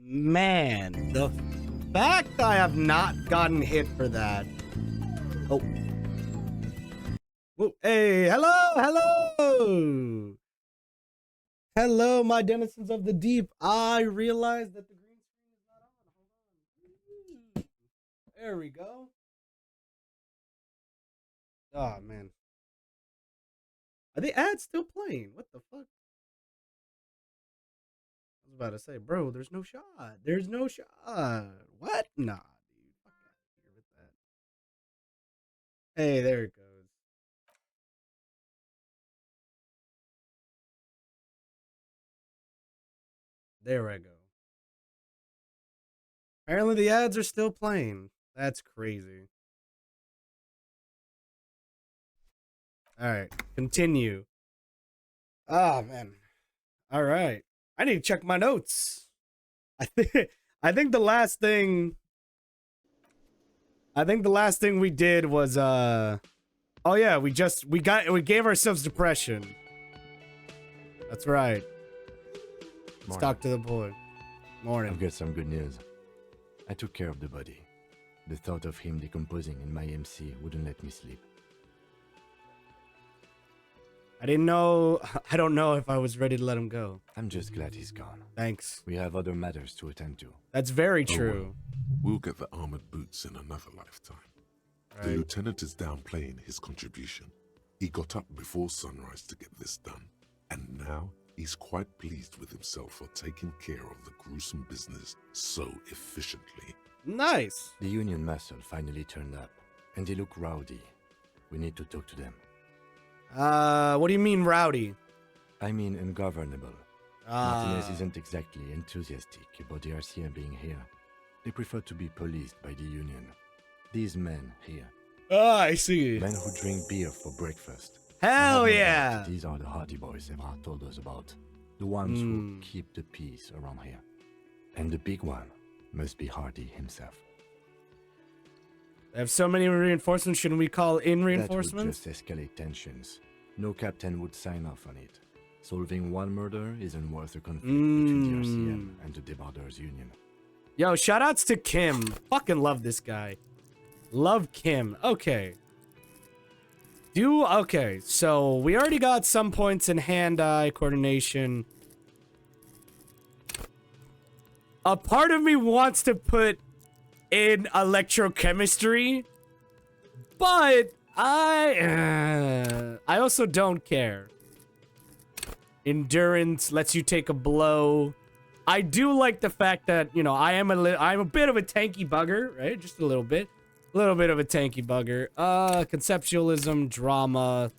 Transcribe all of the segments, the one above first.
Man, the fact I have not gotten hit for that. Oh. Whoa, hey, hello. Hello, my denizens of the deep. I realized that the green screen is not on. Hold on. There we go. Oh, man. Are the ads still playing? What the fuck? I was about to say, bro, there's no shot. There's no shot. What? Nah, dude. Fuck out of here with that. Hey, there it goes. There I go. Apparently the ads are still playing. That's crazy. Alright, continue. Ah, man. Alright. I need to check my notes. I think the last thing we did was oh yeah, we gave ourselves depression. That's right. Let's talk to the boy. Morning. I've got some good news. I took care of the body. The thought of him decomposing in my MC wouldn't let me sleep. I don't know if I was ready to let him go. I'm just glad he's gone. Thanks. We have other matters to attend to. That's very true. Well, we'll get the armored boots in another lifetime. Right. The lieutenant is downplaying his contribution. He got up before sunrise to get this done, and now he's quite pleased with himself for taking care of the gruesome business so efficiently. Nice. The Union muscle finally turned up, and they look rowdy. We need to talk to them. What do you mean rowdy? I mean ungovernable. Martinez isn't exactly enthusiastic about the RCM being here. They prefer to be policed by the Union. These men here. I see. Men who drink beer for breakfast. Hell yeah. These are the hardy boys Evrard told us about. The ones who keep the peace around here. And the big one must be Hardy himself. They have so many reinforcements. Shouldn't we call in reinforcements? That would just escalate tensions. No captain would sign off on it. Solving one murder isn't worth a conflict between the RCM and the Debarders Union. Yo, shoutouts to Kim. Fucking love this guy. Love Kim. Okay. Okay, so we already got some points in hand-eye coordination. A part of me wants to put in electrochemistry, but I also don't care. Endurance lets you take a blow. I do like the fact that, you know, I'm a bit of a tanky bugger, right? Just a little bit. A little bit of a tanky bugger. Conceptualism, drama,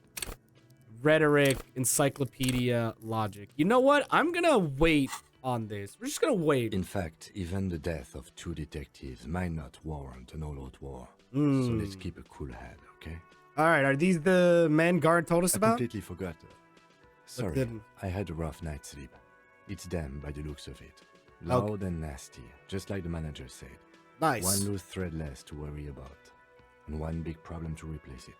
rhetoric, encyclopedia, logic. You know what? I'm gonna wait on this. We're just gonna wait. In fact, even the death of 2 detectives might not warrant an all-out war. So let's keep a cool head, okay? Alright, are these the men Guard told us I about? completely forgot. Sorry, I had a rough night's sleep. It's them by the looks of it. Loud and nasty, just like the manager said. Nice. One loose thread less to worry about, and one big problem to replace it.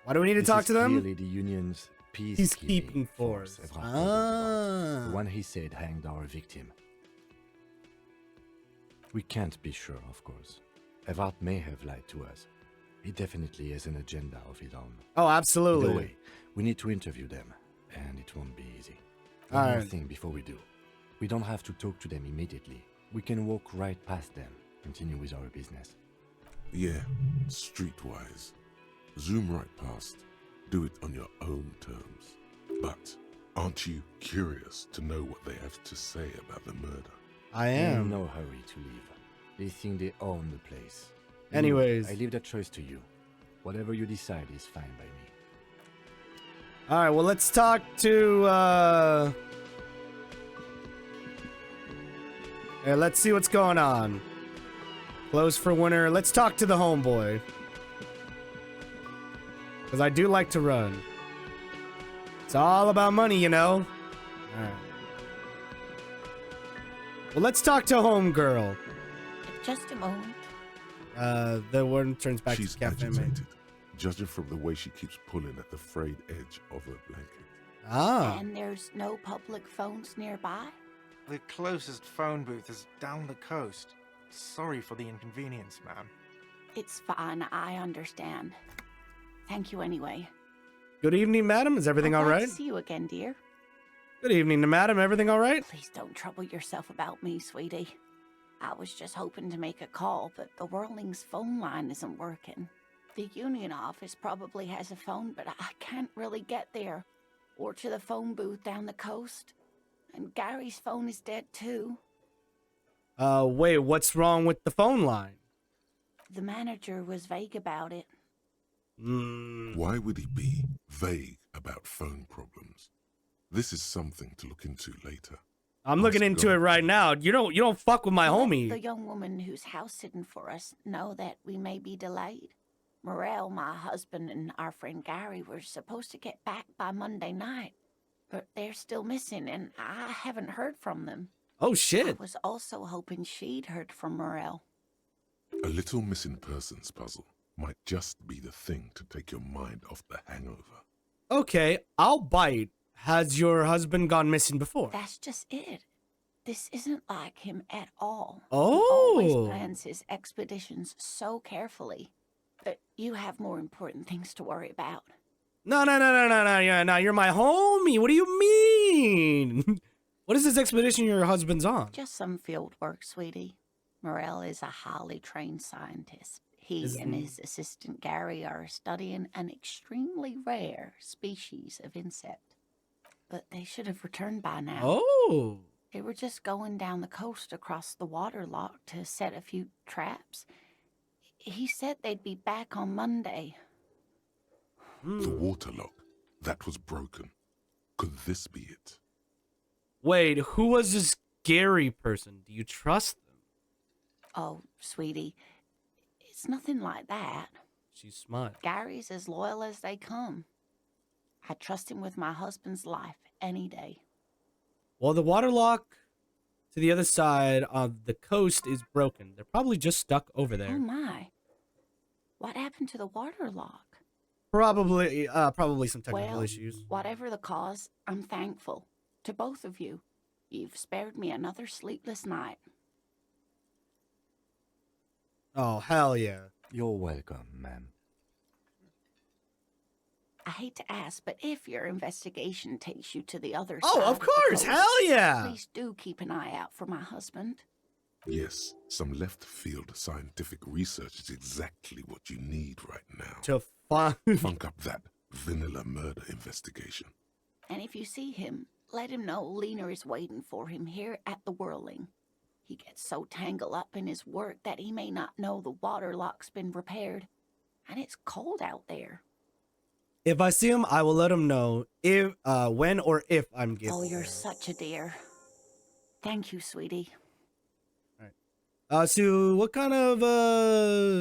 Why do we need to talk to them? Clearly the Union's peacekeeping force. The one he said hanged our victim. We can't be sure, of course. Evrard may have lied to us. He definitely has an agenda of his own. Oh, absolutely. Either way, we need to interview them, and it won't be easy. All One more right. thing before we do. We don't have to talk to them immediately. We can walk right past them, continue with our business. Yeah, streetwise. Zoom right past. Do it on your own terms. But aren't you curious to know what they have to say about the murder? I In am. no hurry to leave. They think they own the place. Anyways. I leave that choice to you. Whatever you decide is fine by me. Alright, well, let's talk to, yeah, let's see what's going on. Close for winter. Let's talk to the homeboy. Because I do like to run. It's all about money, you know? Alright. Well, let's talk to homegirl. Just a moment. The one turns back She's to cafe man. agitated, judging from the way she keeps pulling at the frayed edge of her blanket. Ah. And there's no public phones nearby? The closest phone booth is down the coast. Sorry for the inconvenience, ma'am. It's fine. I understand. Thank you anyway. Good evening, madam. Is everything all I'm glad right? to see you again, dear. Good evening, madam. Everything all right? Please don't trouble yourself about me, sweetie. I was just hoping to make a call, but the Whirling's phone line isn't working. The union office probably has a phone, but I can't really get there. Or to the phone booth down the coast. And Gary's phone is dead too. Wait, what's wrong with the phone line? The manager was vague about it. Why would he be vague about phone problems? This is something to look into later. I'm looking into it right now. You don't fuck with my Let homie. the young woman who's house sitting for us know that we may be delayed. Morel, my husband, and our friend Gary were supposed to get back by Monday night, but they're still missing, and I haven't heard from them. Oh I shit. was also hoping she'd heard from Morel. A little missing persons puzzle might just be the thing to take your mind off the hangover. Okay, I'll bite. Has your husband gone missing before? That's just it. This isn't like him at all. Oh. He always plans his expeditions so carefully. But you have more important things to worry about. No. Yeah, no, you're my homie. What do you mean? What is this expedition your husband's on? Just some field work, sweetie. Morel is a highly trained scientist. He and his assistant Gary are studying an extremely rare species of insect. But they should have returned by now. Oh. They were just going down the coast across the water lock to set a few traps. He said they'd be back on Monday. The water lock, that was broken. Could this be it? Wait, who was this Gary person? Do you trust them? Oh, sweetie, it's nothing like that. She's smart. Gary's as loyal as they come. I trust him with my husband's life any day. Well, the water lock to the other side of the coast is broken. They're probably just stuck over Oh there. my. What happened to the water lock? Probably some technical Well, issues. whatever the cause, I'm thankful. To both of you. You've spared me another sleepless night. Oh, hell yeah. You're welcome, ma'am. I hate to ask, but if your investigation takes you to the other side... Oh, of course. the coast, Hell yeah. please do keep an eye out for my husband. Yes, some left-field scientific research is exactly what you need right now. To find... Funk up that vanilla murder investigation. And if you see him, let him know Lena is waiting for him here at the Whirling. He gets so tangled up in his work that he may not know the water lock's been repaired. And it's cold out there. If I see him, I will let him know if, when or if I'm given. Oh, you're such a dear. Thank you, sweetie. So what kind of,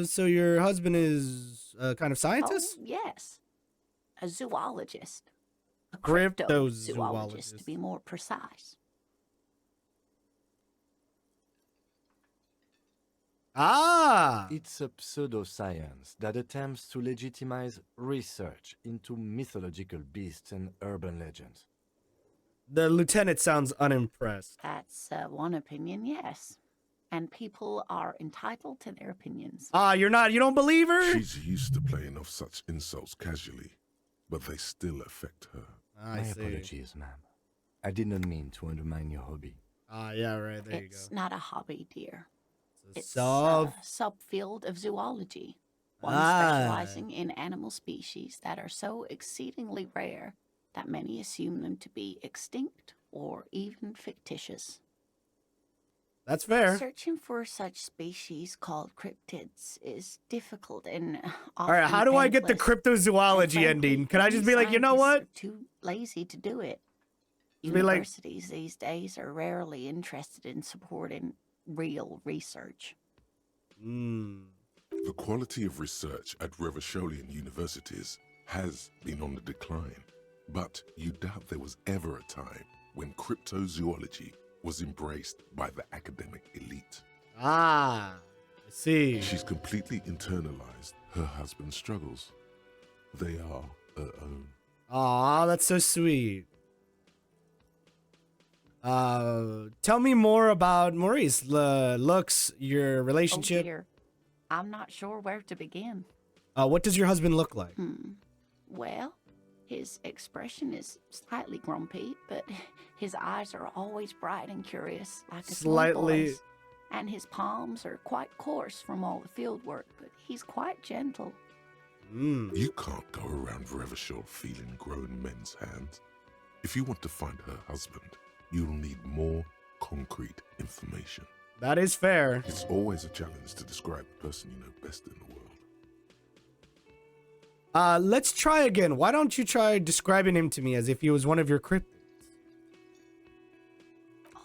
so your husband is a kind of scientist? Oh, yes. A zoologist. A Cryptozoologist. cryptozoologist, to be more precise. Ah! It's a pseudoscience that attempts to legitimize research into mythological beasts and urban legends. The lieutenant sounds unimpressed. That's one opinion, yes. And people are entitled to their opinions. Ah, you don't believe her? She's used to playing off such insults casually, but they still affect her. I My see. apologies, ma'am. I did not mean to undermine your hobby. Ah, yeah, right, there It's not a hobby, dear. It's Sub. a subfield of zoology. One Ah. specializing in animal species that are so exceedingly rare that many assume them to be extinct or even fictitious. That's fair. Searching for such species called cryptids is difficult and All right, how do I get the cryptozoology ending? Can I just be like, you know what? Too lazy to do it. Just be like- Universities these days are rarely interested in supporting real research. The quality of research at Reroll universities has been on the decline, but you doubt there was ever a time when cryptozoology was embraced by the academic elite. Ah, I see. She's completely internalized her husband's struggles. They are her own. Aw, that's so sweet. Tell me more about Maurice. Looks, your Oh relationship. dear. I'm not sure where to begin. What does your husband look like? Well, his expression is slightly grumpy, but his eyes are always bright and curious, like a small Slightly. boy's. And his palms are quite coarse from all the field work, but he's quite gentle. You can't go around Reroll feeling grown men's hands. If you want to find her husband, you'll need more concrete information. That is fair. It's always a challenge to describe the person you know best in the world. Let's try again. Why don't you try describing him to me as if he was one of your cryptids?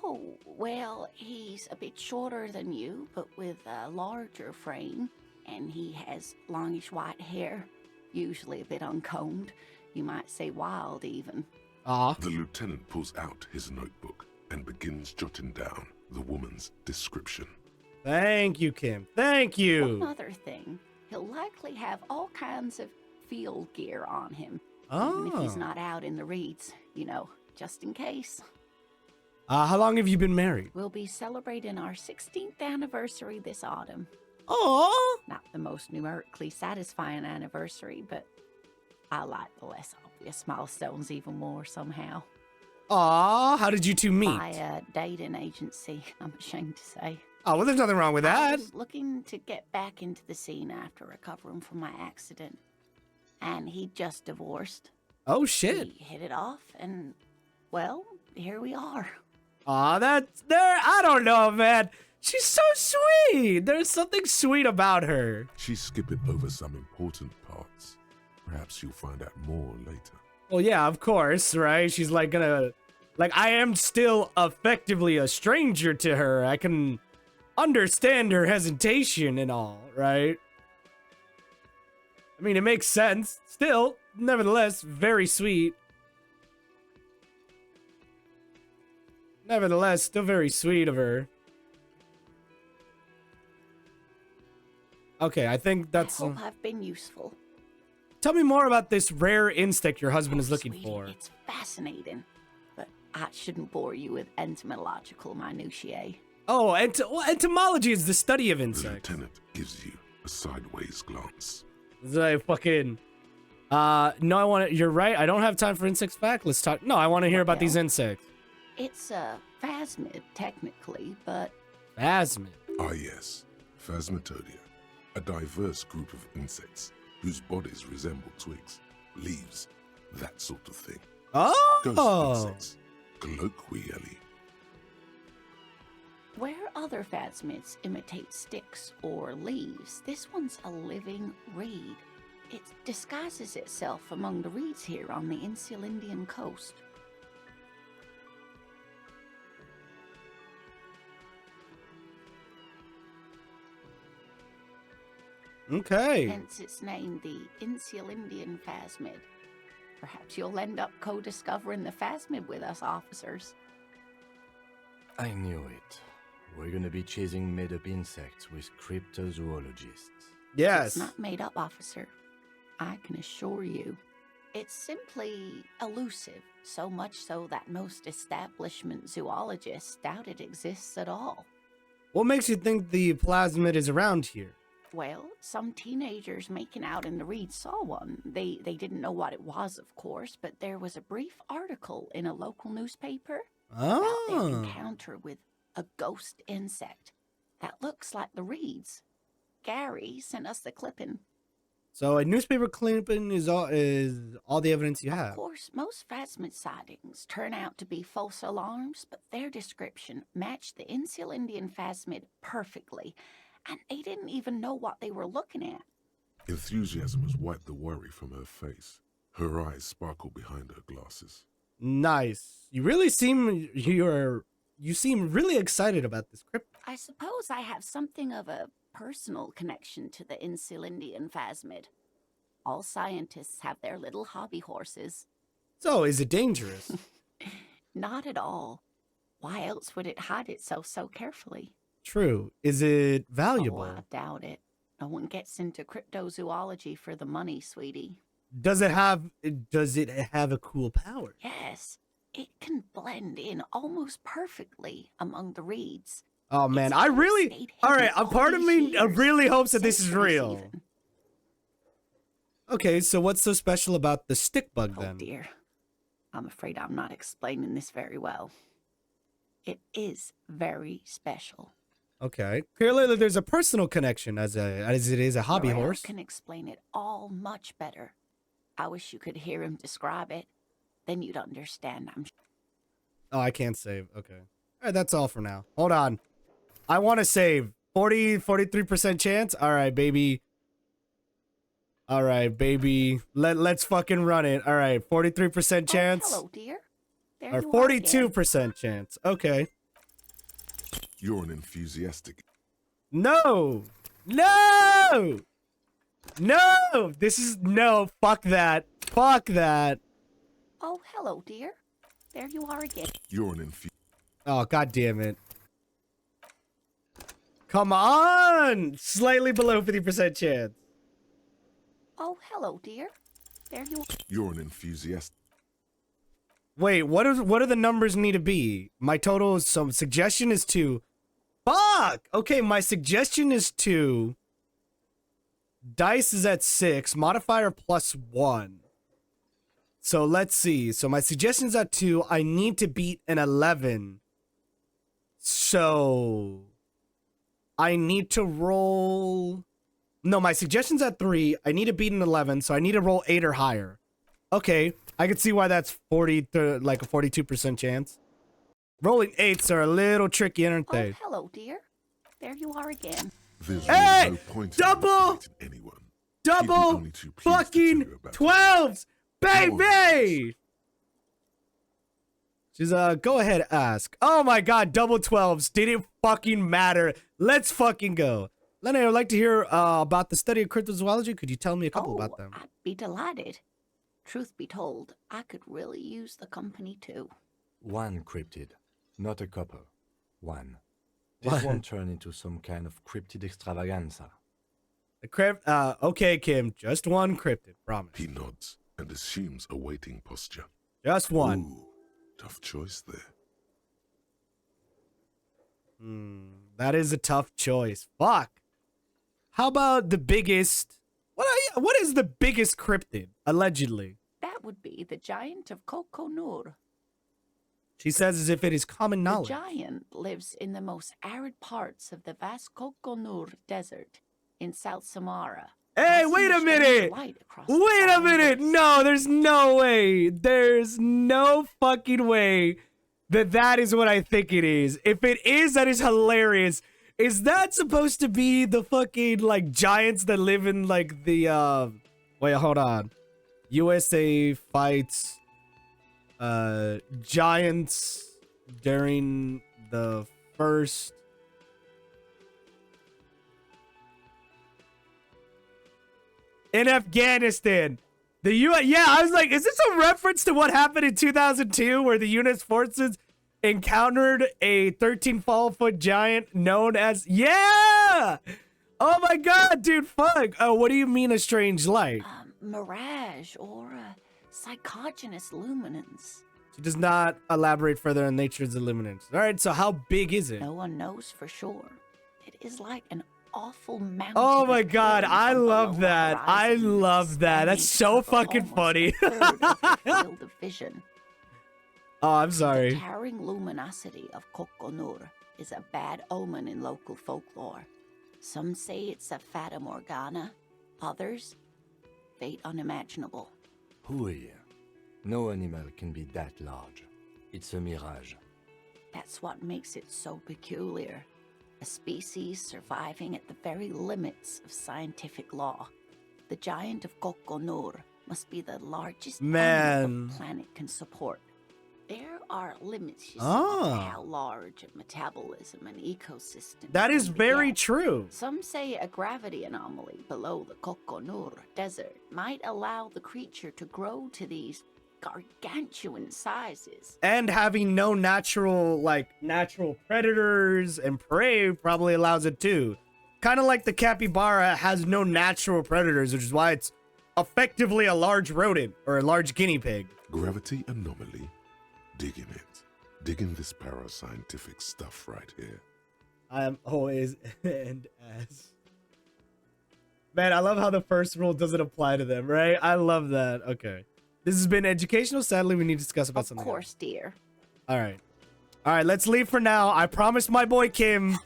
Oh, well, he's a bit shorter than you, but with a larger frame, and he has longish white hair, usually a bit uncombed. You might say wild, even. The lieutenant pulls out his notebook and begins jotting down the woman's description. Thank you, Kim. Thank you. One other thing, he'll likely have all kinds of field gear on him, even if he's not out in the reeds, you know, just in case. How long have you been married? We'll be celebrating our 16th anniversary this autumn. Oh. Not the most numerically satisfying anniversary, but I like the less obvious milestones even more somehow. Aw, how did you two meet? By a dating agency, I'm ashamed to say. Oh, well, there's nothing wrong with I that. was looking to get back into the scene after recovering from my accident. And he'd just divorced. Oh, shit. We hit it off, and, well, here we are. Aw, that's there. I don't know, man. She's so sweet. There's something sweet about her. She's skipping over some important parts. Perhaps you'll find out more later. Well, yeah, of course, right? She's like gonna... Like, I am still effectively a stranger to her. I can understand her hesitation and all, right? I mean, it makes sense. Still, nevertheless, very sweet. Nevertheless, still very sweet of her. Okay, I think that's... I hope I've been useful. Tell me more about this rare insect your husband is looking Sweetie, for. It's fascinating, but I shouldn't bore you with entomological minutiae. Oh, entomology is the study of The insects. lieutenant gives you a sideways glance. It's like fucking... no, I want to... You're right, I don't have time for insects fact. Let's talk... No, I want to hear about these insects. It's a phasmid, technically, but Phasmid. Ah yes, Phasmatodea, a diverse group of insects whose bodies resemble twigs, leaves, that sort of thing. Ghost Oh! insects, colloquially. where other phasmids imitate sticks or leaves, this one's a living reed. It disguises itself among the reeds here on the Insulindian coast. Okay. Hence its name, the Insulindian phasmid. Perhaps you'll end up co-discovering the phasmid with us officers. I knew it. We're gonna be chasing made-up insects with cryptozoologists. Yes. It's not made up, officer. I can assure you. It's simply elusive, so much so that most establishment zoologists doubt it exists at all. What makes you think the plasmid is around here? Well, some teenagers making out in the reeds saw one. They didn't know what it was, of course, but there was a brief article in a local newspaper about their Oh. encounter with a ghost insect that looks like the reeds. Gary sent us the clipping. So a newspaper clipping is all the evidence you Of have. course, most phasmid sightings turn out to be false alarms, but their description matched the Insulindian phasmid perfectly, and they didn't even know what they were looking at. Enthusiasm has wiped the worry from her face. Her eyes sparkle behind her glasses. Nice. You seem really excited about this crypt. I suppose I have something of a personal connection to the Insulindian phasmid. All scientists have their little hobby horses. So, is it dangerous? Not at all. Why else would it hide itself so carefully? True. Is it valuable? Oh, I doubt it. No one gets into cryptozoology for the money, sweetie. Does it have a cool power? Yes, It can blend in almost perfectly among the reeds. Oh man, It's I just really. stayed All right, hidden a part all of these me years, really hopes that this is centuries real. even. Okay, so what's so special about the stick bug Oh then? dear. I'm afraid I'm not explaining this very well. It is very special. Okay, clearly there's a personal connection as it is a hobby Morel horse. can explain it all much better. I wish you could hear him describe it. Then you'd understand, I'm sure. Oh, I can't save. Okay, all right, that's all for now. Hold on, I want to save 43% chance. All right, baby. All right, baby. Let's fucking run it. All right, 43% chance. Oh, hello, dear. There Or you are again. 42% chance. Okay. You're an enthusiastic. No! No! No! This is no. Fuck that. Fuck that. Oh, hello, dear. There you are again. You're an enthusiastic. Oh, god damn it. Come on! Slightly below 50% chance. Oh, hello, dear. There you are. You're an enthusiastic. Wait, what do the numbers need to be? My total is some suggestion is 2. Fuck! Okay, my suggestion is 2. Dice is at 6. Modifier +1. So let's see. So my suggestion's at 2. I need to beat an 11. So I need to roll. No, my suggestion's at 3. I need to beat an 11, so I need to roll 8 or higher. Okay, I can see why that's 40 to like a 42% chance. Rolling 8s are a little tricky, aren't Oh, they? hello, dear. There you are again. There's Hey! really no point in Double! manipulating anyone. He'd be Double only too pleased to tell fucking you about it. 12s, Go baby! She's go ahead, ask. Oh my god, double 12s didn't fucking matter. Let's fucking go. Lenny, I would like to hear about the study of cryptozoology. Could you tell me a couple about them? I'd be delighted. Truth be told, I could really use the company too. One cryptid, not a couple. One. This won't turn into some kind of cryptid extravaganza. Okay, Kim, just one cryptid, promise. He nods and assumes a waiting posture. Just one. Ooh, tough choice there. That is a tough choice. Fuck. How about the biggest? What is the biggest cryptid, allegedly? That would be the giant of Kokonur. She says as if it is common knowledge. The giant lives in the most arid parts of the vast Kokonur Desert in South Samara. Hey, casting wait a strange minute! light across the Wait a barren minute! woods. No, there's no way. There's no fucking way that is what I think it is. If it is, that is hilarious. Is that supposed to be the fucking, like, giants that live in, like, the, Wait, hold on. USA fights, giants during the first... In Afghanistan. The yeah, I was like, is this a reference to what happened in 2002 where the U.S. forces encountered a 13-foot giant known as... Yeah! Oh my god, dude, fuck. What do you mean a strange light? Mirage or psychogenous luminance. She does not elaborate further on nature's illuminance. All right, so how big is it? No one knows for sure. It is like an awful mountain. Oh my of god, pillars I from love below that. the I horizon, love that. That's so spanning fucking almost funny. a third of your field of vision. Oh, I'm The sorry. towering luminosity of Kokonur is a bad omen in local folklore. Some say it's a fata morgana, others, fate unimaginable. Pooey. No animal can be that large. It's a mirage. That's what makes it so peculiar. A species surviving at the very limits of scientific law. The giant of Kokonur must be the largest animal Man. the planet can support. There are limits, you see, Ah. to how large a metabolism and ecosystem That is can very beget. true. Some say a gravity anomaly below the Kokonur desert might allow the creature to grow to these gargantuan sizes. And having no natural predators and prey probably allows it too. Kind of like the capybara has no natural predators, which is why it's effectively a large rodent or a large guinea pig. Gravity anomaly? Digging it. Digging this parascientific stuff right here. I am always and as. Man, I love how the first rule doesn't apply to them, right? I love that. Okay. This has been educational. Sadly, we need to discuss about something Of course, dear. All right. All right, let's leave for now. I promised my boy Kim.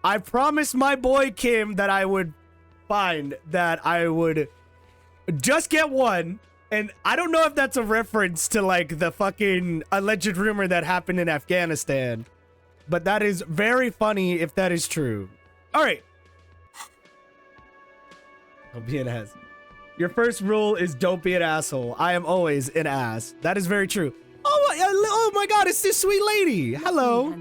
That I would find that I would just get one. And I don't know if that's a reference to like the fucking alleged rumor that happened in Afghanistan. But that is very funny if that is true. All right. Don't be an ass. Your first rule is don't be an asshole. I am always an ass. That is very true. Oh my god, it's this sweet lady. Hello.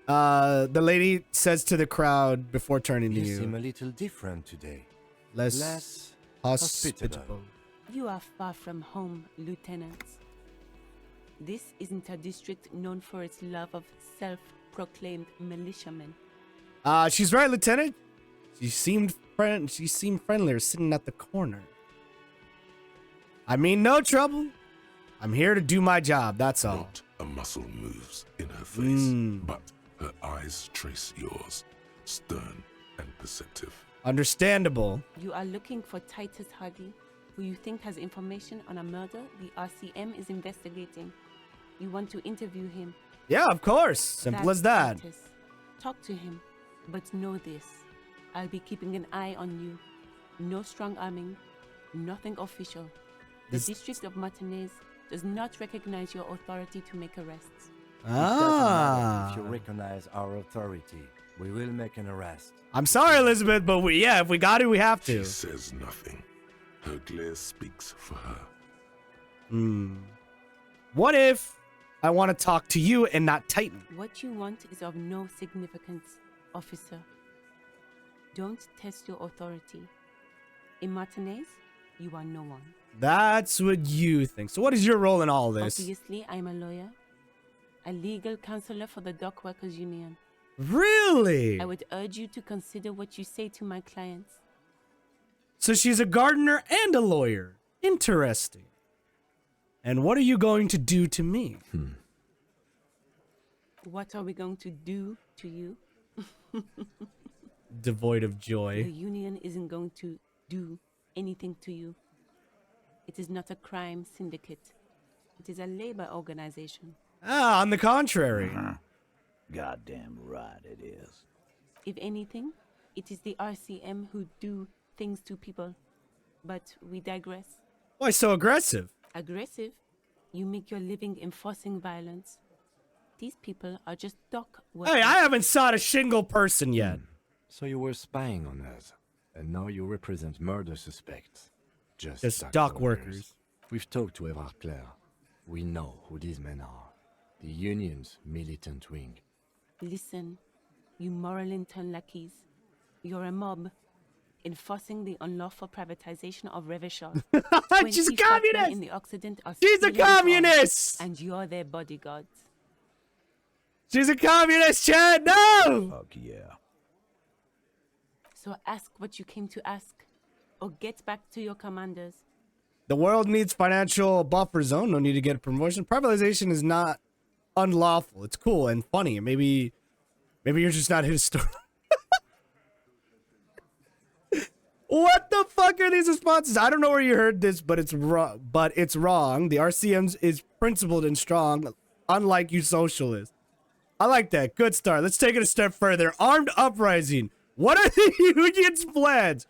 The lady says to the crowd before turning to You seem you. a little different today. Less hospitable. You are far from home, Lieutenant. This isn't a district known for its love of self-proclaimed militiamen. She's right, Lieutenant. She seemed friendlier sitting at the corner. I mean, no trouble. I'm here to do my job, that's all. Not a muscle moves in her face, but her eyes trace yours, stern and perceptive. Understandable. You are looking for Titus Hardy, who you think has information on a murder the RCM is investigating. You want to interview him. Yeah, of course. Simple That's as that. Titus. Talk to him, but know this. I'll be keeping an eye on you. No strong arming, nothing official. The District of Martinez does not recognize your authority to make arrests. If you recognize our authority, we will make an arrest. I'm sorry, Elizabeth, but if we got it, we have to. She says nothing. Her glare speaks for her. What if I want to talk to you and not Titan? What you want is of no significance, officer. Don't test your authority. In Martinez, you are no one. That's what you think. So what is your role in all this? Obviously, I'm a lawyer. A legal counselor for the Dock Workers Union. Really? I would urge you to consider what you say to my clients. So she's a gardener and a lawyer. Interesting. And what are you going to do to me? What are we going to do to you? Devoid of The joy. union isn't going to do anything to you. It is not a crime syndicate. It is a labor organization. On the contrary. Goddamn right it is. If anything, it is the RCM who do things to people. But we digress. Why so aggressive? Aggressive? You make your living enforcing violence. These people are just dock workers. Hey, I haven't shot a single person yet. So you were spying on us, and now you represent murder suspects. Just dock workers. We've talked to Evrard Claire. We know who these men are. The union's militant wing. Listen, you moral intern lackeys. You're a mob, enforcing the unlawful privatization of Revachol. She's a communist! In the Occident are She's a stealing arms, communist! and you're their bodyguards. She's a communist, Chad! No! Fuck yeah. So ask what you came to ask, or get back to your commanders. The world needs financial buffer zone. No need to get a promotion. Privatization is not unlawful. It's cool and funny. Maybe you're just not his story. What the fuck are these responses? I don't know where you heard this, but it's wrong. The RCM is principled and strong, unlike you socialists. I like that. Good start. Let's take it a step further. Armed uprising. What are the union's plans?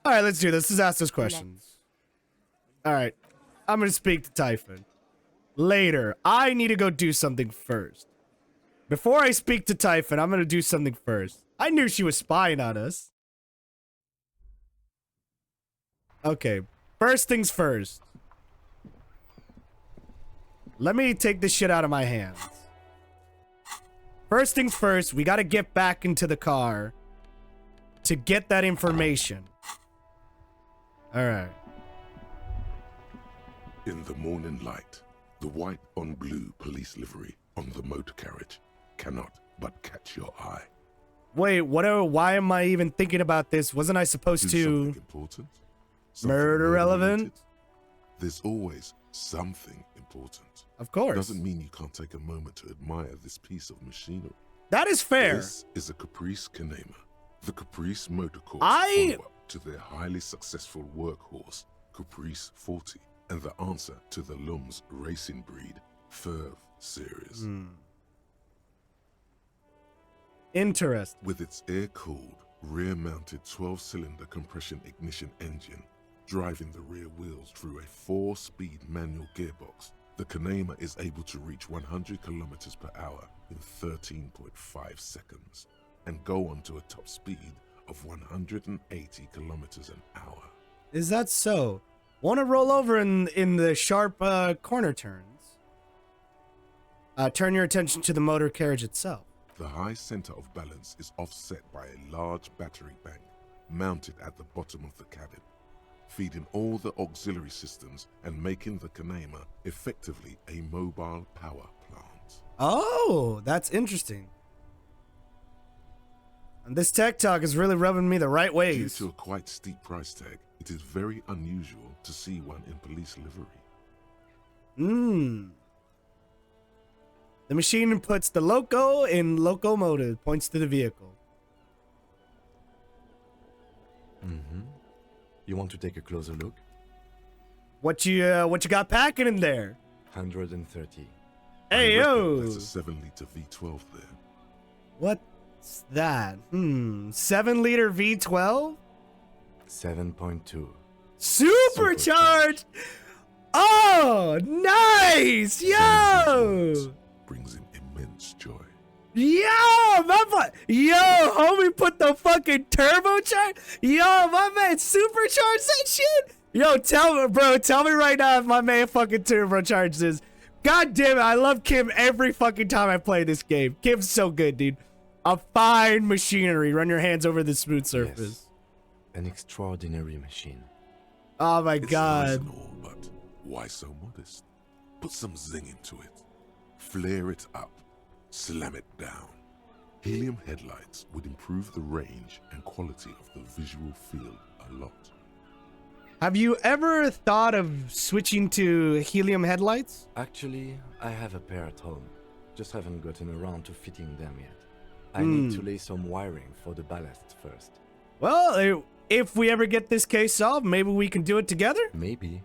All right, let's do this. Let's ask those questions. All right. I'm going to speak to Typhon. Later. I need to go do something first. Before I speak to Typhon, I'm going to do something first. I knew she was spying on us. Okay. First things first. Let me take this shit out of my hands. First things first, we got to get back into the car to get that information. All right. In the morning light, the white on blue police livery on the motor carriage cannot but catch your eye. Wait, why am I even thinking about this? Wasn't I supposed Do to... something important? Something Murder relevant? related? There's always something important. Of course. Doesn't mean you can't take a moment to admire this piece of machinery. That is fair. This is a Caprice Kanema, the Caprice Motorcorp's I- follow-up to their highly successful workhorse, Caprice 40, and the answer to the Lum's racing breed, Ferv series. Interesting. With its air-cooled, rear-mounted 12-cylinder compression ignition engine driving the rear wheels through a 4-speed manual gearbox, the Kanema is able to reach 100 kilometers per hour in 13.5 seconds and go on to a top speed of 180 kilometers an hour. Is that so? Want to roll over in the sharp corner turns? Turn your attention to the motor carriage itself. The high center of balance is offset by a large battery bank mounted at the bottom of the cabin, feeding all the auxiliary systems and making the Kanema effectively a mobile power plant. Oh, that's interesting. And this tech talk is really rubbing me the right Due ways. to a quite steep price tag, it is very unusual to see one in police livery. The machine puts the loco in locomotive, points to the vehicle. You want to take a closer look? What you got packing in there? 130. Hey I reckon yo! That's a 7-liter V12 there. What's that? 7-liter V12? 7.2. Supercharged! Oh, nice! Yo! Brings him immense joy. Yo, yo, homie put the fucking turbocharge. Yo, my man supercharged that shit. Yo, tell me right now if my man fucking turbocharged this. God damn it, I love Kim every fucking time I play this game. Kim's so good, dude. A fine machinery. Run your hands over the smooth surface. Yes. An extraordinary machine. Oh my It's nice god. and all, but why so modest? Put some zing into it. Flare it up. Slam it down. Helium headlights would improve the range and quality of the visual field a lot. Have you ever thought of switching to helium headlights? Actually, I have a pair at home. Just haven't gotten around to fitting them yet. I need to lay some wiring for the ballast first. Well, if we ever get this case solved, maybe we can do it together? Maybe.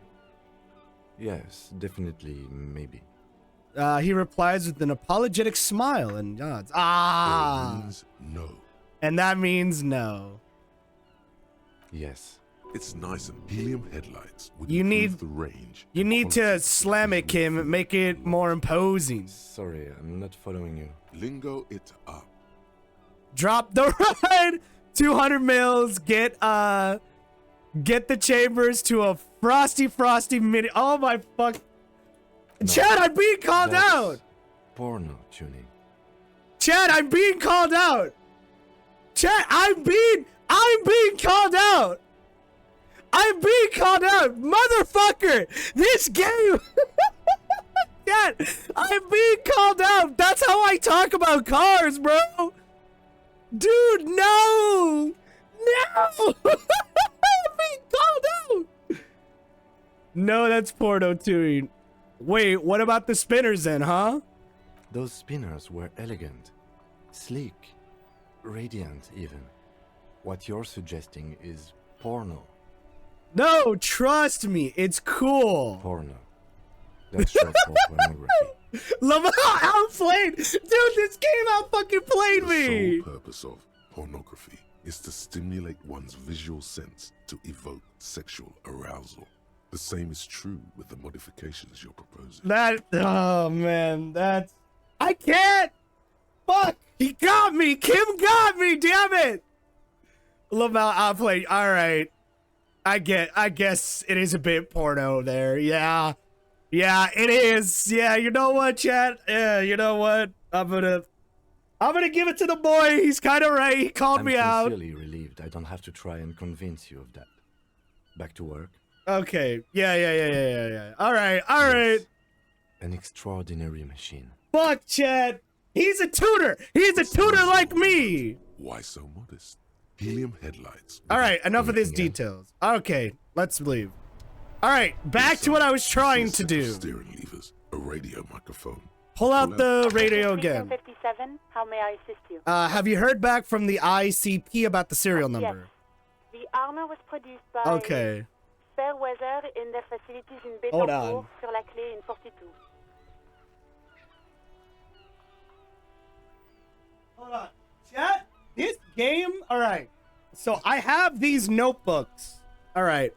Yes, definitely, maybe. He replies with an apologetic smile and nods. Ah! It means no. And that means no. Yes. It's nice and helium headlights would You improve need- the range. You and need quality to of the slam it, visual Kim. field Make it a more lot. imposing. Sorry, I'm not following you. Lingo it up. Drop the ride. 200 mils. Get the chambers to a frosty mini. Oh my fuck. No, Chad, I'm being called that's out. Porno tuning. Chad, I'm being called out. Chad, I'm being called out. I'm being called out, motherfucker. This game. Chad, I'm being called out. That's how I talk about cars, bro. Dude, no. No. I'm being called out. No, that's porno tuning. Wait, what about the spinners then, huh? Those spinners were elegant, sleek, radiant even. What you're suggesting is porno. No, trust me, it's cool. Porno. That's short for pornography. Lamar outplayed. Dude, this game out fucking played The me. sole purpose of pornography is to stimulate one's visual sense to evoke sexual arousal. The same is true with the modifications you're proposing. Oh man, I can't. Fuck, he got me. Kim got me. Damn it. Lamar outplayed. All right, I guess it is a bit porno there. Yeah, it is. Yeah, you know what, chat? Yeah, you know what? I'm gonna give it to the boy. He's kind of right. He called me out. I'm sincerely relieved I don't have to try and convince you of that. Back to work. Okay. Yeah. All right. An extraordinary machine. Fuck, Chad. He's a tutor. He's a tutor like me. Why so modest? Helium headlights. All right, enough of these Anything else? details. Okay, let's leave. All right, back to what I was trying to do. Steering levers, a radio microphone. Pull out the radio again. 57, how may I assist you? Have you heard back from the ICP about the serial number? Yes. The armor was produced by Fairweather in their facilities in Hold Betancourt on. sur la Clé in 42. Hold on. Chat, this game, all right. So I have these notebooks. All right,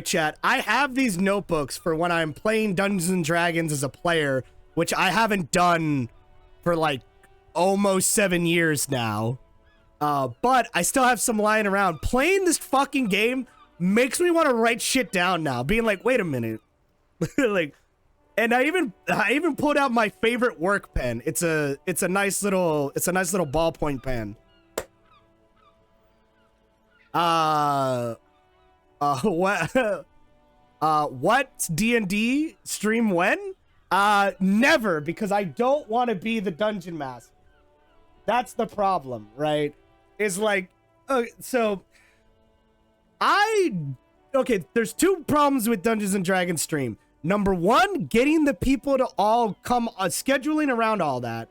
chat. I have these notebooks for when I'm playing Dungeons and Dragons as a player, which I haven't done for like almost 7 years now. But I still have some lying around. Playing this fucking game makes me want to write shit down now, being like, wait a minute. Like, and I even pulled out my favorite work pen. It's a nice little ballpoint pen. What D&D stream when? Never, because I don't want to be the dungeon master. That's the problem, right? Is like, there's two problems with Dungeons and Dragons stream. Number one, getting the people to all come, scheduling around all that.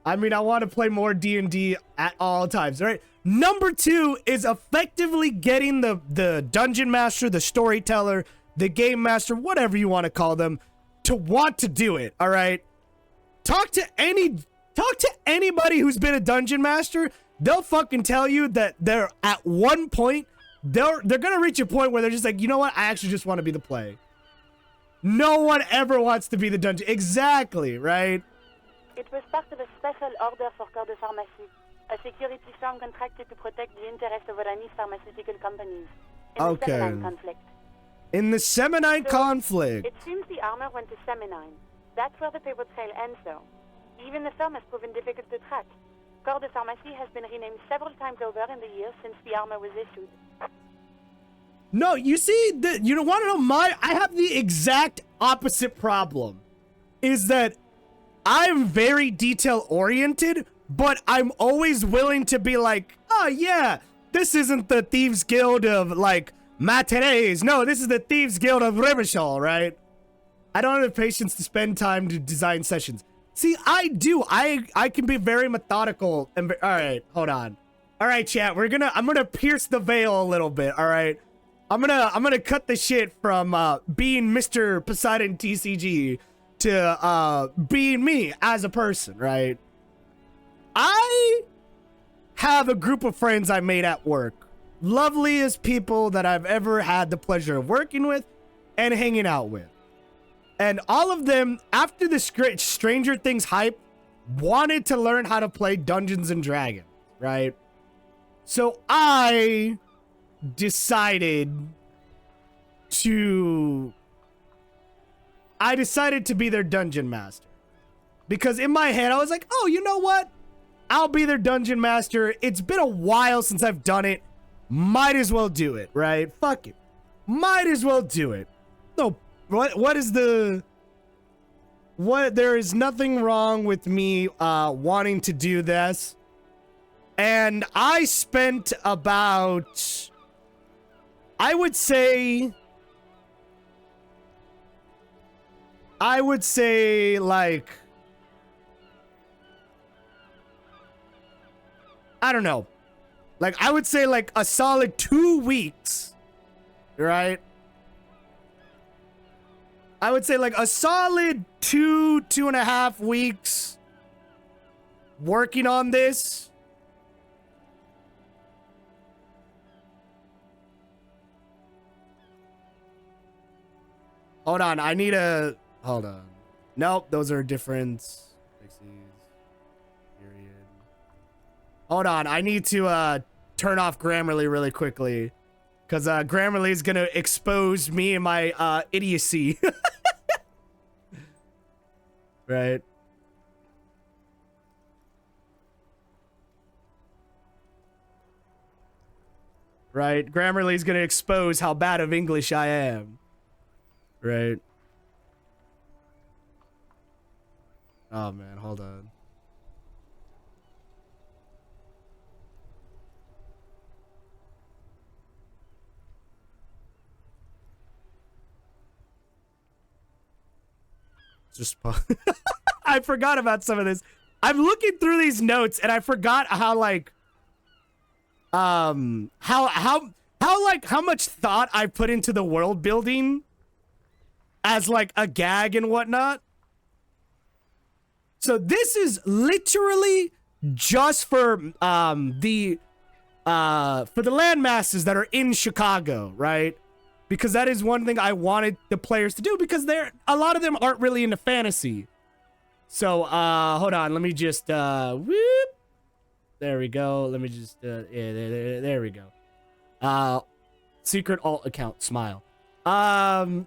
I mean, I want to play more D&D at all times, right? Number two is effectively getting the dungeon master, the storyteller, the game master, whatever you want to call them, to want to do it, all right? Talk to anybody who's been a dungeon master. They'll fucking tell you that they're at one point, they're gonna reach a point where they're just like, you know what? I actually just want to be the play. No one ever wants to be the dungeon. Exactly, right? It was part of a special order for Corps de Pharmacie, a security firm contracted to protect the interests of Oranese pharmaceutical companies in the Seminine conflict. In the Seminine conflict. It seems the armor went to Seminine. That's where the paper trail ends, though. Even the firm has proven difficult to track. Corps de Pharmacie has been renamed several times over in the years since the armor was issued. No, you see, you don't want to know I have the exact opposite problem. Is that I'm very detail-oriented, but I'm always willing to be like, oh yeah, this isn't the Thieves Guild of, like, matinees. No, this is the Thieves Guild of Reroll, right? I don't have the patience to spend time to design sessions. See, I do. I can be very methodical. And all right, hold on. All right, chat. I'm gonna pierce the veil a little bit. All right, I'm gonna cut the shit from being Mr. Poseidon TCG to being me as a person. Right. I have a group of friends I made at work. Loveliest people that I've ever had the pleasure of working with and hanging out with. And all of them, after the Stranger Things hype, wanted to learn how to play Dungeons and Dragons, right? So I decided to be their dungeon master. Because in my head, I was like, oh, you know what? I'll be their dungeon master. It's been a while since I've done it. Might as well do it, right? Fuck it. Might as well do it. No. There is nothing wrong with me wanting to do this. And I spent about, I would say like, I don't know. Like, I would say like a solid 2 weeks, right? I would say like a solid 2.5 weeks working on this. Hold on, hold on. Nope, those are different. Period. Hold on, I need to turn off Grammarly really quickly. Because Grammarly is going to expose me and my idiocy. Right. Right. Grammarly is going to expose how bad of English I am. Right. Oh, man. Hold on. just I forgot about some of this. I'm looking through these notes and I forgot how like how much thought I put into the world building as like a gag and whatnot. So this is literally just for the land masses that are in Chicago, right? Because that is one thing I wanted the players to do, because a lot of them aren't really into fantasy. So hold on, let me just whoop. There we go. Let me just yeah, there we go. Secret alt account, smile.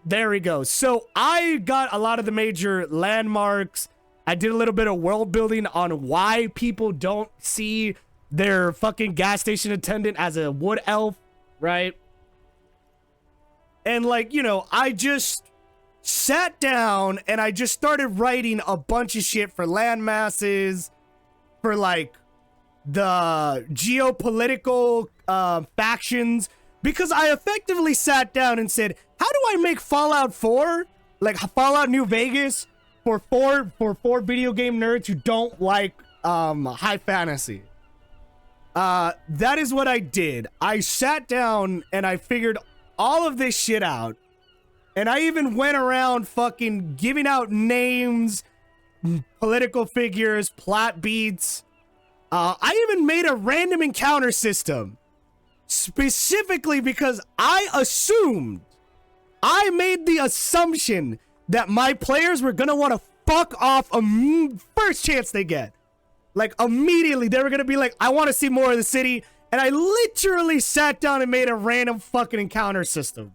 There we go. So I got a lot of the major landmarks. I did a little bit of world building on why people don't see their fucking gas station attendant as a wood elf, right? And like, you know, I just sat down and I just started writing a bunch of shit for land masses, for like the geopolitical factions, because I effectively sat down and said, how do I make Fallout 4, like Fallout New Vegas, for four video game nerds who don't like high fantasy? That is what I did. I sat down and I figured all of this shit out, and I even went around fucking giving out names, political figures, plot beats. I even made a random encounter system specifically because I made the assumption that my players were gonna want to fuck off first chance they get. Like immediately they were gonna be like, I want to see more of the city. And I literally sat down and made a random fucking encounter system.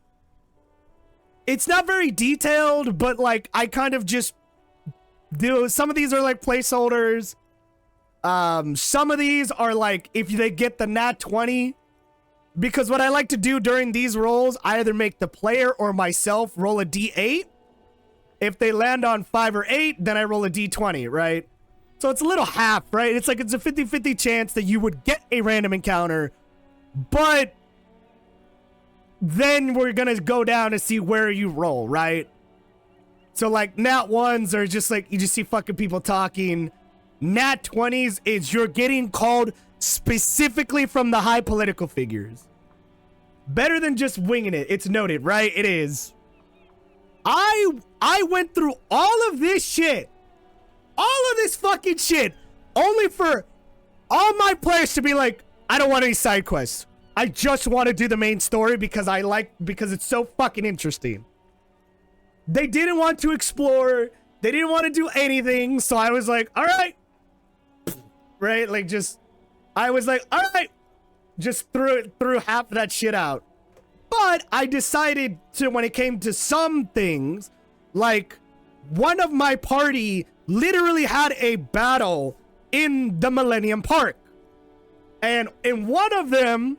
It's not very detailed, but like I kind of just do. Some of these are like placeholders. Some of these are like if they get the nat 20. Because what I like to do during these rolls, I either make the player or myself roll a d8. If they land on 5 or 8, then I roll a d20, right? So it's a little half, right? It's like it's a 50-50 chance that you would get a random encounter, but then we're gonna go down to see where you roll, right? So like nat 1s are just like, you just see fucking people talking. Nat 20s is you're getting called specifically from the high political figures. Better than just winging it. It's noted, right? It is. I went through all of this shit. All of this fucking shit. Only for all my players to be like, I don't want any side quests. I just want to do the main story because because it's so fucking interesting. They didn't want to explore. They didn't want to do anything. So I was like, all right. Right? Like I was like, all right. Just threw half of that shit out. But I decided to, when it came to some things, like one of my party literally had a battle in the Millennium Park. And in one of them,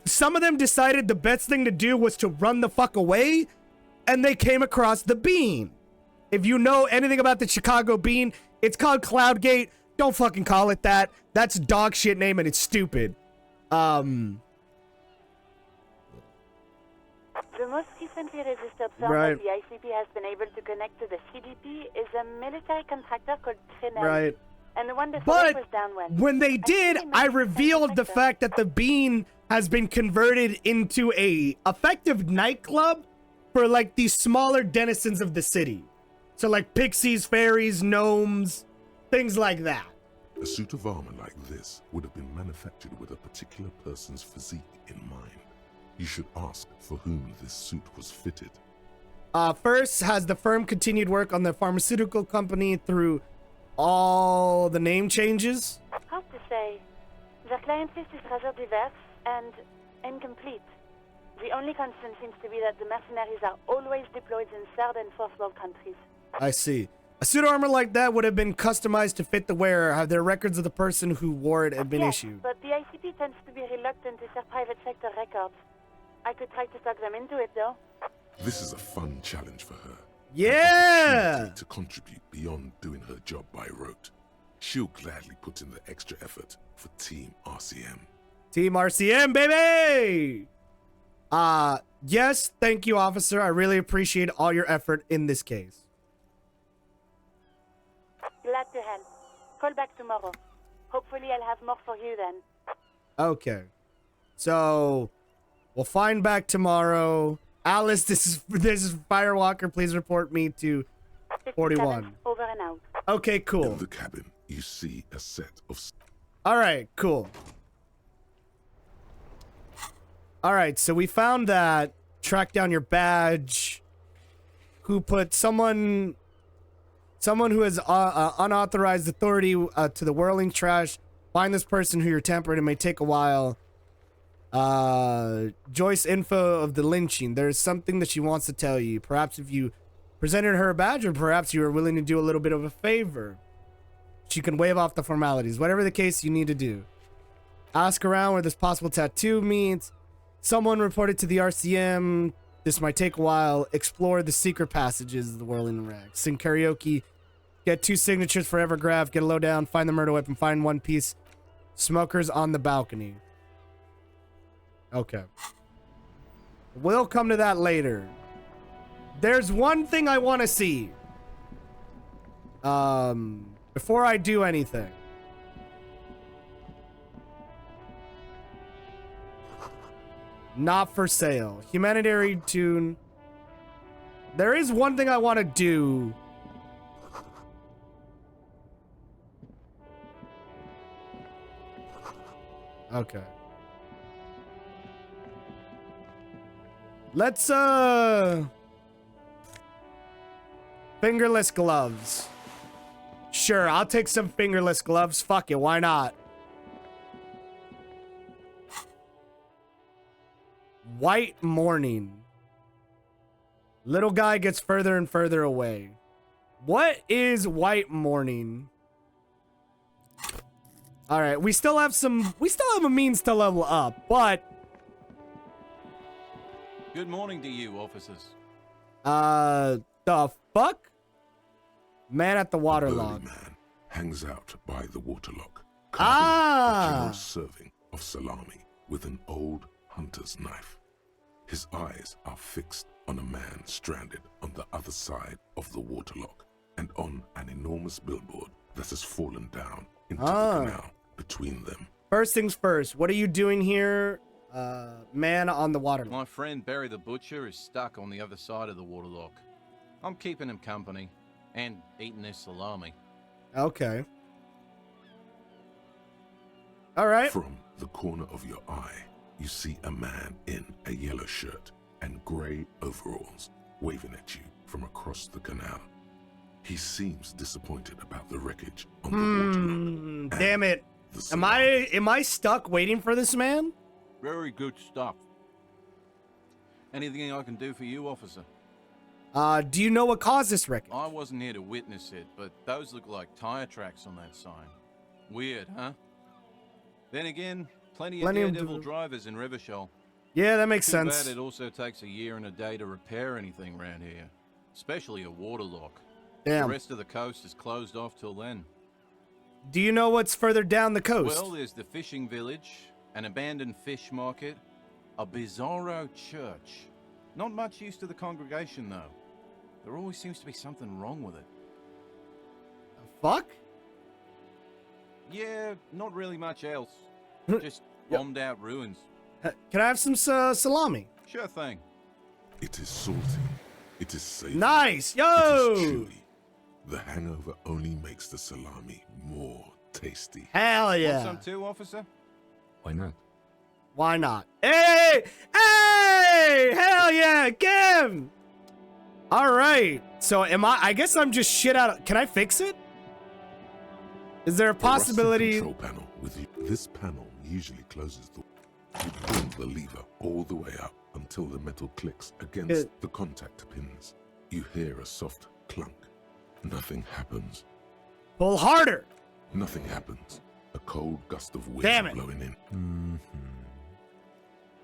some of them decided the best thing to do was to run the fuck away, and they came across the bean. If you know anything about the Chicago bean, it's called Cloudgate. Don't fucking call it that. That's a dog shit name and it's stupid. The most recently registered firm Right. that the ICP has been able to connect to the CDP is a military contractor called Trinel. Right. And the one that But was down when they did, I revealed the fact that the bean has been converted into a effective nightclub for like these smaller denizens of the city. So like pixies, fairies, gnomes, things like that. A suit of armor like this would have been manufactured with a particular person's physique in mind. You should ask for whom this suit was fitted. First, has the firm continued work on the pharmaceutical company through all the name changes? Hard to say. The client list is rather diverse and incomplete. The only constant seems to be that the mercenaries are always deployed in third and fourth world countries. I see. A suit of armor like that would have been customized to fit the wearer. Have there records of the person who wore it have been Yes, issued? but the ICP tends to be reluctant to share private sector records. I could try to talk them into it, though. This is a fun challenge for her. Yeah! Opportunity to contribute beyond doing her job by rote. She'll gladly put in the extra effort for Team RCM. Team RCM, baby! Yes, thank you, officer. I really appreciate all your effort in this case. a hand. Call back tomorrow. Hopefully I'll have more for you then. Okay. So, we'll find back tomorrow. Alice, this is Firewalker. Please report me to 41. Over and out. Okay, cool. In the cabin, you see a set of... All right, cool. All right, so we found that. Track down your badge. Who put someone who has unauthorized authority to the whirling trash. Find this person who you're tampering. It may take a while. Joyce info of the lynching. There's something that she wants to tell you. Perhaps if you presented her a badge, or perhaps you are willing to do a little bit of a favor. She can waive off the formalities. Whatever the case you need to do. Ask around where this possible tattoo meets. Someone reported to the RCM. This might take a while. Explore the secret passages of the whirling rack. Sing karaoke. Get 2 signatures for Evergraph. Get a lowdown. Find the murder weapon. Find one piece. Smokers on the balcony. Okay. We'll come to that later. There's one thing I want to see. Before I do anything. Not for sale. Humanitarian tune. There is one thing I want to do. Okay. Let's, fingerless gloves. Sure, I'll take some fingerless gloves. Fuck it, why not? White morning. Little guy gets further and further away. What is white morning? All right, we still have a means to level up, but good morning to you, officers. The fuck? Man at the A waterlock. burly man hangs out by the waterlock, carving Ah! a generous serving of salami with an old hunter's knife. His eyes are fixed on a man stranded on the other side of the waterlock and on an enormous billboard that has fallen down into the canal between them. First things first, what are you doing here? Man on the waterlock. My friend Barry the Butcher is stuck on the other side of the waterlock. I'm keeping him company and eating his salami. Okay. All right. From the corner of your eye, you see a man in a yellow shirt and grey overalls waving at you from across the canal. He seems disappointed about the wreckage on the waterlock. Damn it. Am I stuck waiting for this man? Very good stuff. Anything I can do for you, officer? Do you know what caused this wreckage? I wasn't here to witness it, but those look like tire tracks on that sign. Weird, huh? Then again, plenty of Daredevil drivers in Reroll. Yeah, that makes Too sense. bad it also takes a year and a day to repair anything around here, especially a waterlock. Damn. The rest of the coast is closed off till then. Do you know what's further down the coast? Well, there's the fishing village, an abandoned fish market, a bizarro church. Not much use to the congregation, though. There always seems to be something wrong with it. Fuck? Yeah, not really much else. Just bombed out ruins. Can I have some salami? Sure thing. It is salty. It is savory. Nice! It Yo! is chewy. The hangover only makes the salami more tasty. Hell yeah. Want some too, officer? Why not? Why not? Hey! Hey! Hell yeah! Give! All right. So I guess I'm just shit out of... Can I fix it? Is there a possibility... Control panel with you. This panel usually closes the... You pull the lever all the way up until the metal clicks against the contact pins. You hear a soft clunk. Nothing happens. Pull harder! Nothing happens. A cold gust of wind Damn it. blowing in.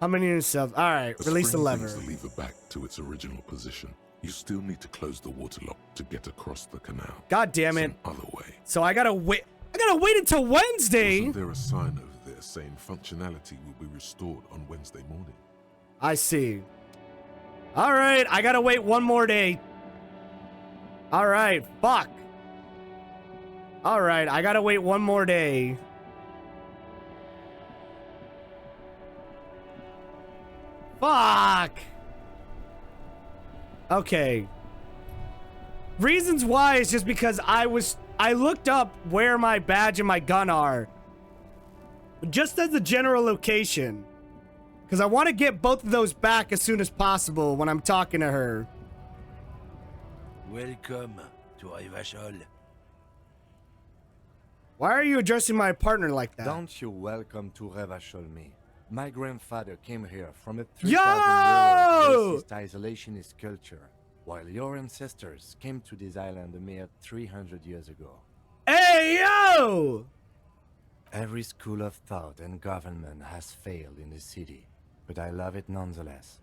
How many units of... All right, A release the spring lever. brings the lever back to its original position. You still need to close the waterlock to get across the canal. God damn it. Some other way. So I gotta wait until Wednesday. Wasn't there a sign over there saying functionality will be restored on Wednesday morning? I see. All right, I gotta wait one more day. All right, fuck. All right, I gotta wait one more day. Fuck. Okay. Reasons why is just because I looked up where my badge and my gun are. Just as a general location. Because I want to get both of those back as soon as possible when I'm talking to her. Welcome to Reroll. Why are you addressing my partner like that? Don't you welcome to Reroll me. My grandfather came here from a Yo! 3,000-year-old racist isolationist culture, while your ancestors came to this island a mere 300 years ago. Hey, yo! Every school of thought and government has failed in the city, but I love it nonetheless.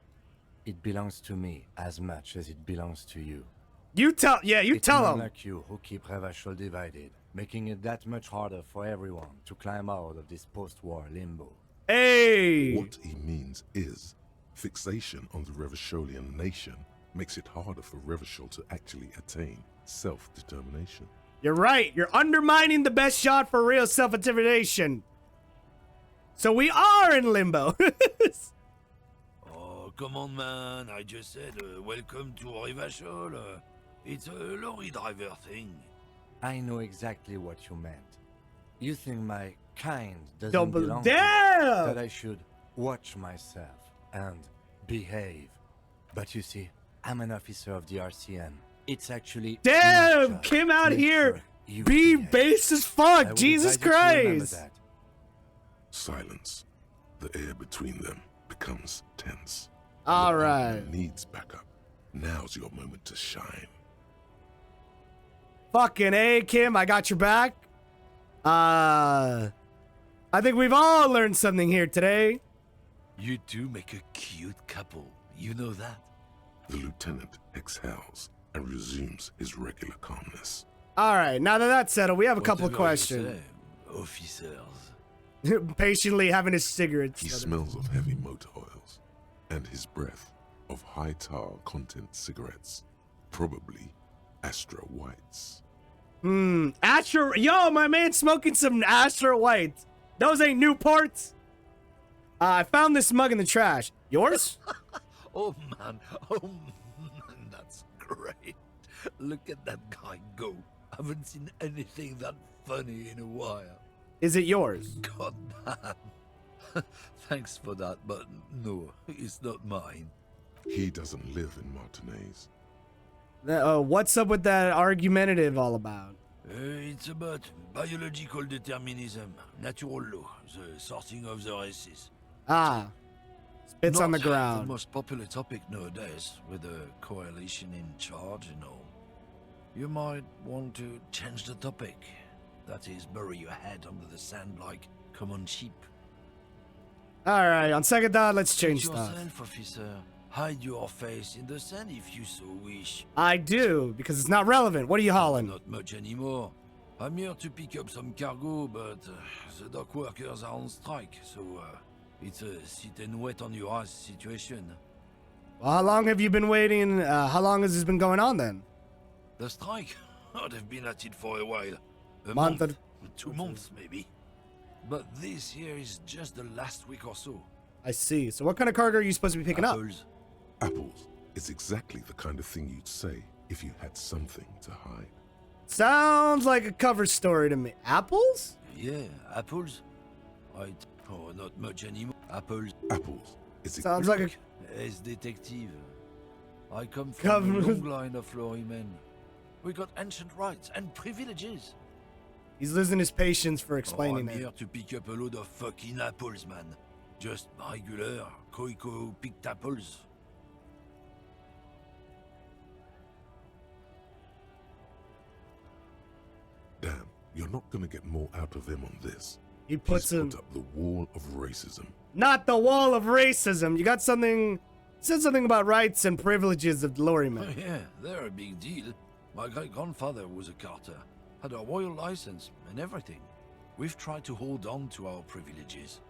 It belongs to me as much as it belongs to you. You tell him. Like you who keep Reroll divided, making it that much harder for everyone to climb out of this post-war limbo. Hey! What he means is, fixation on the Revacholian nation makes it harder for Reroll to actually attain self-determination. You're right. You're undermining the best shot for real self-determination. So we are in limbo. Oh, come on, man. I just said, welcome to Reroll. It's a lorry driver thing. I know exactly what you meant. You think my kind doesn't Double belong down! to me, that I should watch myself and behave. But you see, I'm an officer of the RCM. It's actually Damn, Kim out here. Be base as fuck. Jesus Christ. Silence. The air between them becomes tense. All The right. partner needs backup. Now's your moment to shine. Fucking A, Kim. I got your back. I think we've all learned something here today. You two make a cute couple. You know that? The lieutenant exhales and resumes his regular calmness. All right. Now that that's settled, we have a couple of Whatever you questions. say, officers. Patiently having his cigarettes. He smells of heavy motor oils and his breath of high tar content cigarettes, probably Astra Whites. Astra. Yo, my man smoking some Astra Whites. Those ain't Newports. I found this mug in the trash. Yours? Oh man, that's great. Look at that guy go. Haven't seen anything that funny in a while. Is it yours? God damn. Thanks for that, but no, it's not mine. He doesn't live in Martinez. What's up with that argumentative all about? It's about biological determinism, natural law, the sorting of the races. Ah. Spits on the Not ground. the most popular topic nowadays, with the coalition in charge and all. You might want to change the topic. That is, bury your head under the sand like common sheep. Alright, on second thought, let's change Suit stuff. yourself, officer. Hide your face in the sand if you so wish. I do, because it's not relevant. What are you hauling? Not much anymore. I'm here to pick up some cargo, but the dock workers are on strike, so it's a sit and wait on your ass situation. Well, how long have you been waiting? How long has this been going on then? The strike? Oh, they've been at it for a while. A Month month, or- 2 months maybe. But this here is just the last week or so. I see. So what kind of cargo are you supposed to be picking up? Apples. Apples is exactly the kind of thing you'd say if you had something to hide. Sounds like a cover story to me. Apples? Yeah, apples. Right. Oh, not much anymore. Apples. Apples is Sounds like a... As detective. I come from Government. a long line of lorrymen. We got ancient rights and privileges. He's losing his patience for Oh, explaining I'm it. here to pick up a load of fucking apples, man. Just regular, Koiko picked apples. Damn, you're not gonna get more out of him on this. He puts He's him... put up the wall of racism. Not the wall of racism. You got something... Said something about rights and privileges of Oh, lorrymen. yeah, they're a big deal. My great-grandfather was a carter, had a royal license and everything. We've tried to hold on to our privileges.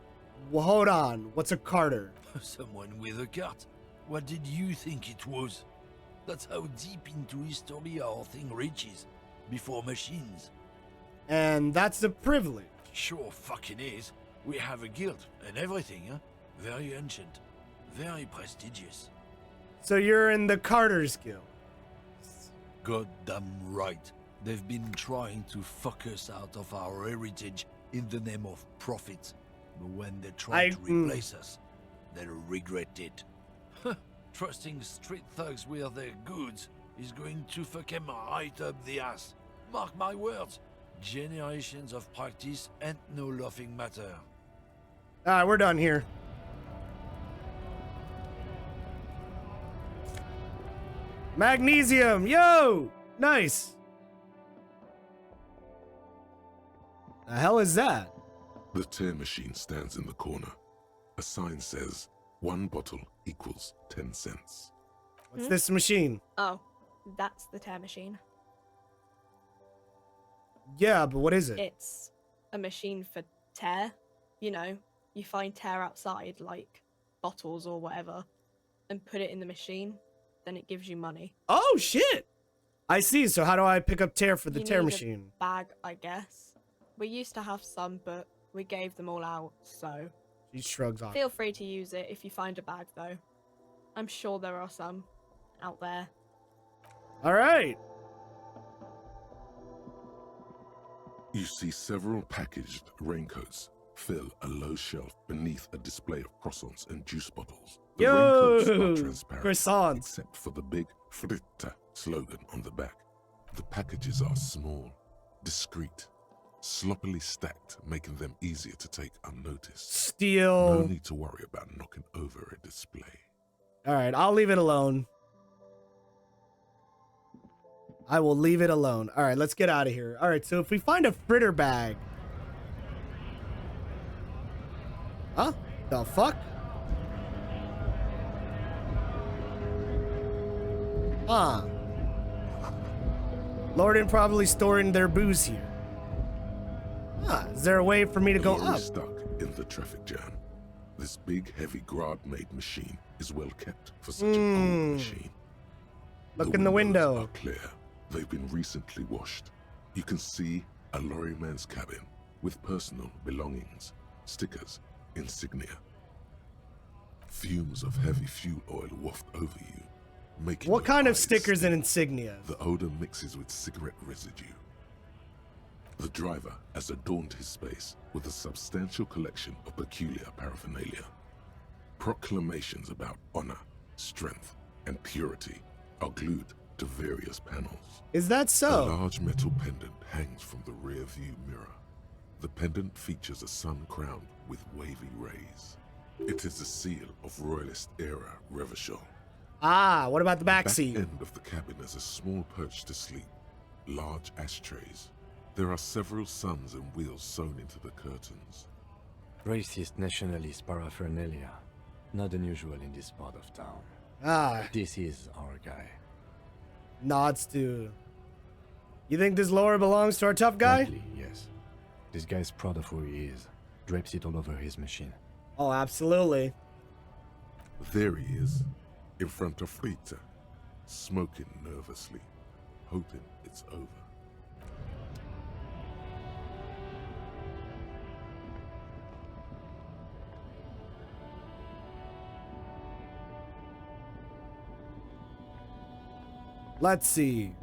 Well, hold on. What's a carter? Someone with a cart. What did you think it was? That's how deep into history our thing reaches. Before machines. And that's a privilege. Sure fucking is. We have a guild and everything, huh? Very ancient. Very prestigious. So you're in the Carter's Guild. Goddamn right. They've been trying to fuck us out of our heritage in the name of profit. But when they try to replace us, they'll regret it. Trusting street thugs with their goods is going to fuck them right up the ass. Mark my words. Generations of practice ain't no laughing matter. Alright, we're done here. Magnesium, yo! Nice. The hell is that? The tear machine stands in the corner. A sign says, 1 bottle equals 10 cents. What's this machine? Oh, that's the tear machine. Yeah, but what is it? It's a machine for tear. You know, you find tear outside, like bottles or whatever, and put it in the machine, then it gives you money. Oh, shit! I see, so how do I pick up tear for the tear machine? A bag, I guess. We used to have some, but we gave them all out, so... She shrugs off. Feel free to use it if you find a bag, though. I'm sure there are some out there. Alright. You see several packaged raincoats fill a low shelf beneath a display of croissants and juice bottles. The raincoats are transparent, croissants. except for the big Fritta slogan on the back. The packages are small, discreet, sloppily stacked, making them easier to take unnoticed. Steal. No need to worry about knocking over a display. Alright, I'll leave it alone. I will leave it alone. Alright, let's get out of here. Alright, so if we find a fritter bag... Huh? The fuck? Huh. Lorden probably storing their booze here. Huh. Is there a way for me to go up? Stuck in the traffic jam. This big, heavy Grad-made machine is well kept for such an old machine. Look in the window. Are clear. They've been recently washed. You can see a lorryman's cabin with personal belongings, stickers, insignia. Fumes of heavy fuel oil waft over you, making what kind of eyes stickers sting. and insignia? The odor mixes with cigarette residue. The driver has adorned his space with a substantial collection of peculiar paraphernalia. Proclamations about honor, strength, and purity are glued to various panels. Is that so? A large metal pendant hangs from the rear view mirror. The pendant features a sun crowned with wavy rays. It is the seal of Royalist era Reroll. Ah, what about the back seat? End of the cabin is a small perch to sleep, large ashtrays. There are several suns and wheels sewn into the curtains. Racist nationalist paraphernalia. Not unusual in this part of town. Ah, This is our guy. nods to... You think this lower belongs to our tough guy? Likely, yes. This guy's proud of who he is. Drapes it all over his machine. Oh, absolutely. There he is, in front of Rita, smoking nervously, hoping it's over. Let's see.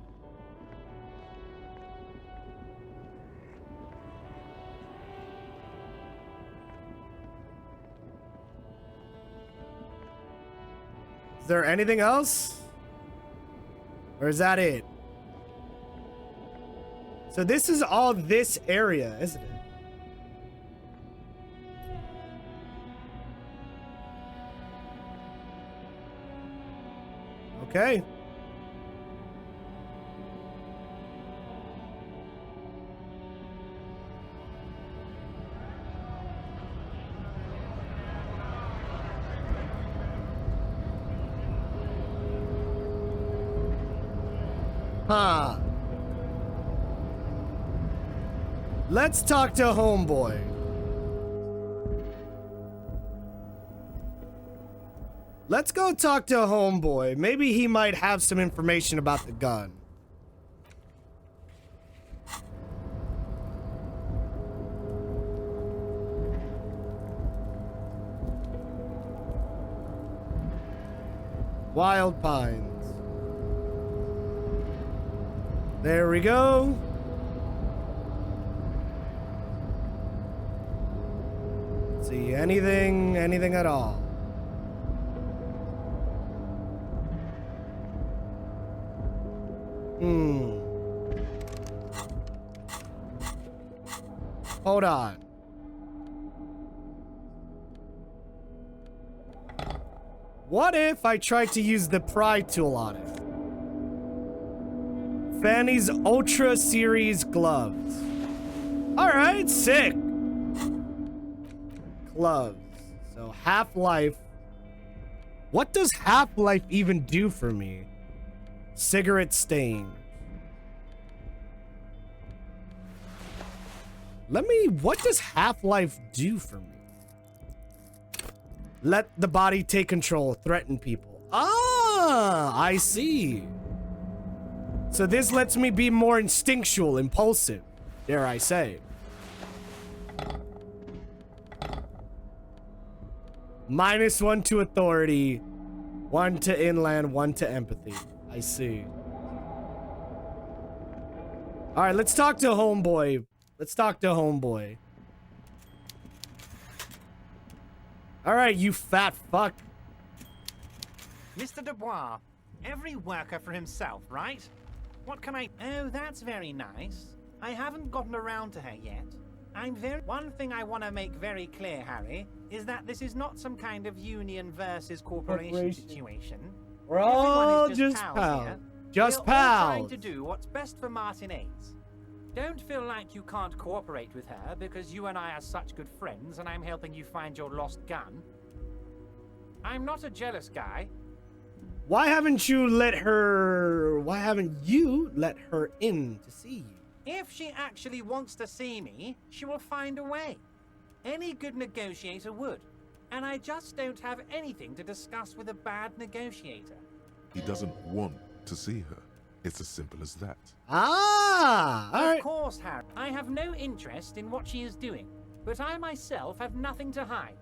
Is there anything else? Or is that it? So this is all this area, isn't it? Okay. Huh. Let's talk to Homeboy. Let's go talk to Homeboy. Maybe he might have some information about the gun. Wild Pines. There we go. Let's see, anything at all. Hold on. What if I tried to use the pry tool on it? Fanny's Ultra Series gloves. Alright, sick. Gloves. So Half-Life. What does Half-Life even do for me? Cigarette stain. What does Half-Life do for me? Let the body take control, threaten people. Ah, I see. So this lets me be more instinctual, impulsive, dare I say. -1 to authority, 1 to inland, 1 to empathy. I see. All right, let's talk to homeboy. All right, you fat fuck. Mr. Dubois, every worker for himself, right? What can I... Oh, that's very nice. I haven't gotten around to her yet. One thing I want to make very clear, Harry, is that this is not some kind of union versus corporation situation. We're all just pals. Here. Just We're all pals. trying to do what's best for Martinez. Don't feel like you can't cooperate with her because you and I are such good friends and I'm helping you find your lost gun. I'm not a jealous guy. Why haven't you let her in to see you? If she actually wants to see me, she will find a way. Any good negotiator would. And I just don't have anything to discuss with a bad negotiator. He doesn't want to see her. It's as simple as that. Ah, all right. Of course, Harry. I have no interest in what she is doing, but I myself have nothing to hide.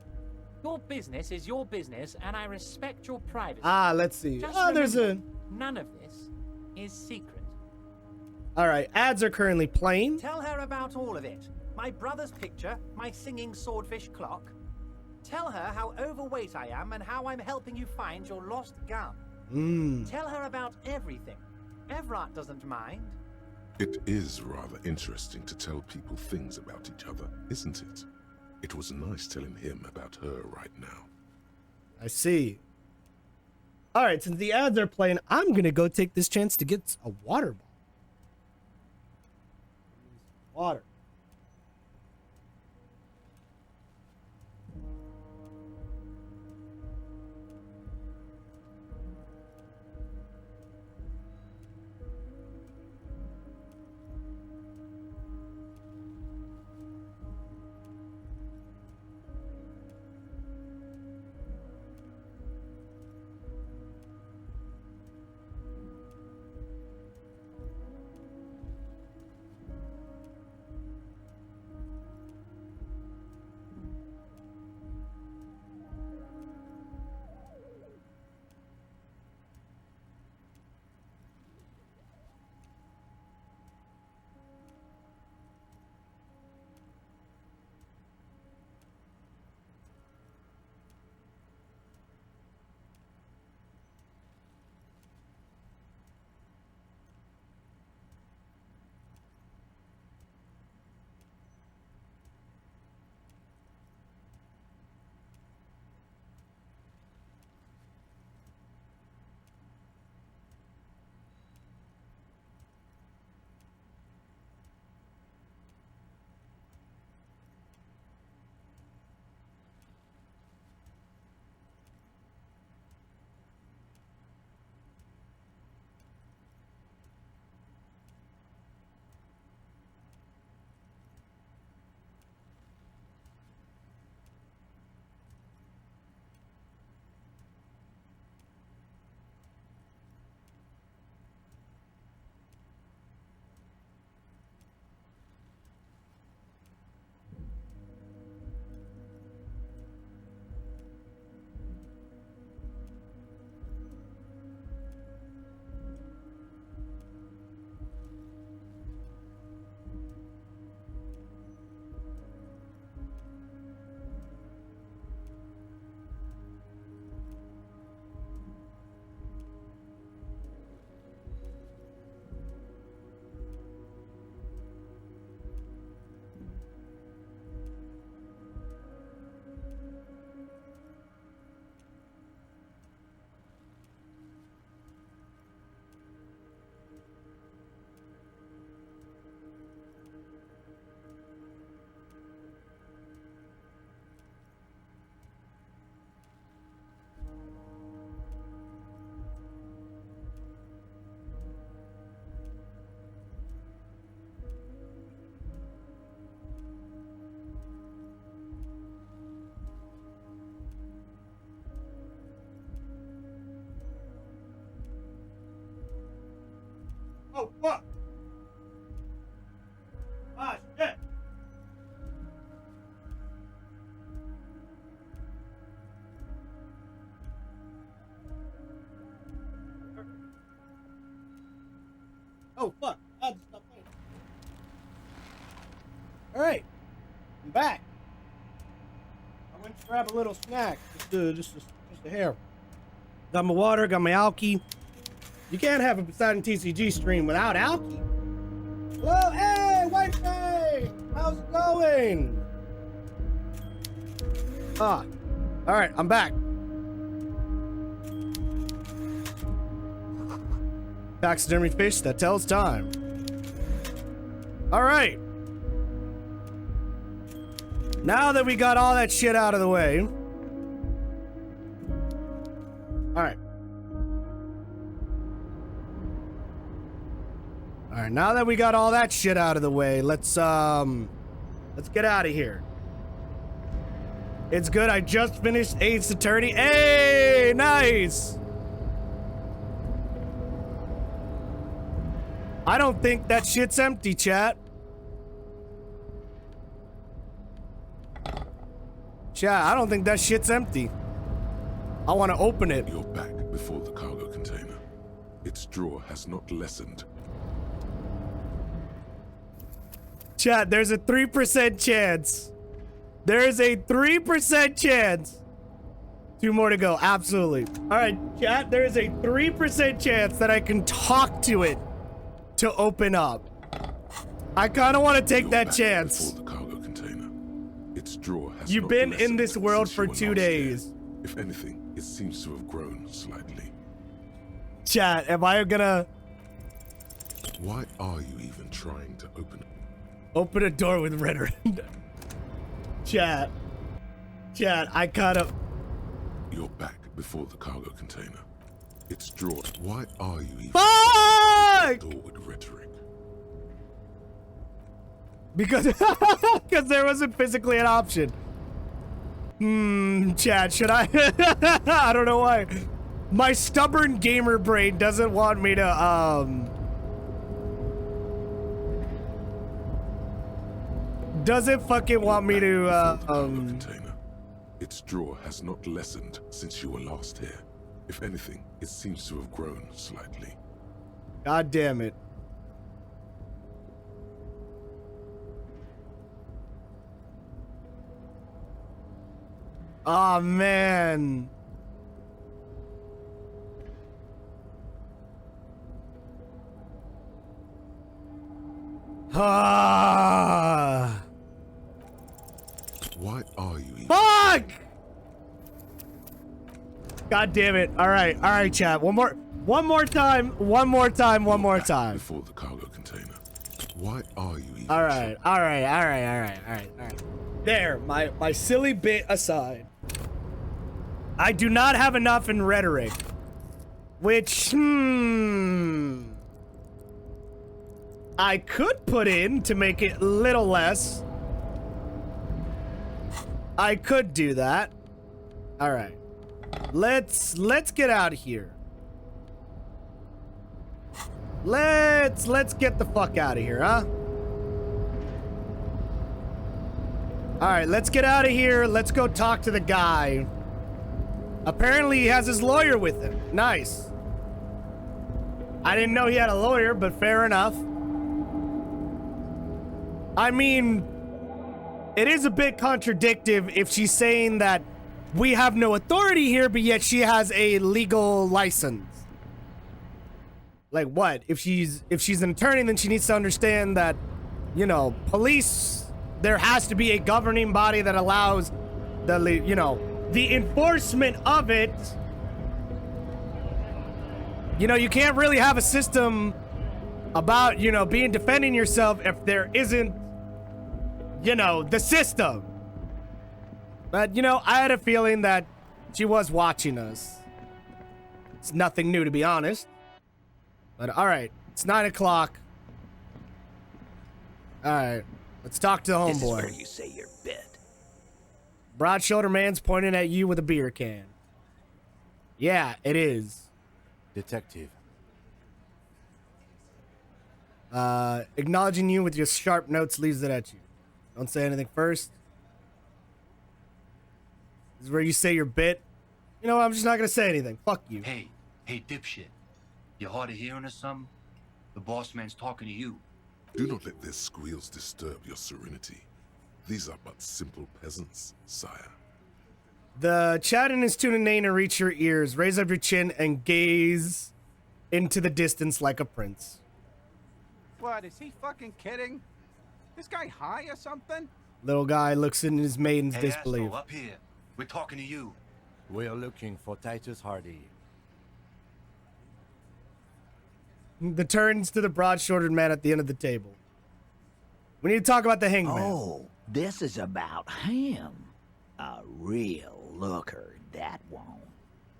Your business is your business, and I respect your privacy. Ah, let's see. Just There's remember, none of this is secret. All right, ads are currently playing. Tell her about all of it. My brother's picture, my singing swordfish clock. Tell her how overweight I am and how I'm helping you find your lost gun. Tell her about everything. Everett doesn't mind. It is rather interesting to tell people things about each other, isn't it? It was nice telling him about her right now. I see. All right, since the ads are playing, I'm going to go take this chance to get a water bottle. Water. Oh, fuck. Ah, shit. Oh, fuck. I just stopped playing. All right. I'm back. I went to grab a little snack. Just a hair. Got my water, got my alky. You can't have a Poseidon TCG stream without alky. Hello, hey, Wednesday! How's it going? All right, I'm back. Taxidermy fish that tells time. All right. Now that we got all that shit out of the way. All right. All right, now that we got all that shit out of the way, let's get out of here. It's good. I just finished Ace Attorney. Hey, nice. I don't think that shit's empty, chat. Chat, I don't think that shit's empty. I want to open it. You're back before the cargo container. Its drawer has not lessened. Chat, there's a 3% chance. There is a 3% chance. 2 more to go. Absolutely. All right, chat, there is a 3% chance that I can talk to it to open up. I kind of want to take that chance. The cargo container. Its drawer has You've not been in lessened this world since for you were 2 last days. here. If anything, it seems to have grown slightly. Chat, am I gonna Why are you even trying to open a door with rhetoric? Chat, I kind of. You're back before the cargo container. Its drawer. Why are you even Fuck! door with rhetoric? Because there wasn't physically an option. Chat, should I? I don't know why. My stubborn gamer brain doesn't want me to, doesn't fucking want me to, container. Its drawer has not lessened since you were last here. If anything, it seems to have grown slightly. God damn it. Oh man. Ah. Why are you even Fuck! God damn it. All right, chat. One more time. before the cargo container? Why are you even All right. There, my silly bit aside. I do not have enough in rhetoric. Which, I could put in to make it a little less. I could do that. All right. Let's get out of here. Let's get the fuck out of here, huh? All right, let's get out of here. Let's go talk to the guy. Apparently he has his lawyer with him. Nice. I didn't know he had a lawyer, but fair enough. I mean, it is a bit contradictive if she's saying that we have no authority here, but yet she has a legal license. Like what? If she's an attorney, then she needs to understand that, you know, police, there has to be a governing body that allows the enforcement of it. You know, you can't really have a system about, being defending yourself if there isn't, the system. But, I had a feeling that she was watching us. It's nothing new, to be honest. But, all right. It's 9 o'clock. All right. Let's talk to the homeboy. This is where you say your bit. Broad shoulder man's pointing at you with a beer can. Yeah, it is. Detective. Acknowledging you with your sharp notes leaves it at you. Don't say anything first. This is where you say your bit. You know what? I'm just not gonna say anything. Fuck you. Hey, dipshit. You hard of hearing or something? The boss man's talking to you. Do not let their squeals disturb your serenity. These are but simple peasants, sire. The chat in his tune and name reach your ears. Raise up your chin and gaze into the distance like a prince. What, is he fucking kidding? This guy high or something? Little guy looks in his maiden's Hey, disbelief. asshole, up here. We're talking to you. We are looking for Titus Hardy. The turns to the broad-shouldered man at the end of the table. We need to talk about the hangman. Oh, this is about him. A real looker, that one.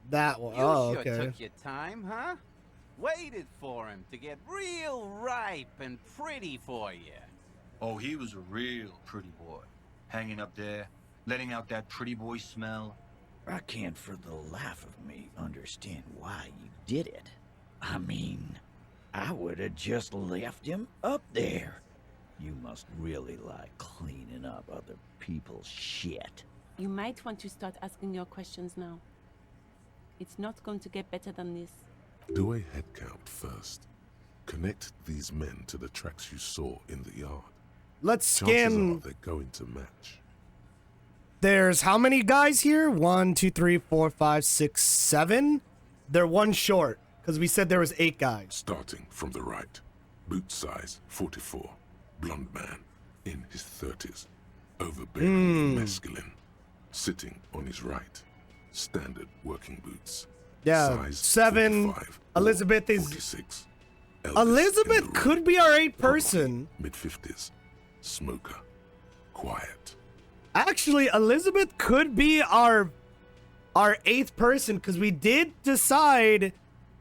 That one. You Oh, sure okay. took your time, huh? Waited for him to get real ripe and pretty for you. Oh, he was a real pretty boy. Hanging up there, letting out that pretty boy smell. I can't for the life of me understand why you did it. I mean, I would have just left him up there. You must really like cleaning up other people's shit. You might want to start asking your questions now. It's not going to get better than this. Do a head count first. Connect these men to the tracks you saw in the yard. Let's Chances scan. are they're going to match. There's how many guys here? 1, 2, 3, 4, 5, 6, 7. They're one short because we said there was 8 guys. Starting from the right. Boot size 44. Blonde man in his 30s. Overbearing, masculine. Sitting on his right. Standard working boots. Yeah, Size 7. 45 or Elizabeth is. 46. Eldest in Elizabeth the could room. be our 8th person. Mid-50s. Smoker. Quiet. Actually, Elizabeth could be our 8th person because we did decide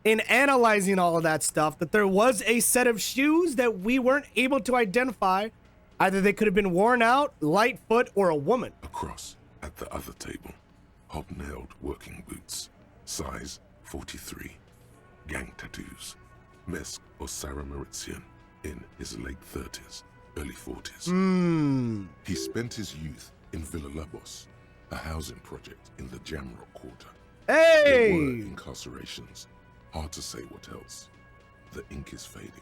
in analyzing all of that stuff that there was a set of shoes that we weren't able to identify. Either they could have been worn out, Lightfoot, or a woman. Across at the other table. Hobnailed working boots. Size 43. Gang tattoos. Mesk or Sarah Mauritian in his late 30s, early 40s. He spent his youth in Villa Labos, a housing project in the Jamrock Quarter. There were Hey! incarcerations. Hard to say what else. The ink is fading.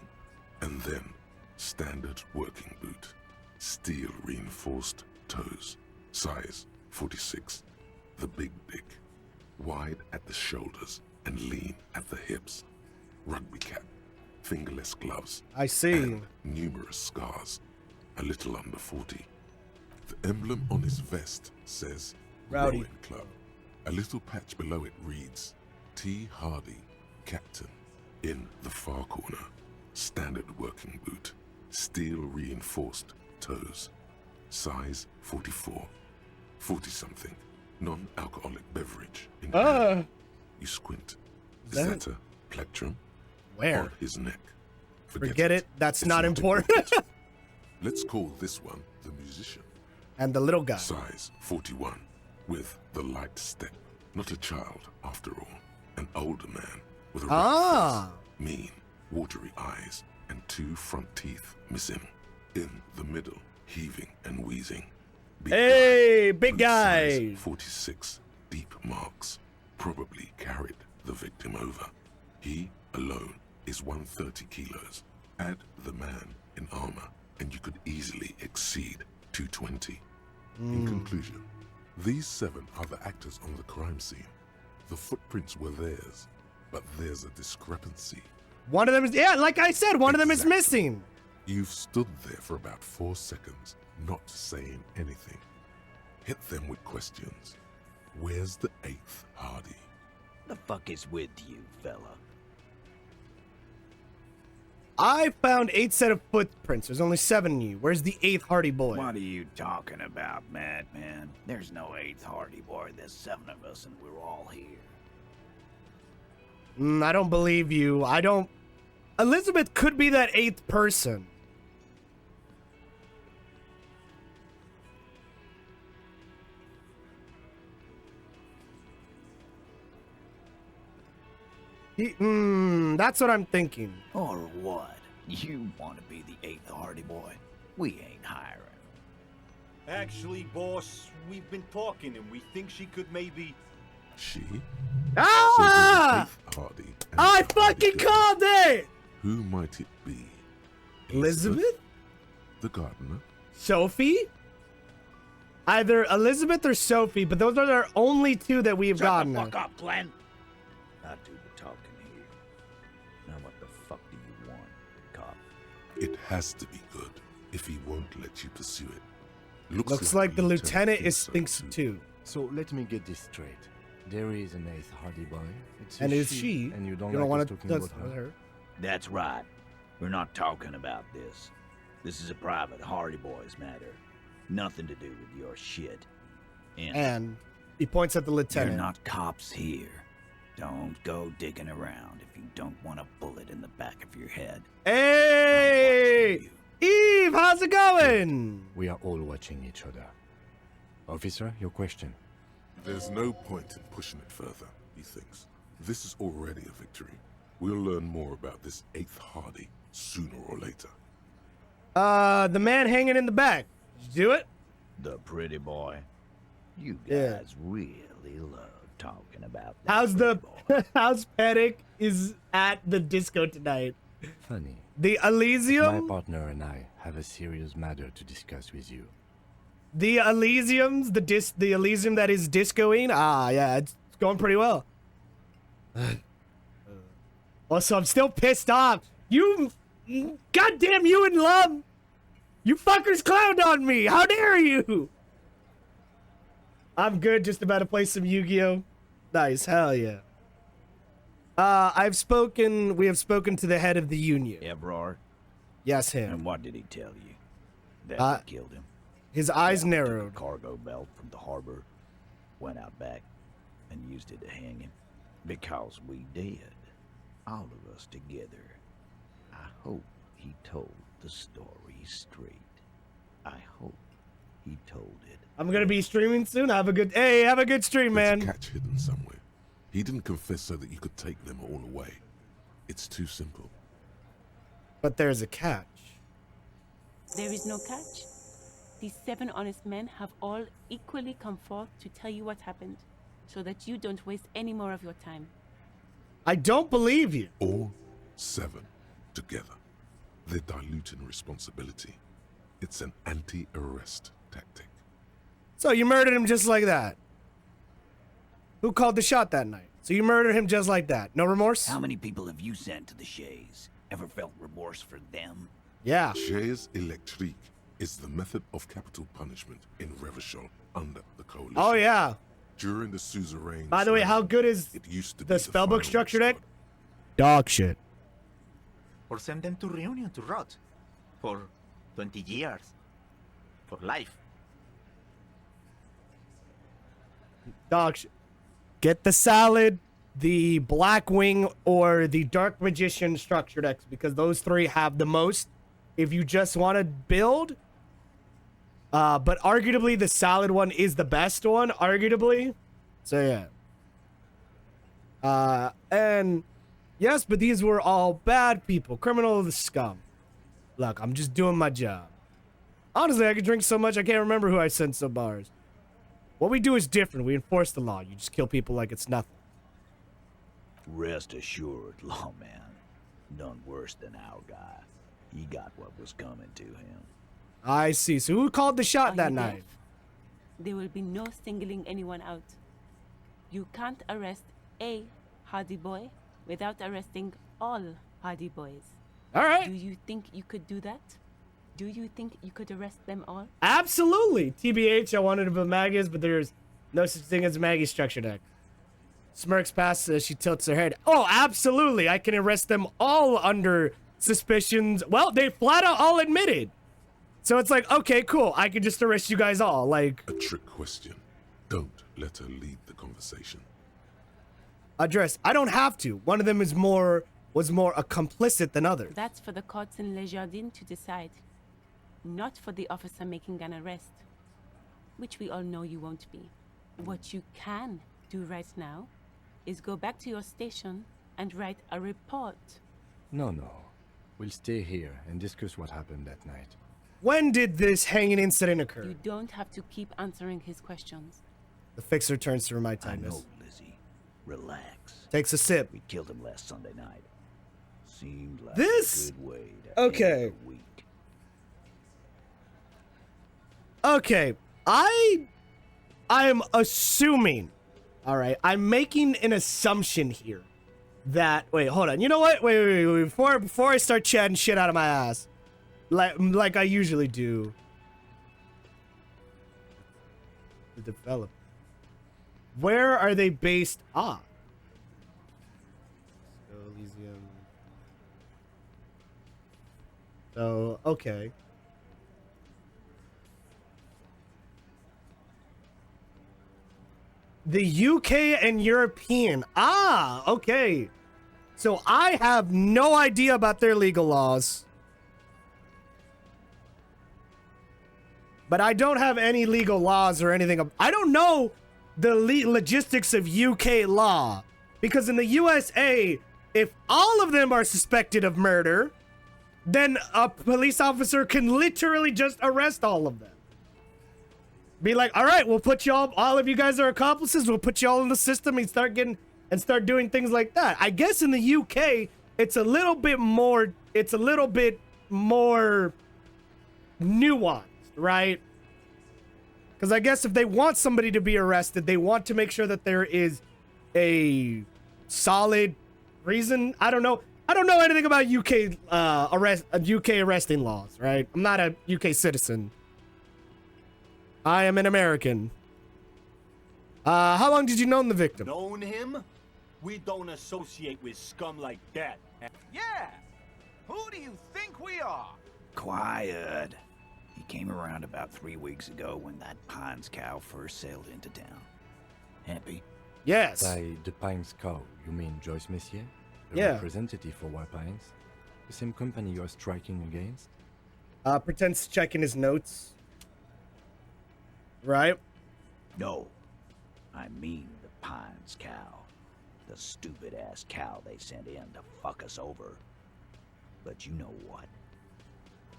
And then, standard working boot. Steel reinforced toes. Size 46. The big dick. Wide at the shoulders and lean at the hips. Rugby cap. Fingerless gloves. I see. And numerous scars. A little under 40. The emblem on his vest says Rowdy Rowing Club. A little patch below it reads T. Hardy, Captain. In the far corner, standard working boot. Steel reinforced toes. Size 44. 40-something. Non-alcoholic beverage. In hand. You squint. Is that a plectrum? Where? On his neck. Forget it. That's It's not important. Let's call this one the musician. And the little guy. Size 41, with the light step. Not a child, after all. An older man with a red face, mean, watery eyes, and 2 front teeth missing. In the middle, heaving and wheezing. Big guy. Size 46, deep marks. Probably carried the victim over. He alone is 130 kilos. Add the man in armor, and you could easily exceed 220. In conclusion, these 7 are the actors on the crime scene. The footprints were theirs, but there's a discrepancy. One of them is, yeah, like I said, one of them is missing. You've stood there for about 4 seconds, not saying anything. Hit them with questions. Where's the 8th Hardy? The fuck is with you, fella? I found 8 set of footprints. There's only 7 in you. Where's the 8th Hardy boy? What are you talking about, madman? There's no 8th Hardy boy. There's 7 of us and we're all here. I don't believe you. I don't... Elizabeth could be that 8th person. That's what I'm thinking. Or what? You want to be the 8th Hardy Boy? We ain't hiring. Actually, boss, we've been talking and we think she could maybe... She? Ah! So the 8th Hardy. I fucking called it! Who might it be? Elizabeth? The gardener? Sophie? Either Elizabeth or Sophie, but those are our only two that we've gotten. Shut the fuck up, Glenn. I do the talking here. Now what the fuck do you want, cop? It has to be good if he won't let you pursue it. Looks like the lieutenant thinks too. So let me get this straight. There is an 8th Hardy Boy. It's And a is she? And you don't want like to us talking about her? That's right. We're not talking about this. This is a private Hardy Boys matter. Nothing to do with your shit. And he points at the lieutenant. You're not cops here. Don't go digging around if you don't want a bullet in the back of your head. Hey! Eve, how's it going? We are all watching each other. Officer, your question. There's no point in pushing it further, he thinks. This is already a victory. We'll learn more about this 8th Hardy sooner or later. The man hanging in the back. Did you do it? The pretty boy. You guys really love talking about that. How's Panic is at the disco tonight? Funny. The Elysium? My partner and I have a serious matter to discuss with you. The Elysiums, the Elysium that is discoing? Ah, yeah, it's going pretty well. Also, I'm still pissed off. Goddamn you and Lum! You fuckers clowned on me! How dare you! I'm good, just about to play some Yu-Gi-Oh! Nice, hell yeah. We have spoken to the head of the Union. Evrard? Yes, him. And what did he tell you? That you killed him? His eyes narrowed. Took a cargo belt from the harbor, went out back, and used it to hang him. Because we did. All of us together. I hope he told the story straight. I hope he told it. I'm gonna be streaming soon. Have a good stream, man. There's a catch hidden somewhere. He didn't confess so that you could take them all away. It's too simple. But there's a catch. There is no catch. These 7 honest men have all equally come forth to tell you what happened, so that you don't waste any more of your time. I don't believe you. All 7 together. They're diluting responsibility. It's an anti-arrest tactic. So you murdered him just like that? Who called the shot that night? So you murdered him just like that? No remorse? How many people have you sent to the Shays? Ever felt remorse for them? Yeah. Chaise électrique is the method of capital punishment in Reroll under the Coalition. Oh, yeah. During the suzerain... By the way, how good is it used to the be spellbook structure deck? Dog shit. Or send them to Reunion to rot. For 20 years. For life. Dog shit. Get the Salad, the Blackwing, or the Dark Magician structure decks, because those 3 have the most. If you just want to build, but arguably the Salad one is the best one, arguably. So yeah. And yes, but these were all bad people, criminal of the scum. Look, I'm just doing my job. Honestly, I could drink so much I can't remember who I sent some bars. What we do is different. We enforce the law. You just kill people like it's nothing. Rest assured, lawman. None worse than our guy. He got what was coming to him. I see. So who called the shot that night? There will be no singling anyone out. You can't arrest a Hardy Boy without arresting all Hardy Boys. All right. Do you think you could do that? Do you think you could arrest them all? Absolutely. TBH, I wanted to put Maggie's, but there's no such thing as a Maggie structure deck. Smirks past as she tilts her head. Oh, absolutely. I can arrest them all under suspicions. Well, they flat out all admitted. So it's like, okay, cool. I can just arrest you guys all. Like, a trick question. Don't let her lead the conversation. Address. I don't have to. One of them was more a complicit than others. That's for the courts in Les Jardins to decide. Not for the officer making an arrest. Which we all know you won't be. What you can do right now is go back to your station and write a report. No. We'll stay here and discuss what happened that night. When did this hanging incident occur? You don't have to keep answering his questions. The fixer turns to remind I Titus. know, Lizzie. Relax. Takes a sip. We killed him last Sunday night. Seemed like This- a good way to okay. end the week. Okay, I am assuming, all right, I'm making an assumption here that, wait, hold on. You know what? Wait. Before I start chatting shit out of my ass, like I usually do. The developer. Where are they based on? So, Elysium. So, okay. The UK and European. Ah, okay. So I have no idea about their legal laws. But I don't have any legal laws or anything. I don't know the logistics of UK law. Because in the USA, if all of them are suspected of murder, then a police officer can literally just arrest all of them. Be like, all right, we'll put y'all, all of you guys are accomplices, we'll put y'all in the system and start doing things like that. I guess in the UK, it's a little bit more nuanced, right? Because I guess if they want somebody to be arrested, they want to make sure that there is a solid reason. I don't know anything about UK arresting laws, right? I'm not a UK citizen. I am an American. How long did you know the victim? Known him? We don't associate with scum like that. Yeah! Who do you think we are? Quiet. He came around about 3 weeks ago when that Pines cow first sailed into town. Happy? Yes. By the Pines cow, you mean Joyce Messier? A Yeah. representative for White Pines? The same company you're striking against? Pretends to check in his notes. Right? No. I mean the Pines cow. The stupid-ass cow they sent in to fuck us over. But you know what?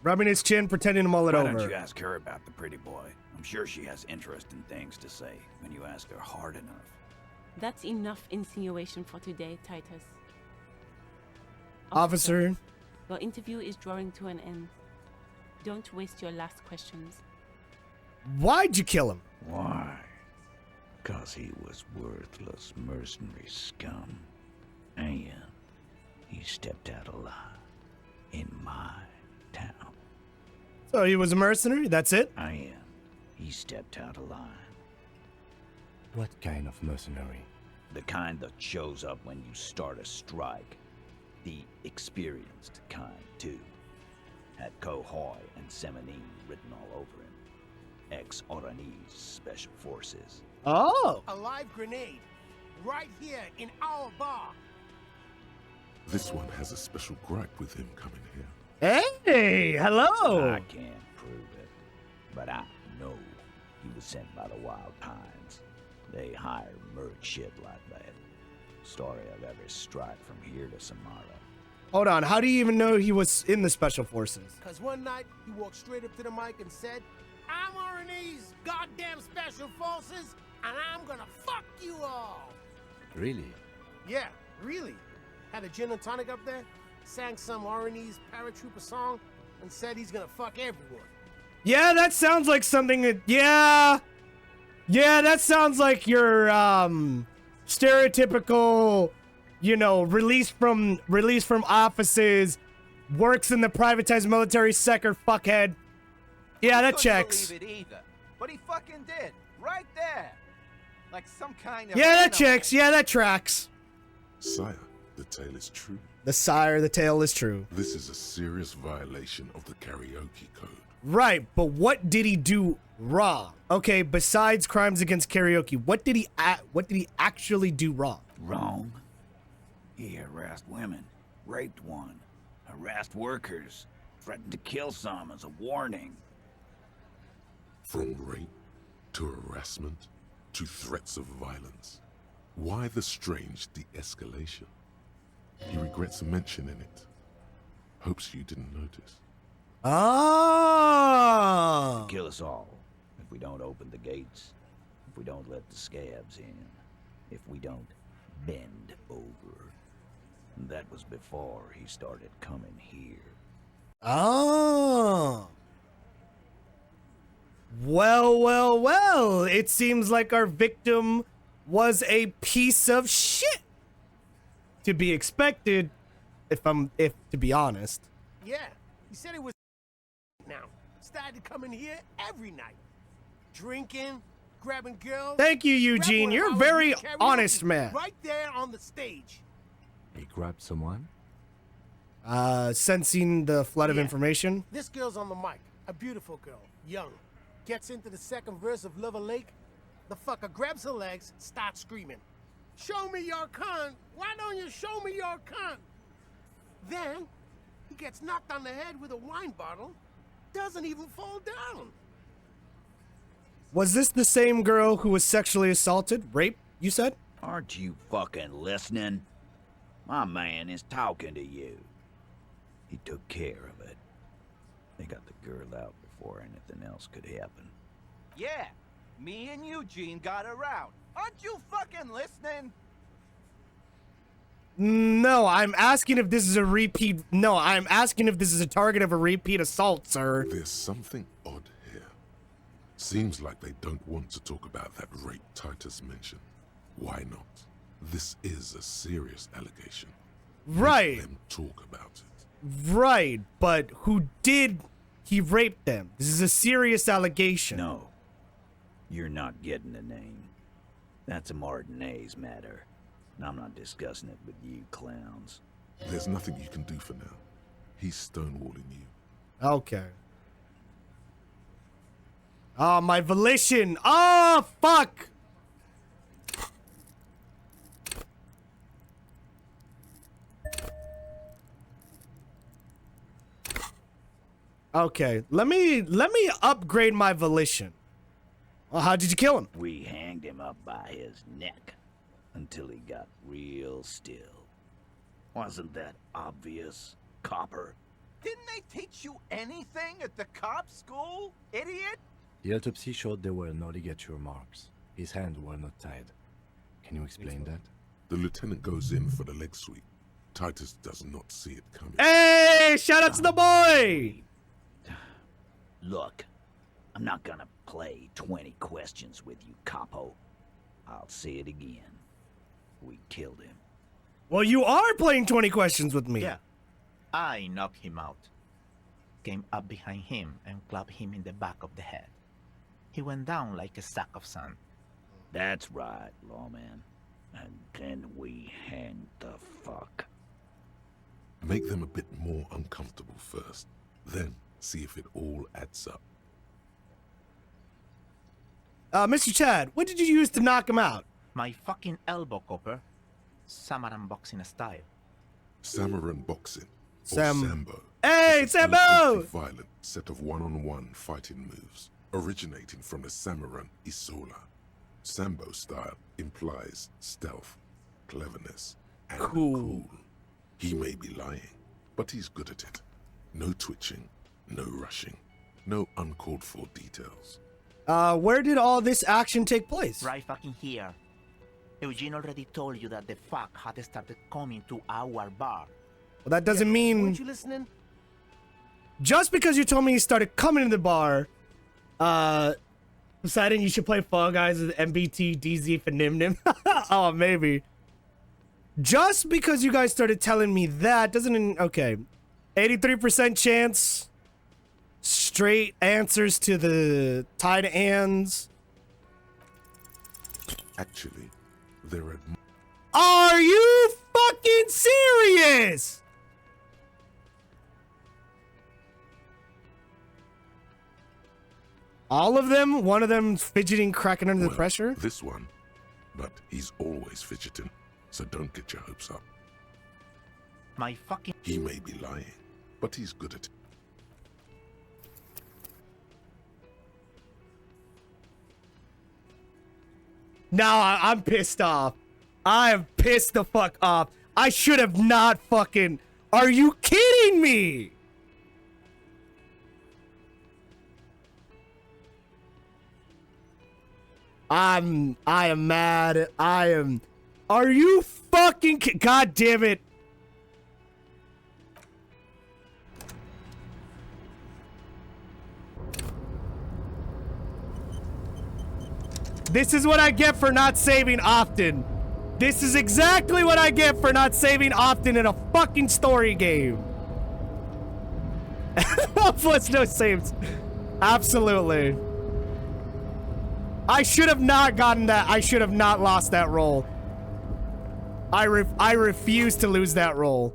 Rubbing his chin, pretending to mull it Why over. don't you ask her about the pretty boy? I'm sure she has interesting things to say when you ask her hard enough. That's enough insinuation for today, Titus. Officer. Your interview is drawing to an end. Don't waste your last questions. Why'd you kill him? Why? 'Cause he was worthless mercenary scum. And he stepped out alive in my town. So he was a mercenary? That's it? He stepped out alive. What kind of mercenary? The kind that shows up when you start a strike. The experienced kind, too. Had Cohoy and Seminine written all over him. Ex-Oranese Special Forces. Oh! A live grenade. Right here in our bar. This one has a special gripe with him coming here. Hey, hello! I can't prove it, but I know he was sent by the Wild Pines. They hire merc shit like that. Story of every strike from here to Samara. Hold on, how do you even know he was in the Special Forces? Cause one night he walked straight up to the mic and said, I'm RNE's goddamn special forces, and I'm gonna fuck you all. Really? Yeah, really. Had a gin and tonic up there, sang some RNE's paratrooper song, and said he's gonna fuck everyone. Yeah, that sounds like something that, yeah, that sounds like your, stereotypical, released from offices, works in the privatized military sector fuckhead. Yeah, that checks. Couldn't believe it either, but he fucking did, right there. Like some kind of Yeah, that animal. checks. Yeah, that tracks. Sire, the tale is true. The sire, the tale is true. This is a serious violation of the karaoke code. Right, but what did he do wrong? Okay, besides crimes against karaoke, what did he actually do wrong? Wrong? He harassed women, raped one, harassed workers, threatened to kill some as a warning. From rape to harassment to threats of violence. Why the strange de-escalation? He regrets mentioning it. Hopes you didn't notice. Oh. Kill us all if we don't open the gates, if we don't let the scabs in, if we don't bend over. And that was before he started coming here. Oh. Well, well, well. It seems like our victim was a piece of shit. To be expected, if to be honest. Yeah, he said it was now. Started to come in here every night. Drinking, grabbing girls. Thank you, Eugene. You're a very honest man. Right there on the stage. He grabbed someone? Sensing the flood of information. This girl's on the mic. A beautiful girl. Young. Gets into the second verse of Lover Lake. The fucker grabs her legs, starts screaming. Show me your cunt. Why don't you show me your cunt? Then, he gets knocked on the head with a wine bottle. Doesn't even fall down. Was this the same girl who was sexually assaulted? Raped, you said? Aren't you fucking listening? My man is talking to you. He took care of it. They got the girl out before anything else could happen. Yeah, me and Eugene got her out. Aren't you fucking listening? No, I'm asking if this is a repeat. No, I'm asking if this is a target of a repeat assault, sir. There's something odd here. Seems like they don't want to talk about that rape Titus mentioned. Why not? This is a serious allegation. Right. Let them talk about it. Right, but who did he rape them? This is a serious allegation. No, you're not getting a name. That's a Martinez matter, and I'm not discussing it with you clowns. There's nothing you can do for now. He's stonewalling you. Okay. Oh, my volition. Oh, fuck. Okay, let me upgrade my volition. Well, how did you kill him? We hanged him up by his neck until he got real still. Wasn't that obvious, Copper? Didn't they teach you anything at the cop school, idiot? The autopsy showed there were no ligature marks. His hands were not tied. Can you explain that? The lieutenant goes in for the leg sweep. Titus does not see it coming. Hey, shout out to the boy! Look, I'm not gonna play 20 questions with you, Capo. I'll say it again. We killed him. Well, you are playing 20 questions with me. Yeah. I knocked him out. Came up behind him and clapped him in the back of the head. He went down like a sack of sand. That's right, lawman. And then we hanged the fuck. Make them a bit more uncomfortable first. Then see if it all adds up. Mr. Chad, what did you use to knock him out? My fucking elbow, Copper. Samurai boxing style. Samurai boxing. Sam. Or Sambo. Hey, is a Sambo! eloquently violent set of one-on-one fighting moves, originating from the Samurai Isola. Sambo style implies stealth, cleverness, and cool. He may be lying, but he's good at it. No twitching, no rushing, no uncalled for details. Where did all this action take place? Right fucking here. Eugene already told you that the fuck had started coming to our bar. Well, that doesn't mean... Weren't you listening? Just because you told me he started coming to the bar, Poseidon, you should play Fall Guys with MBT, DZ, for Nim Nim. Oh, maybe. Just because you guys started telling me that doesn't... Okay. 83% chance. Straight answers to the tied ands. Actually, there are... Are you fucking serious? All of them? One of them fidgeting, cracking under the pressure? This one. But he's always fidgeting, so don't get your hopes up. My fucking... He may be lying, but he's good at it. Now I'm pissed off. I am pissed the fuck off. I should have not fucking... Are you kidding me? I am mad. Are you fucking God damn it. This is what I get for not saving often. This is exactly what I get for not saving often in a fucking story game. Plus no saves. Absolutely. I should have not gotten that. I should have not lost that roll. I refuse to lose that roll.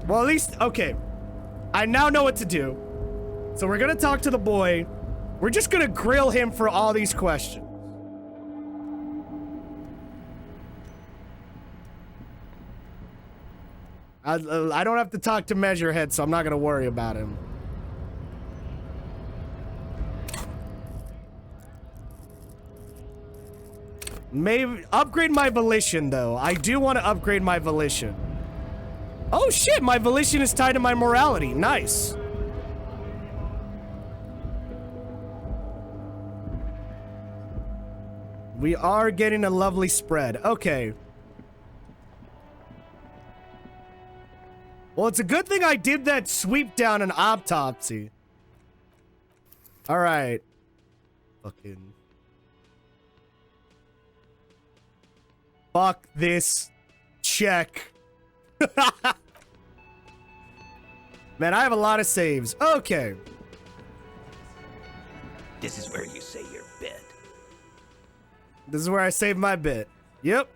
Well, at least, okay. I now know what to do. So we're gonna talk to the boy. We're just gonna grill him for all these questions. I don't have to talk to Measurehead, so I'm not gonna worry about him. Maybe upgrade my volition, though. I do want to upgrade my volition. Oh shit, my volition is tied to my morality. Nice. We are getting a lovely spread. Okay. Well, it's a good thing I did that sweep down an autopsy. All right. Fucking. Fuck this check. Man, I have a lot of saves. Okay. This is where you say your bit. This is where I save my bit. Yep.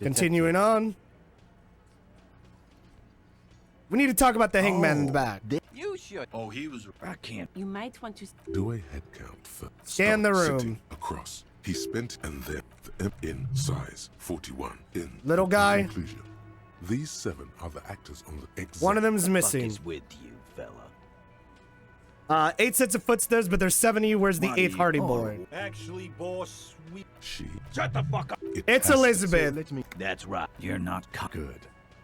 Continuing on. We need to talk about the hangman in the back. You should. Oh, he was. I can't. You might want to. Do a head count first. Scan the room. Sitting across. He spent and then in size 41 in little guy. Conclusion. These 7 are the actors on the exact. One of them is missing. Is with you, fella. 8 sets of footsteps, but there's 70. Where's the 8th Hardy boy? Actually, boss, we... She. Shut the fuck up. It's Elizabeth. Let me... That's right. You're not good.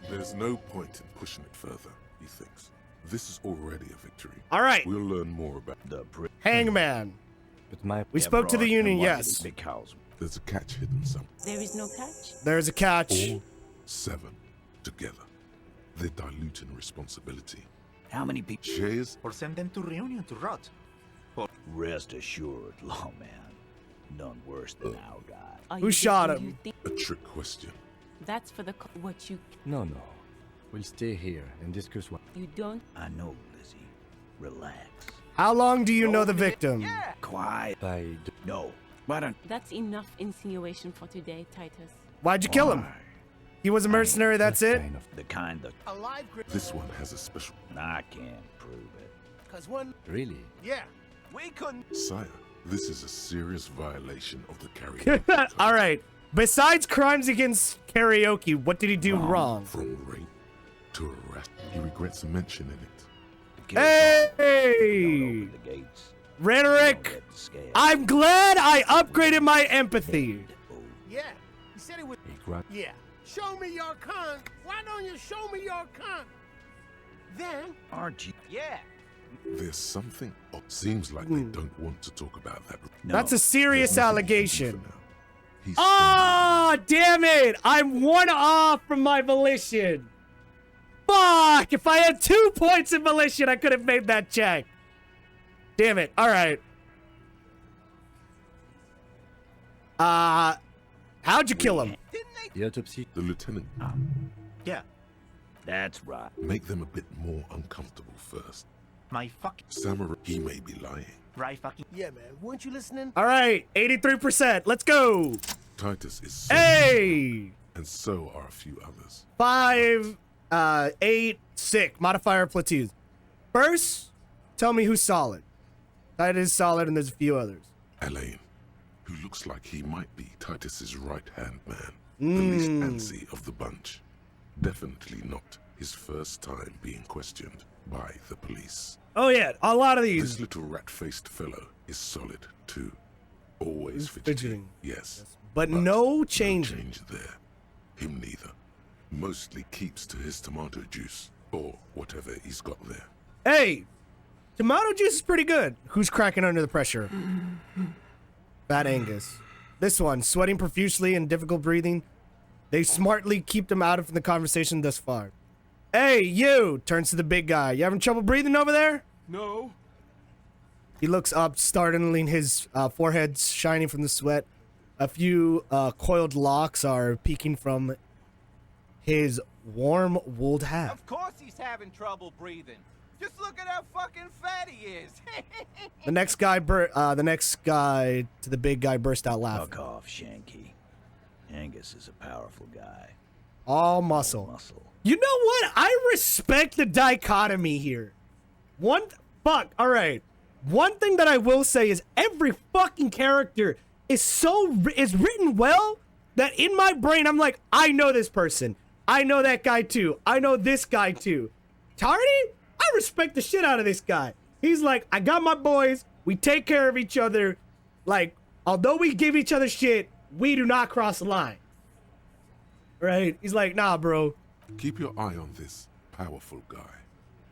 There's no point in pushing it further, he thinks. This is already a victory. All right. We'll learn more about the hangman. But we spoke to the union, yes. Because there's a catch hidden somewhere. There is no catch. There's a catch. All 7 together. They're diluting responsibility. How many people? Shares? Or send them to reunion to rot. Rest assured, lawman. None worse than our guy. Who shot him? A trick question. That's for the what you. No. We'll stay here and discuss what. You don't. I know, Lizzie. Relax. How long do you know the victim? Yeah. Quiet. No. Why don't? That's enough insinuation for today, Titus. Why'd you kill him? He was a mercenary, that's it? The kind that... This one has a special... I can't prove it. Cause one... Really? Yeah. We couldn't... Sire, this is a serious violation of the karaoke. All right. Besides crimes against karaoke, what did he do wrong? From rape to arrest. He regrets mentioning it. Hey! Rhetoric! I'm glad I upgraded my empathy. Yeah. He said it was... Yeah. Show me your con. Why don't you show me your con? Then... Aren't you? Yeah. There's something... Oh, seems like they don't want to talk about that. No. That's a serious allegation. Ah, damn it! I'm 1 off from my volition. Fuck! If I had 2 points in volition, I could have made that check. Damn it. All right. How'd you kill him? The autopsy. The lieutenant. Yeah. That's right. Make them a bit more uncomfortable first. My fucking... Samurai, he may be lying. Right fucking... Yeah, man. Weren't you listening? All right. 83%. Let's go. Titus is so hey! And so are a few others. 5, 8, 6. Modifier platoons. First, tell me who's solid. Titus is solid and there's a few others. Elaine, who looks like he might be Titus's right-hand man. The least antsy of the bunch. Definitely not his first time being questioned by the police. Oh yeah, a lot of these. This little rat-faced fellow is solid too. Always fidgeting. Yes. but no change change. there. Him neither. Mostly keeps to his tomato juice, or whatever he's got there. Hey, tomato juice is pretty good. Who's cracking under the pressure? Bad Angus. This one, sweating profusely and difficult breathing. They smartly keep them out of the conversation thus far. Hey, you! Turns to the big guy. You having trouble breathing over there? No. He looks up, startling, his forehead shining from the sweat. A few coiled locks are peeking from his warm wooled hat. Of course he's having trouble breathing. Just look at how fucking fat he is. The next guy to the big guy burst out laughing. Fuck off, Shanky. Angus is a powerful guy. All muscle. You know what? I respect the dichotomy here. All right. One thing that I will say is every fucking character is written well that in my brain I'm like, I know this person. I know that guy too. I know this guy too. Tardy? I respect the shit out of this guy. He's like, I got my boys. We take care of each other. Like, although we give each other shit, we do not cross the line. Right? He's like, nah, bro. Keep your eye on this powerful guy.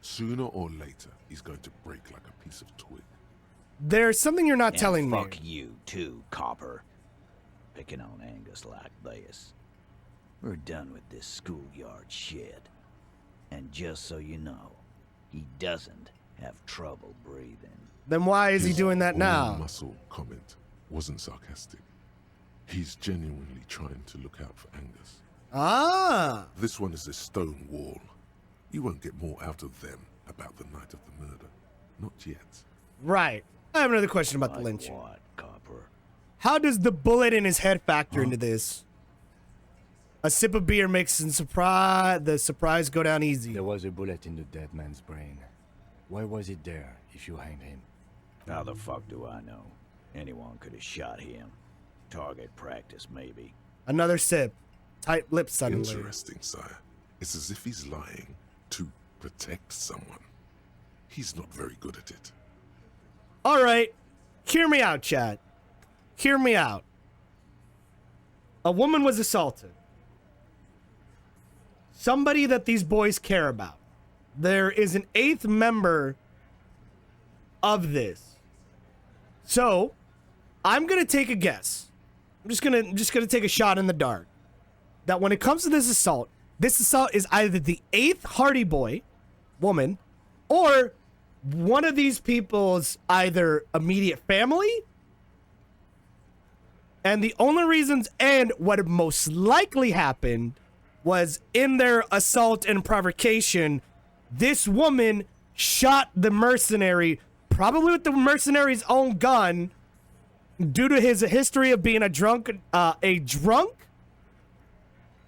Sooner or later, he's going to break like a piece of twig. There's something you're not And telling me. fuck you too, Copper. Picking on Angus like this. We're done with this schoolyard shit. And just so you know, he doesn't have trouble breathing. Then why is he doing that now? Muscle comment wasn't sarcastic. He's genuinely trying to look out for Angus. Ah! This one is a stone wall. You won't get more out of them about the night of the murder. Not yet. Right. I have another question about the lynching. What, Copper? How does the bullet in his head factor into this? A sip of beer makes the surprise go down easy. There was a bullet in the dead man's brain. Why was it there if you hanged him? How the fuck do I know? Anyone could have shot him. Target practice, maybe. Another sip. Tight lips suddenly. Interesting, sire. It's as if he's lying to protect someone. He's not very good at it. All right. Hear me out, Chad. Hear me out. A woman was assaulted. Somebody that these boys care about. There is an 8th member of this. So, I'm going to take a guess. I'm just going to take a shot in the dark. That when it comes to this assault is either the 8th Hardy boy, woman, or one of these people's either immediate family. And the only reasons and what most likely happened was in their assault and provocation, this woman shot the mercenary, probably with the mercenary's own gun, due to his history of being a drunk.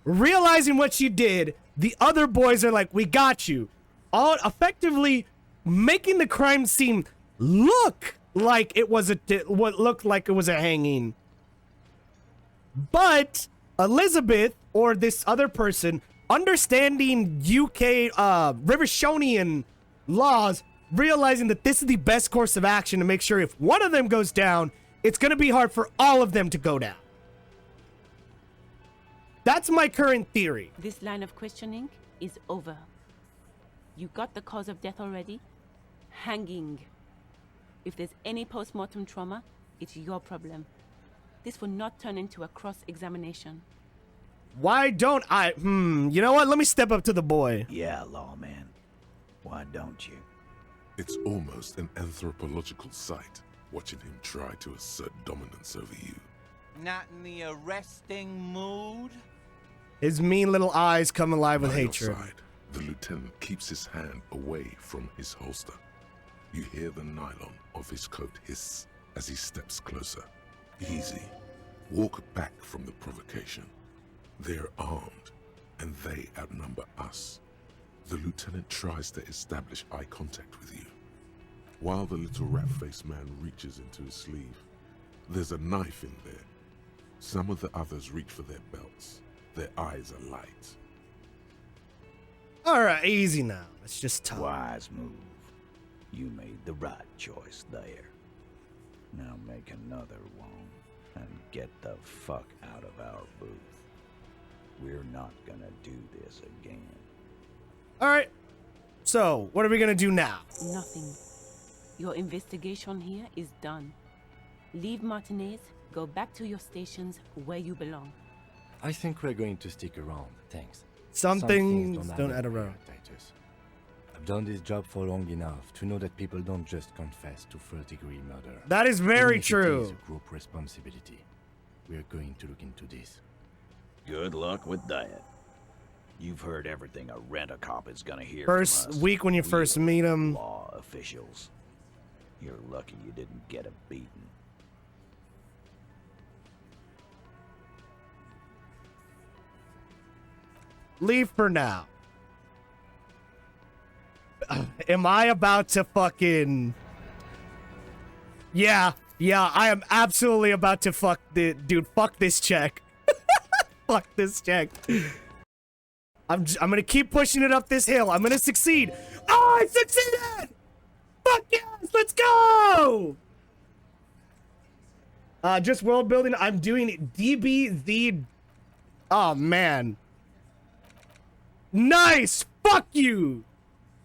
Realizing what she did, the other boys are like, we got you. All effectively making the crime scene look like it was what looked like it was a hanging. But Elizabeth or this other person, understanding UK Rivershonian laws, realizing that this is the best course of action to make sure if one of them goes down, it's going to be hard for all of them to go down. That's my current theory. This line of questioning is over. You got the cause of death already? Hanging. If there's any post-mortem trauma, it's your problem. This will not turn into a cross-examination. Why don't I? You know what? Let me step up to the boy. Yeah, lawman. Why don't you? It's almost an anthropological sight, watching him try to assert dominance over you. Not in the arresting mood? His mean little eyes come alive with By your hatred. side, the lieutenant keeps his hand away from his holster. You hear the nylon of his coat hiss as he steps closer. Easy. Walk back from the provocation. They're armed, and they outnumber us. The lieutenant tries to establish eye contact with you. While the little rat-faced man reaches into his sleeve, there's a knife in there. Some of the others reach for their belts. Their eyes are light. All right, easy now. Let's just talk. Wise move. You made the right choice there. Now make another one, and get the fuck out of our booth. We're not gonna do this again. All right. So, what are we gonna do now? Nothing. Your investigation here is done. Leave Martinez, go back to your stations where you belong. I think we're going to stick around, thanks. Some things don't add add up around. here, Titus. I've done this job for long enough to know that people don't just confess to third-degree murder. That is very Even if true. It is a group responsibility. We're going to look into this. Good luck with that. You've heard everything a rent-a-cop is gonna hear First from us. week when you first meet him. Law officials. You're lucky you didn't get a beating. Leave for now. Am I about to fucking... Yeah, I am absolutely about to fuck the... Dude, fuck this check. Fuck this check. I'm gonna keep pushing it up this hill. I'm gonna succeed. Oh, I succeeded! Fuck yes, let's go! Just world building. I'm doing DBZ. Oh, man. Nice! Fuck you!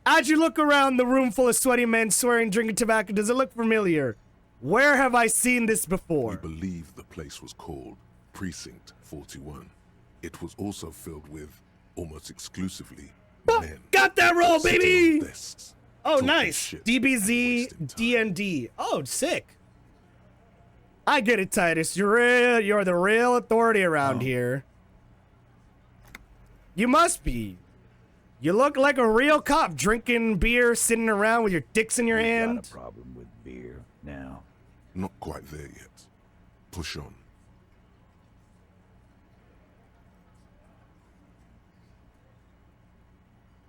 As you look around the room full of sweaty men swearing, drinking tobacco, does it look familiar? Where have I seen this before? We believe the place was called Precinct 41. It was also filled with, almost exclusively, men. Got that roll, sitting baby! on desks, Oh, talking nice. shit. DBZ, DND. Oh, sick. I get it, Titus. You're the real authority around here. You must be. You look like a real cop, drinking beer, sitting around with your dicks in your hand. Got a problem with beer now? Not quite there yet. Push on.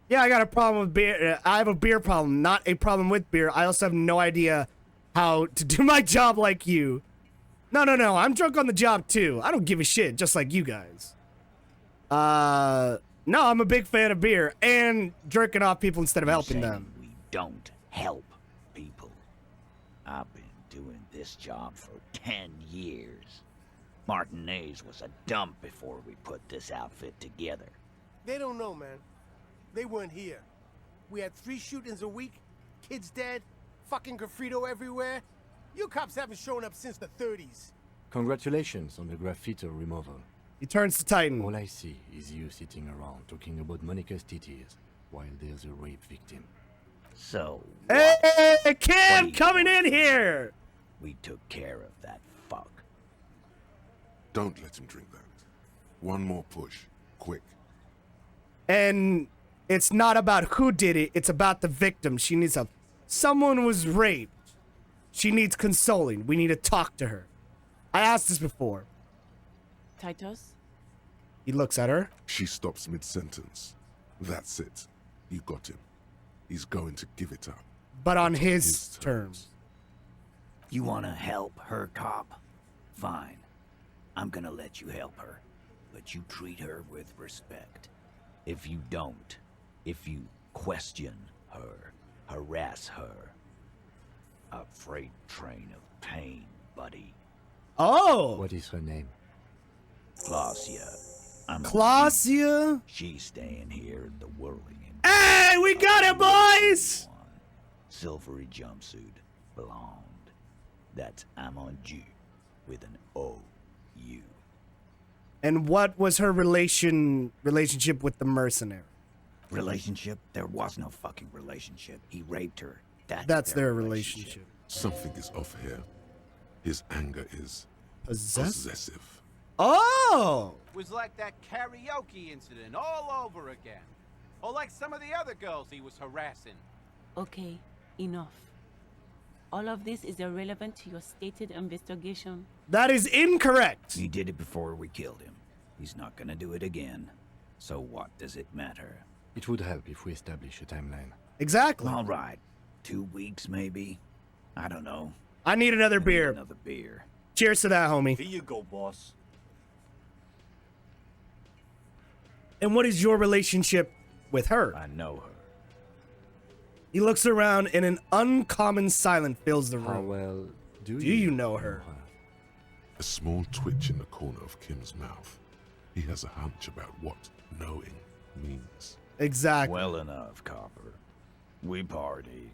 Yeah, I got a problem with beer. I have a beer problem, not a problem with beer. I also have no idea how to do my job like you. No. I'm drunk on the job too. I don't give a shit, just like you guys. No, I'm a big fan of beer and jerking off people instead of helping them. We don't help people. I've been doing this job for 10 years. Martinez was a dump before we put this outfit together. They don't know, man. They weren't here. We had 3 shootings a week, kids dead, fucking graffito everywhere. You cops haven't shown up since the 30s. Congratulations on the graffiti removal. He turns to Titan. All I see is you sitting around talking about Monica's titties while there's a rape victim. So, Hey, Cam, coming in here! we took care of that fuck. Don't let him drink that. One more push. Quick. And it's not about who did it, it's about the victim. She needs a... Someone was raped. She needs consoling. We need to talk to her. I asked this before. Titus? He looks at her. She stops mid-sentence. That's it. You got him. He's going to give it up. But on his terms. You wanna help her, cop? Fine. I'm gonna let you help her. But you treat her with respect. If you don't, if you question her, harass her, a freight train of pain, buddy. Oh! What is her name? Clausia. Clausia? She's staying here in the whirling. Hey, we got it, boys! Silvery jumpsuit, blonde. That's Amonju with an O-U. And what was her relationship with the mercenary? Relationship? There was no fucking relationship. He raped her. That's their relationship. Something is off here. His anger is possessive. Oh! Was like that karaoke incident all over again. Or like some of the other girls he was harassing. Okay, enough. All of this is irrelevant to your stated investigation. That is incorrect. He did it before we killed him. He's not gonna do it again. So what does it matter? It would help if we establish a timeline. Exactly. All right. 2 weeks, maybe? I don't know. I need another beer. Another beer. Cheers to that, homie. Here you go, boss. And what is your relationship with her? I know her. He looks around and an uncommon silence fills the room. How well do you know her? A small twitch in the corner of Kim's mouth. He has a hunch about what knowing means. Exactly. Well enough, Copper. We party.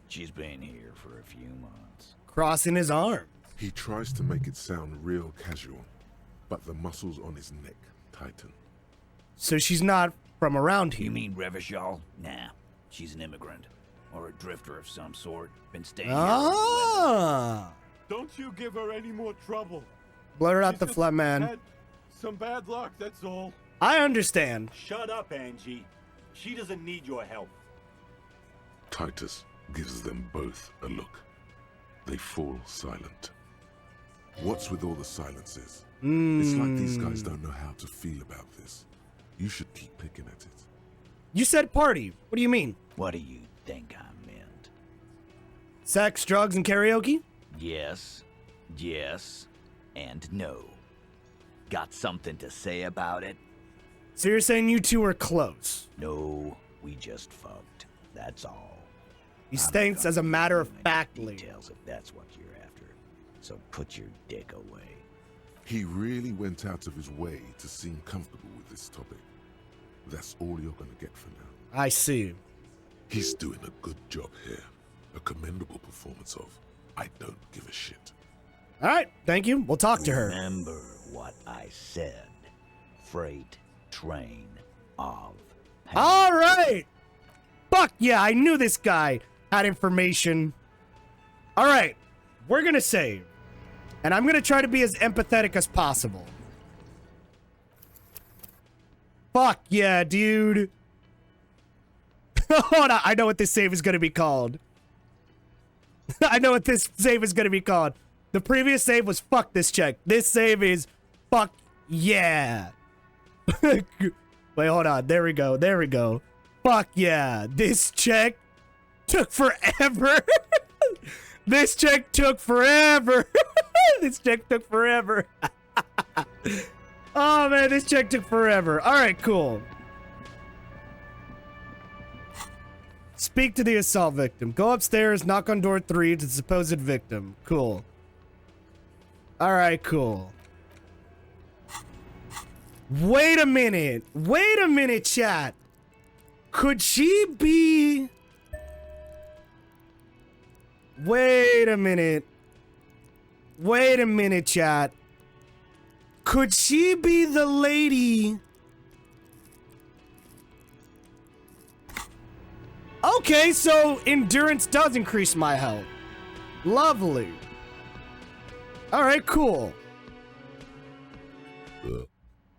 She's been here for a few months. Crossing his arms. He tries to make it sound real casual, but the muscles on his neck tighten. So she's not from around here. You mean Revachol? Nah, she's an immigrant. Or a drifter of some sort. Been staying here. Ah! Don't you give her any more trouble. Blurt out She's the just flat man. had some bad luck, that's all. I understand. Shut up, Angie. She doesn't need your help. Titus gives them both a look. They fall silent. What's with all the silences? It's like these guys don't know how to feel about this. You should keep picking at it. You said party. What do you mean? What do you think I meant? Sex, drugs, and karaoke? Yes, and no. Got something to say about it? So you're saying you two are close? No, we just fucked. That's all. He states as a matter of factly. Details if that's what you're after. So put your dick away. He really went out of his way to seem comfortable with this topic. That's all you're gonna get for now. I see. He's doing a good job here. A commendable performance of I don't give a shit. All right, thank you. We'll talk to her. Remember what I said. Freight train of pain. All right. Fuck yeah, I knew this guy had information. All right, we're gonna save. And I'm gonna try to be as empathetic as possible. Fuck yeah, dude. Hold on, I know what this save is gonna be called. I know what this save is gonna be called. The previous save was fuck this check. This save is fuck yeah. Wait, hold on. There we go. There we go. Fuck yeah. This check took forever. This check took forever. This check took forever. Oh man, this check took forever. All right, cool. Speak to the assault victim. Go upstairs, knock on door 3 to the supposed victim. Cool. All right, cool. Wait a minute. Wait a minute, chat. Could she be... Wait a minute. Wait a minute, chat. Could she be the lady... Okay, so endurance does increase my health. Lovely. All right, cool.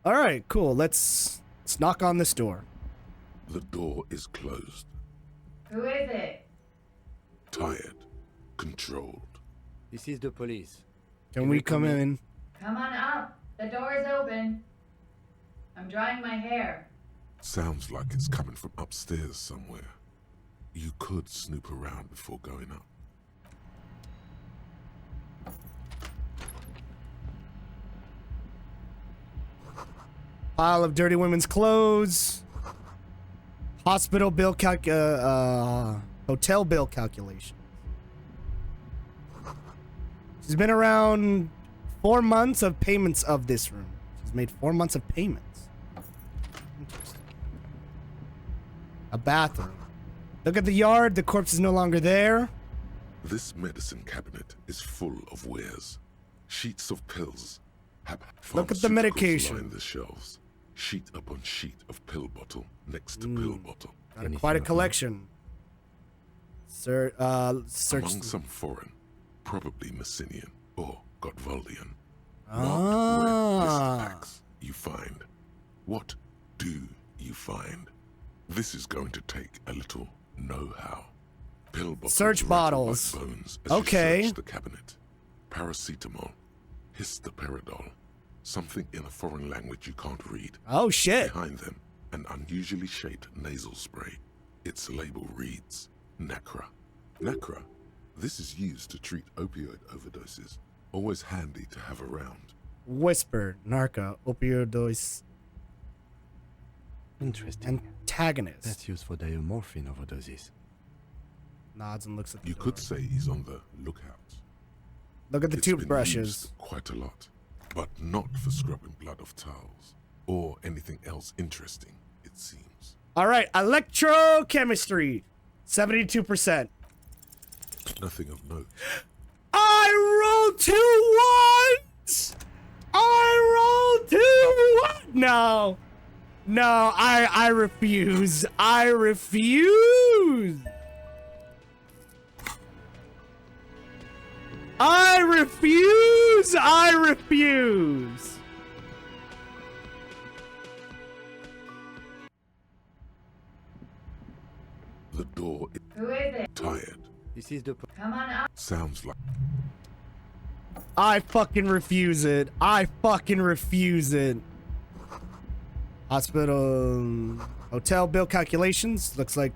All right, cool. Let's knock on this door. The door is closed. Who is it? Tired. Controlled. This is the police. Can we come in? Come on up. The door is open. I'm drying my hair. Sounds like it's coming from upstairs somewhere. You could snoop around before going up. Pile of dirty women's clothes. Hospital bill hotel bill calculation. She's been around 4 months of payments of this room. She's made 4 months of payments. Interesting. A bathroom. Look at the yard. The corpse is no longer there. This medicine cabinet is full of wares. Sheets of pills. Look at the medication. Line the shelves. Sheet upon sheet of pill bottle next to pill bottle. Quite a collection. Search. Among some foreign, probably Messinian or Gotvaldian. Ah. Packs you find. What do you find? This is going to take a little know-how. Pill bottles. Search bottles. Like bones as okay. You search the cabinet. Paracetamol, histoparidol, something in a foreign language you can't read. Oh shit! Behind them, an unusually shaped nasal spray. Its label reads Nacra. Nacra. This is used to treat opioid overdoses. Always handy to have around. Whisper, narca, opioids. Interesting. Antagonist. That's used for diamorphine overdoses. Nods and looks at the You door. could say he's on the lookout. Look at the It's been toothbrushes. used quite a lot, but not for scrubbing blood off towels or anything else interesting, it seems. All right, electrochemistry, 72%. Nothing of note. I rolled 2 ones. I rolled 2 ones. No, I refuse. I refuse. I refuse. I refuse. The door is Who is it? tired. This is the... Come on up. Sounds like... I fucking refuse it. I fucking refuse it. Hospital, hotel bill calculations. Looks like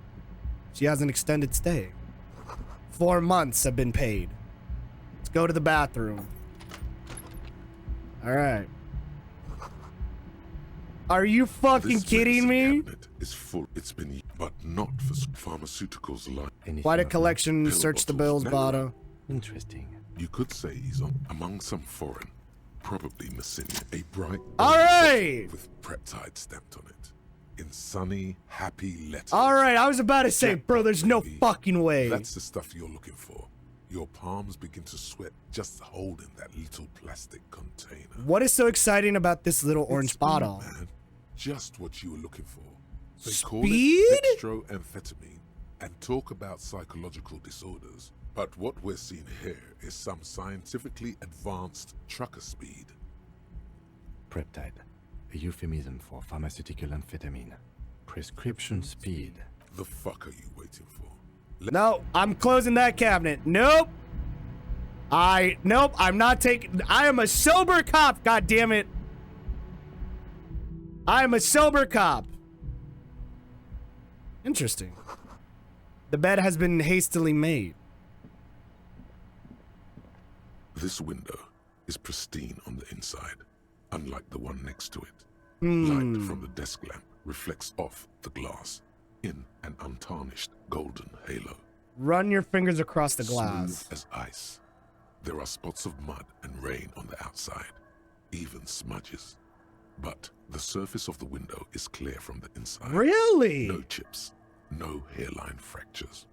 she has an extended stay. 4 months have been paid. Let's go to the bathroom. All right. Are you fucking kidding me? Cabinet is full. It's been, but not for pharmaceuticals like. Quite a collection. Search the bills, Bada. Interesting. You could say he's among some foreign, probably Messina, a bright All right. with Preptide stamped on it, in sunny, happy letters. All right, I was about to say, bro, there's no fucking way. That's the stuff you're looking for. Your palms begin to sweat just holding that little plastic container. What is so exciting about this little orange bottle? Man, just what you were looking for. They Speed? call it dextroamphetamine and talk about psychological disorders. But what we're seeing here is some scientifically advanced trucker speed. Preptide, a euphemism for pharmaceutical amphetamine. Prescription speed. The fuck are you waiting for? No, I'm closing that cabinet. Nope. Nope, I'm not taking... I am a sober cop, God damn it. I am a sober cop. Interesting. The bed has been hastily made. This window is pristine on the inside, unlike the one next to it. Hmm. Light from the desk lamp reflects off the glass in an untarnished golden halo. Run your fingers across the glass. Smooth as ice. There are spots of mud and rain on the outside, even smudges. But the surface of the window is clear from the inside. Really? No chips, no hairline fractures.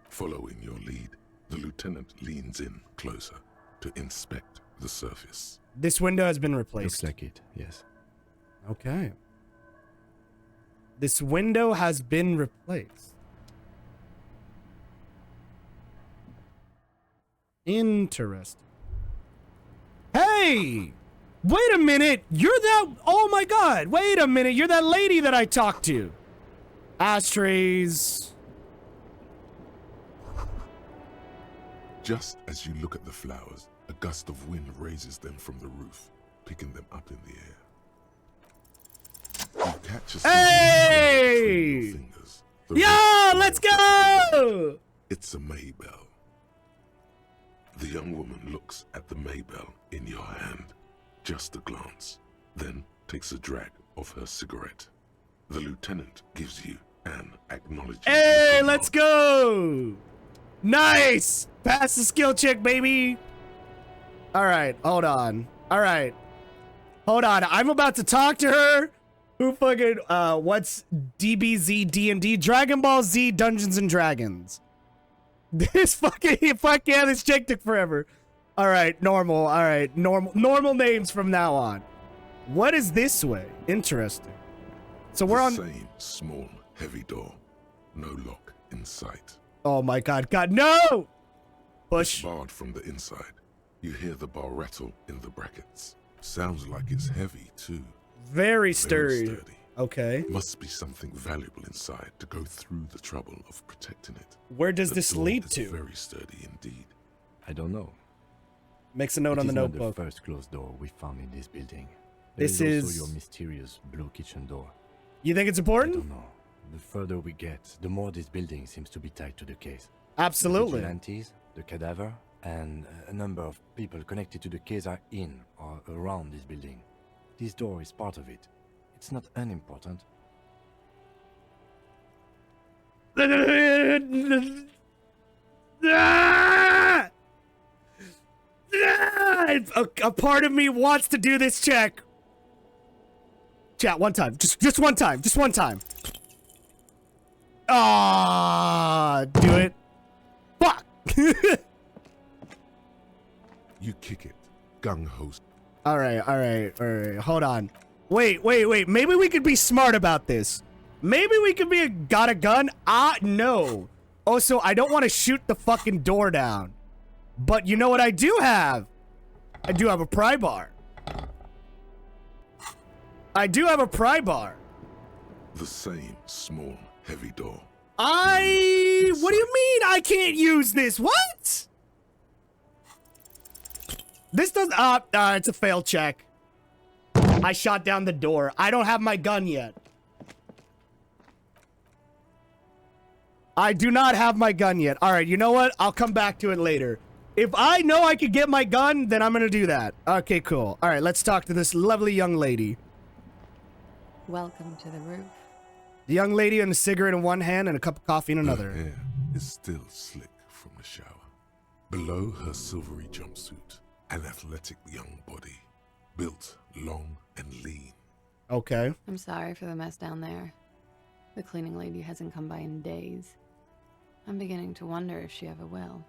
Following your lead, the lieutenant leans in closer to inspect the surface. This window has been replaced. Looks like it, yes. Okay. This window has been replaced. Interesting. Hey! Wait a minute! You're that... Oh my god! Wait a minute! You're that lady that I talked to! Ashtrays... Just as you look at the flowers, a gust of wind raises them from the roof, picking them up in the air. You catch a Hey! fingers. Yeah, let's go! It's a Maybell. The young woman looks at the Maybell in your hand, just a glance, then takes a drag of her cigarette. The lieutenant gives you an acknowledgement. Hey, let's go! Nice! Pass the skill check, baby! Alright, hold on. Alright. Hold on, I'm about to talk to her. Who fucking, what's DBZ D&D? Dragon Ball Z Dungeons and Dragons. This fucking, fuck yeah, this chick took forever. Alright, normal, alright, normal names from now on. What is this way? Interesting. So we're on... Same small, heavy door. No lock in sight. Oh my god, god, no! Push. It's barred from the inside. You hear the bar rattle in the brackets. Sounds like it's heavy, too. Very sturdy. Okay. Must be something valuable inside to go through the trouble of protecting it. Where does The this door lead is to? Very sturdy indeed. I don't know. Makes a note on the It is not notebook. the first closed door we found in this building. This There is is- also your mysterious blue kitchen door. You think it's I important? don't know. The further we get, the more this building seems to be tied to the case. Absolutely. The vigilantes, the cadaver, and a number of people connected to the case are in or around this building. This door is part of it. It's not unimportant. Ah! A part of me wants to do this check. Chat, one time. Just one time. Just one time. Ah, do it. Fuck. You kick it. Gung-ho. All right. Hold on. Wait. Maybe we could be smart about this. Maybe we could be got a gun? No. Also, I don't want to shoot the fucking door down. But you know what I do have? I do have a pry bar. I do have a pry bar. The same small, heavy door. What do you mean I can't use this? What? This does, it's a fail check. I shot down the door. I don't have my gun yet. I do not have my gun yet. All right, you know what? I'll come back to it later. If I know I could get my gun, then I'm gonna do that. Okay, cool. All right, let's talk to this lovely young lady. Welcome to the roof. The young lady with a cigarette in one hand and a cup of coffee in another. Her hair is still slick from the shower. Below her silvery jumpsuit, an athletic young body, built long and lean. Okay. I'm sorry for the mess down there. The cleaning lady hasn't come by in days. I'm beginning to wonder if she ever will.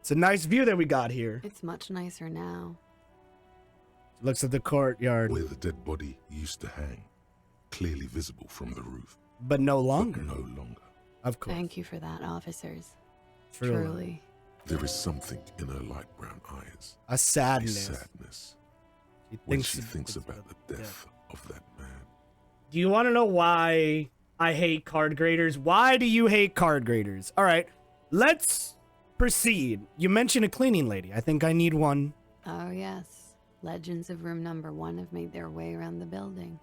It's a nice view that we got here. It's much nicer now. Looks at the courtyard. Where the dead body used to hang, clearly visible from the roof. But no longer. But no longer. Of course. Thank you for that, officers. Truly. Truly. There is something in her light brown eyes. A sadness. A sadness. When she thinks about the death of that man. Do you want to know why I hate card graders? Why do you hate card graders? All right, let's proceed. You mentioned a cleaning lady. I think I need one. Oh, yes. Legends of room number 1 have made their way around the building.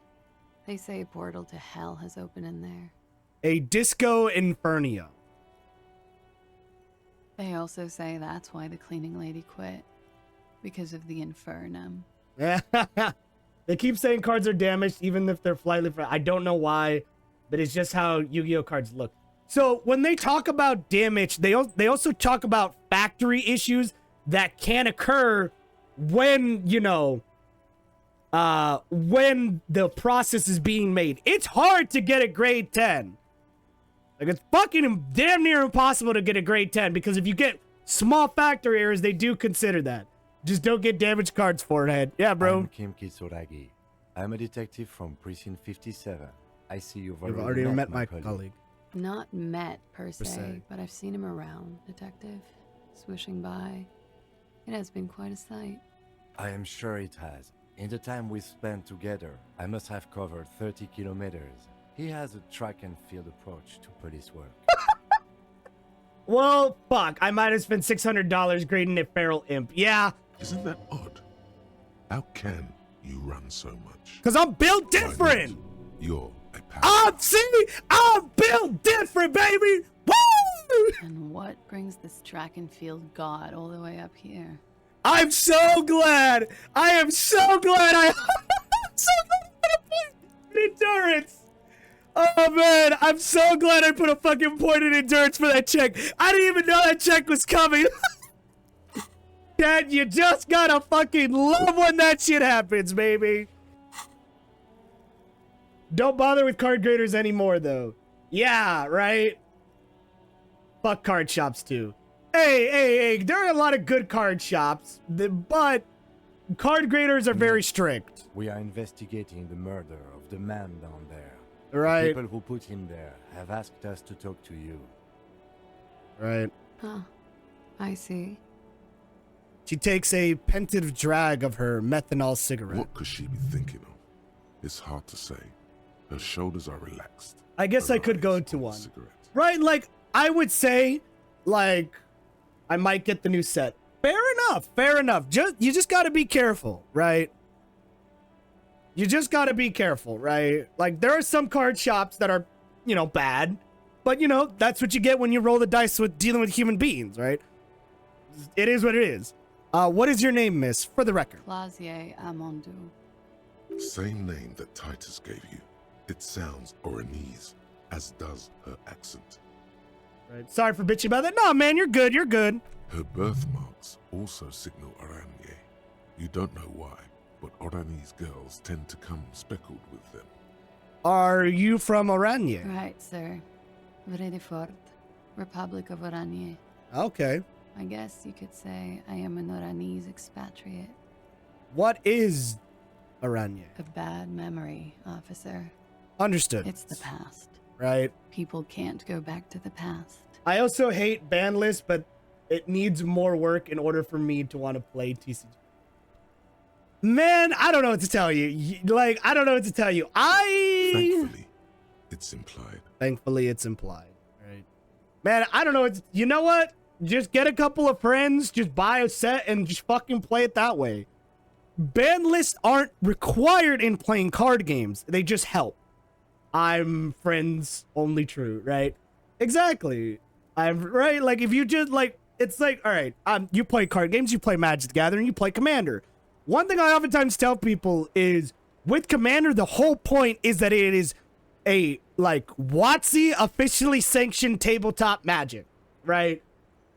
They say a portal to hell has opened in there. A disco inferno. They also say that's why the cleaning lady quit. Because of the infernum. They keep saying cards are damaged even if they're slightly. I don't know why, but it's just how Yu-Gi-Oh cards look. So when they talk about damage, they also talk about factory issues that can occur when, you know, when the process is being made. It's hard to get a grade 10. Like, it's fucking damn near impossible to get a grade 10 because if you get small factory errors, they do consider that. Just don't get damaged cards for it. Yeah, bro. I'm Kim Kitsuragi. I'm a detective from Precinct 57. I see you've already met my colleague. Not met, per se, but I've seen him around, Detective. Swishing by. It has been quite a sight. I am sure it has. In the time we spent together, I must have covered 30 kilometers. He has a track and field approach to police work. Well, fuck. I might have spent $600 grading a feral imp. Yeah. Isn't that odd? How can you run so much? Because I'm built different. You're a I'm built different, baby. Woo! And what brings this track and field god all the way up here? I'm so glad. I am so glad I'm so glad I put endurance. Oh, man. I'm so glad I put a fucking point in endurance for that check. I didn't even know that check was coming. Dad, you just gotta fucking love when that shit happens, baby. Don't bother with card graders anymore, though. Yeah, right? Fuck card shops, too. Hey, there are a lot of good card shops, but card graders are very strict. We are investigating the murder of the man down there. Right. The people who put him there have asked us to talk to you. Right. Huh. I see. She takes a pensive drag of her methanol cigarette. What could she be thinking of? It's hard to say. Her shoulders are relaxed. I guess I could go to one. Right, like, I would say, like, I might get the new set. Fair enough. You just gotta be careful, right? You just gotta be careful, right? Like, there are some card shops that are, you know, bad. But, you know, that's what you get when you roll the dice with dealing with human beings, right? It is what it is. What is your name, miss, for the record? Clausier Amondou. Same name that Titus gave you. It sounds Oranese, as does her accent. Right. Sorry for bitching about that. No, man, you're good. Her birthmarks also signal Oranje, You don't know why, but Orani's girls tend to come speckled with them. Are you from Oranje? Right, sir. Vredefort, Republic of Oranje. Okay. I guess you could say I am an Oranese expatriate. What is Oranje? A bad memory, officer. Understood. It's the past. Right. People can't go back to the past. I also hate ban list, but it needs more work in order for me to want to play TCG. Man, I don't know what to tell you. Like, I don't know what to tell you. Thankfully, it's implied. Thankfully, it's implied. Right. Man, I don't know. You know what? Just get a couple of friends, just buy a set, and just fucking play it that way. Ban lists aren't required in playing card games. They just help. I'm friends only true, right? Exactly. I'm right. Like, if you just like, it's like, all right, you play card games, you play Magic the Gathering, you play Commander. One thing I oftentimes tell people is with Commander, the whole point is that it is a like WotC officially sanctioned tabletop Magic, right?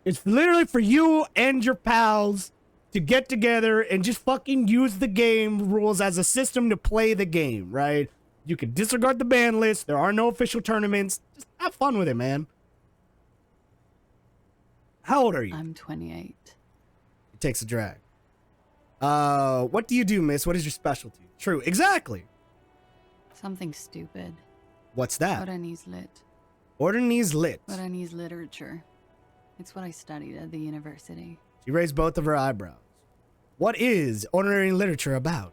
It's literally for you and your pals to get together and just fucking use the game rules as a system to play the game, right? You can disregard the ban list. There are no official tournaments. Just have fun with it, man. How old are you? I'm 28. It takes a drag. What do you do, miss? What is your specialty? True, exactly. Something stupid. What's that? Oranese lit. Ordanese lit. Oranese literature. It's what I studied at the university. She raised both of her eyebrows. What is ordinary literature about?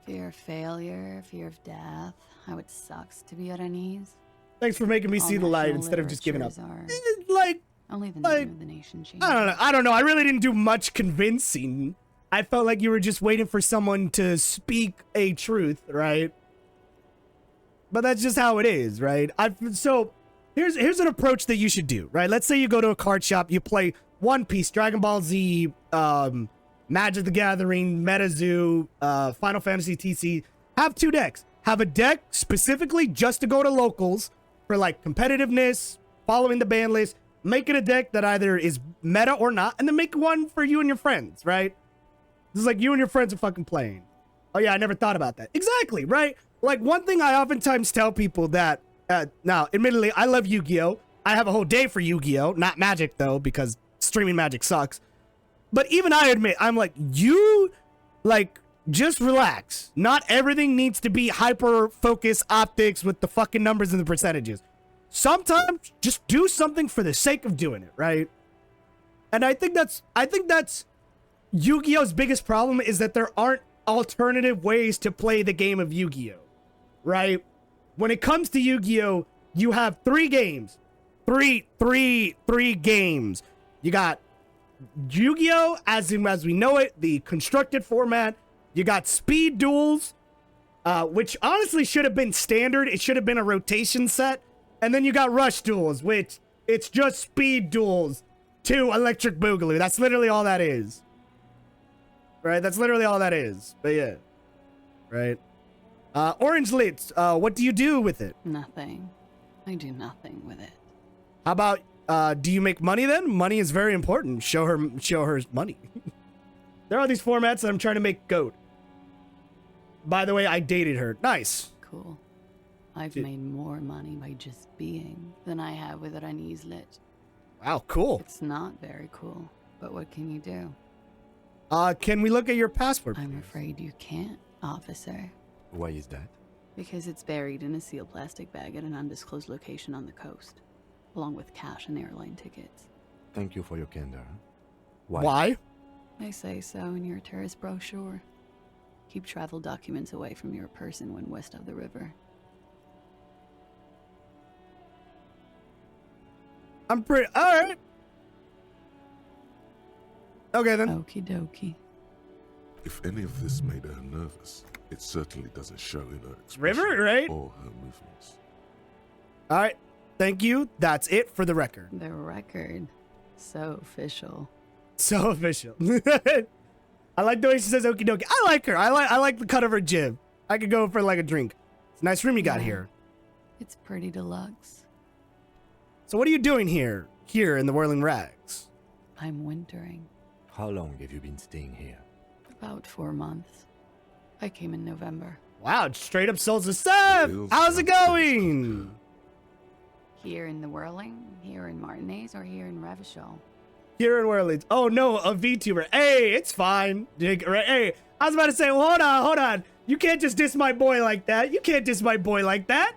Fear of failure, fear of death, how it sucks to be Oranese. Thanks for making me All see the light national instead of just giving up. literatures Like, only the name of the nation changes. I don't know. I really didn't do much convincing. I felt like you were just waiting for someone to speak a truth, right? But that's just how it is, right? So here's an approach that you should do, right? Let's say you go to a card shop, you play One Piece, Dragon Ball Z, Magic the Gathering, MetaZoo, Final Fantasy TC. Have two decks. Have a deck specifically just to go to locals for like competitiveness, following the ban list. Make it a deck that either is meta or not, and then make one for you and your friends, right? This is like you and your friends are fucking playing. Oh yeah, I never thought about that. Exactly, right? Like one thing I oftentimes tell people that, now, admittedly, I love Yu-Gi-Oh! I have a whole day for Yu-Gi-Oh! Not Magic though, because streaming Magic sucks. But even I admit, I'm like, just relax. Not everything needs to be hyper-focused optics with the fucking numbers and the percentages. Sometimes just do something for the sake of doing it, right? And I think that's Yu-Gi-Oh's biggest problem is that there aren't alternative ways to play the game of Yu-Gi-Oh, right? When it comes to Yu-Gi-Oh, you have three games. Three games. You got Yu-Gi-Oh, as we know it, the constructed format. You got speed duels, which honestly should have been standard. It should have been a rotation set. And then you got rush duels, which it's just speed duels to electric boogaloo. That's literally all that is. Right? That's literally all that is. But yeah. Right? Orange lit, what do you do with it? Nothing. I do nothing with it. How about, do you make money then? Money is very important. Show her money. There are these formats that I'm trying to make goat. By the way, I dated her. Nice. Cool. I've made more money by just being than I have with Oranese lit. Wow, cool. It's not very cool, but what can you do? Can we look at your passport? I'm afraid you can't, officer. Why is that? Because it's buried in a sealed plastic bag at an undisclosed location on the coast, along with cash and airline tickets. Thank you for your candor. Why? They say so in your tourist brochure. Keep travel documents away from your person when west of the river. I'm pretty... Alright. Okay, then. Okie dokie. If any of this made her nervous, it certainly doesn't show in her expression River, right? or her movements. Alright. Thank you. That's it for the record. The record. So official. So official. I like the way she says okie dokie. I like her. I like the cut of her jib. I could go for like a drink. It's a nice room you got here. It's pretty deluxe. So what are you doing here in the Whirling Rags? I'm wintering. How long have you been staying here? About 4 months. I came in November. Wow, straight up Souls of Seth! How's it going? Here in the Whirling, here in Martinez, or here in Revachol? Here in Orleans. Oh no, a VTuber. Hey, it's fine. Hey, I was about to say, well, hold on. You can't just diss my boy like that. You can't diss my boy like that.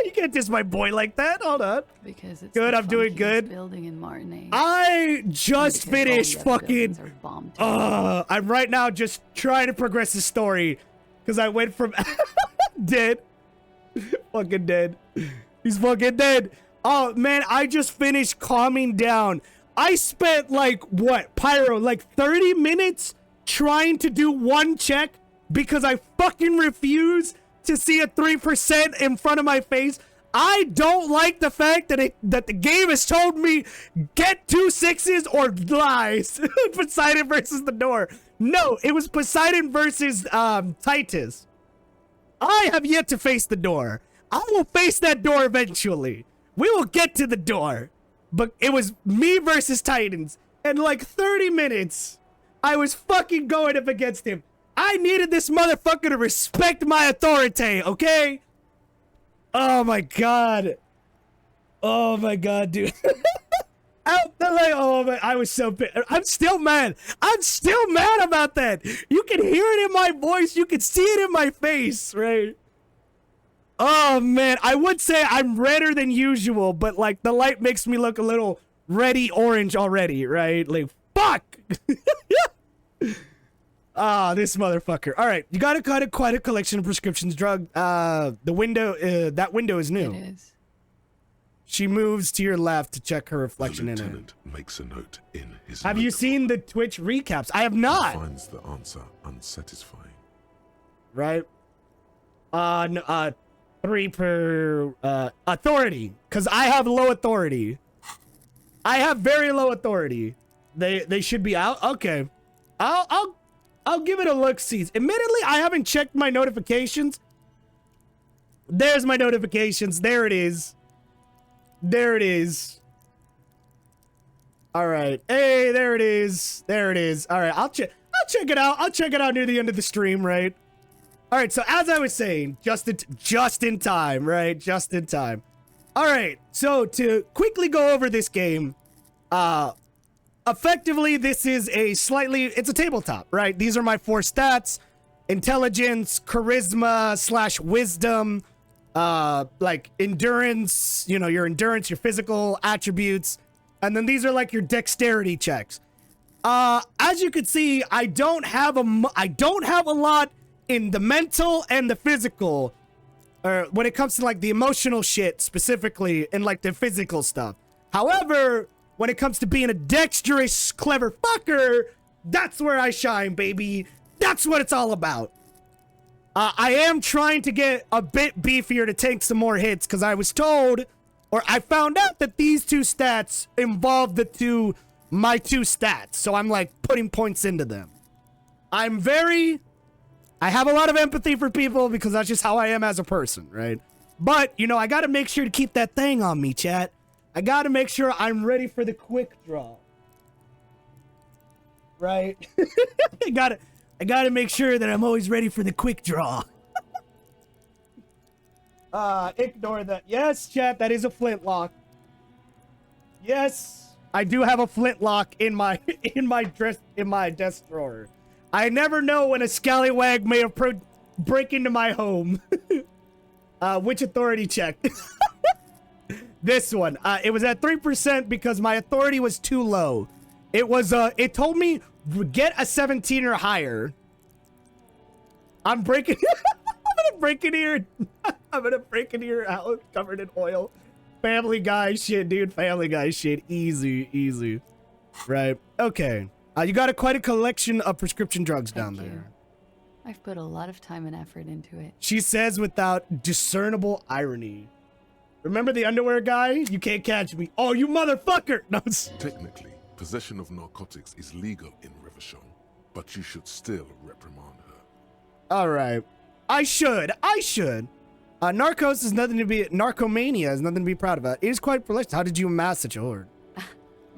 You can't diss my boy like that. Hold on. Because it's good. the I'm doing good. Building in Martinez. I just finished fucking. I'm right now just trying to progress the story because I went from dead, fucking dead. He's fucking dead. Oh man, I just finished calming down. I spent like what, Pyro, like 30 minutes trying to do one check because I fucking refuse to see a 3% in front of my face. I don't like the fact that that the game has told me get 2 6s or lies. Poseidon versus the door. No, it was Poseidon versus Titus. I have yet to face the door. I will face that door eventually. We will get to the door. But it was me versus Titans. And like 30 minutes, I was fucking going up against him. I needed this motherfucker to respect my authority, okay? Oh my god. Oh my god, dude. Oh man, I was so pissed. I'm still mad. I'm still mad about that. You can hear it in my voice. You can see it in my face, right? Oh man, I would say I'm redder than usual, but like the light makes me look a little reddy orange already, right? Like, fuck! Ah, this motherfucker. All right, you got quite a collection of prescriptions drug. The window, that window is new. It is. She moves to your left to check her reflection in it. The lieutenant makes a note in his Have you seen the Twitch recaps? I have not. He finds the answer unsatisfying. Right? 3 per authority, because I have low authority. I have very low authority. They should be out. Okay, I'll give it a look. See, admittedly, I haven't checked my notifications. There's my notifications. There it is. There it is. All right. Hey, there it is. There it is. All right. I'll check it out. I'll check it out near the end of the stream, right? All right, so as I was saying, just in time, right? Just in time. All right, so to quickly go over this game, effectively, this is it's a tabletop, right? These are my 4 stats: intelligence, charisma / wisdom, like endurance, your endurance, your physical attributes, and then these are like your dexterity checks. As you can see, I don't have a lot in the mental and the physical, or when it comes to like the emotional shit specifically and like the physical stuff. However, when it comes to being a dexterous, clever fucker, that's where I shine, baby. That's what it's all about. I am trying to get a bit beefier to take some more hits because I was told, or I found out that these 2 stats involve my 2 stats. So I'm like putting points into them. I have a lot of empathy for people because that's just how I am as a person, right? But, I got to make sure to keep that thing on me, chat. I got to make sure I'm ready for the quick draw. Right? I got to make sure that I'm always ready for the quick draw. Ignore that. Yes, chat, that is a flintlock. Yes, I do have a flintlock in my desk drawer. I never know when a scallywag may break into my home. Which authority check? This one. It was at 3% because my authority was too low. It told me get a 17 or higher. I'm breaking. I'm gonna break in here out covered in oil. Family Guy shit, dude. Family Guy shit. Easy. Right. Okay. You got quite a collection of prescription drugs down there. I've put a lot of time and effort into it. She says without discernible irony. Remember the underwear guy? You can't catch me. Oh, you motherfucker! No. Technically, possession of narcotics is legal in Revachol, but you should still reprimand her. All right. I should. Narcomania is nothing to be proud about. It is quite prolific. How did you amass such a hoard?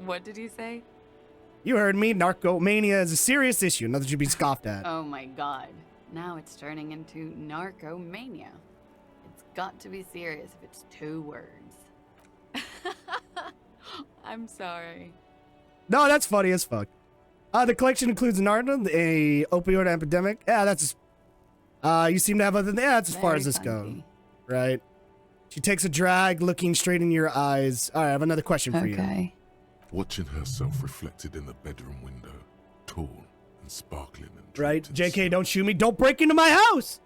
What did you say? You heard me. Narcomania is a serious issue. Nothing should be scoffed at. Oh my god. Now it's turning into narcomania. It's got to be serious if it's 2 words. I'm sorry. No, that's funny as fuck. The collection includes Narda, a opioid epidemic. Yeah, that's... you seem to have other... Yeah, that's as far as this goes. Right. She takes a drag, looking straight in your eyes. All right, I have another question for you. Watching herself reflected in the bedroom window, tall and sparkling and Right, JK, don't shoot me. Don't break into my house.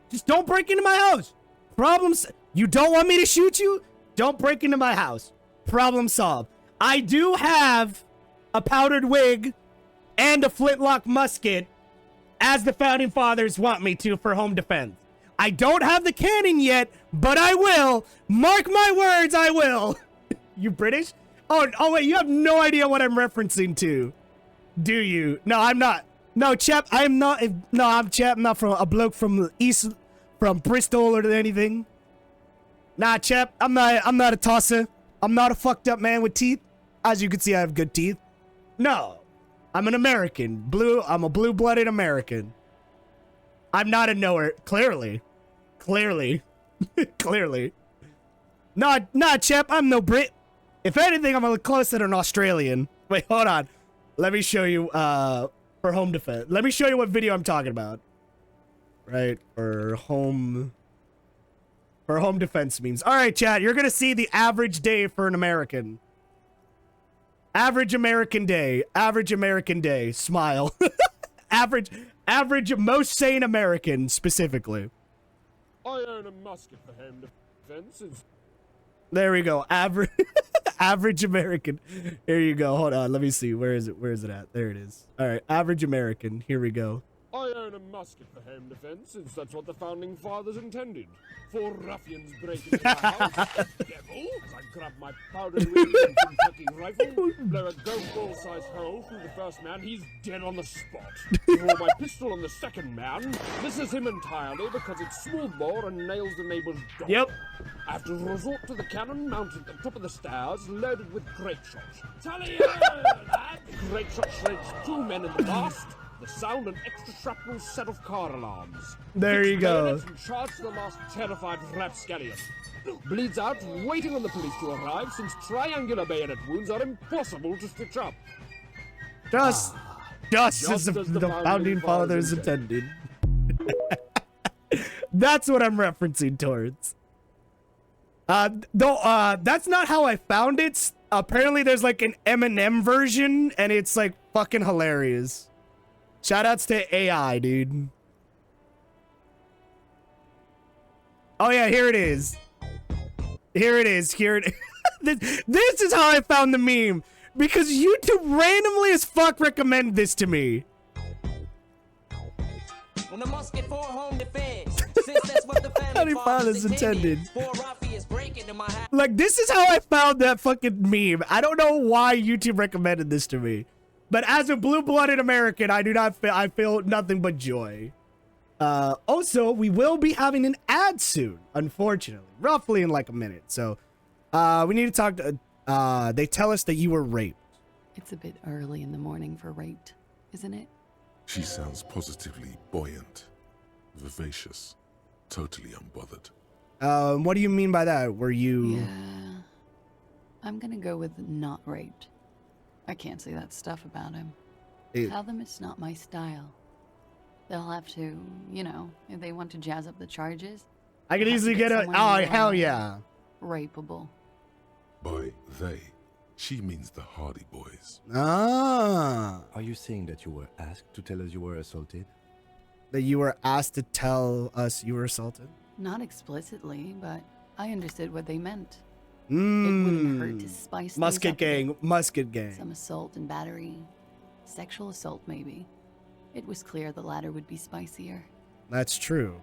Just don't break into my house. Problems. You don't want me to shoot you? Don't break into my house. Problem solved. I do have a powdered wig and a flintlock musket, as the founding fathers want me to for home defense. I don't have the cannon yet, but I will. Mark my words, I will. You British? Oh wait, you have no idea what I'm referencing to, do you? No, I'm not. No, chap, I'm not. No, I'm chap. I'm not from a bloke from the east, from Bristol or anything. Nah, chap, I'm not a tosser. I'm not a fucked up man with teeth. As you can see, I have good teeth. No, I'm an American. I'm a blue-blooded American. I'm not a knower. Clearly. Clearly. Nah, chap, I'm no Brit. If anything, I'm a little closer to an Australian. Wait, hold on. Let me show you, for home defense. Let me show you what video I'm talking about. Right, for home defense memes. All right, chat, you're gonna see the average day for an American. Average American day. Average American day. Smile. average most sane American, specifically. I own a musket for home defense. There we go. Average American. Here you go. Hold on. Let me see. Where is it? Where is it at? There it is. All right. Average American. Here we go. I own a musket for home defense, since that's what the founding fathers intended. 4 ruffians break into my house. Devil! As I grab my powdered wig and Kentucky rifle, blow a golf ball-sized hole through the first man, he's dead on the spot. Draw my pistol on the second man, misses him entirely because it's smoothbore and nails the neighbor's dog. Yep. I have to resort to the cannon mounted at the top of the stairs, loaded with grape shots. Tally-ho, lad! Grape shot shreds 2 men in the blast. The sound and extra shrapnel set of car alarms. There you go. And charge the last terrified rapscallion. Bleeds out, waiting on the police to arrive, since triangular bayonet wounds are impossible to stitch up. Just as the founding fathers intended. That's what I'm referencing towards. That's not how I found it. Apparently, there's like an Eminem version, and it's like fucking hilarious. Shoutouts to AI, dude. Oh yeah, here it is. Here it is. This is how I found the meme. Because YouTube randomly as fuck recommended this to me. When the musket for home defense, since that's what the founding fathers intended. 4 ruffians break into my house. Like, this is how I found that fucking meme. I don't know why YouTube recommended this to me. But as a blue-blooded American, I feel nothing but joy. Also, we will be having an ad soon, unfortunately. Roughly in like a minute. So, we need to talk to, they tell us that you were raped. It's a bit early in the morning for raped, isn't it? She sounds positively buoyant, vivacious, totally unbothered. What do you mean by that? Were you... Yeah. I'm gonna go with not raped. I can't say that stuff about him. Tell them it's not my style. They'll have to, you know, if they want to jazz up the charges. I could easily get a... Oh, hell yeah. Rapeable. By they, she means the Hardy Boys. Ah. Are you saying that you were asked to tell us you were assaulted? That you were asked to tell us you were assaulted? Not explicitly, but I understood what they meant. It wouldn't hurt to spice Musket gang, Musket gang. Some assault and battery. Sexual assault, maybe. It was clear the latter would be spicier. That's true.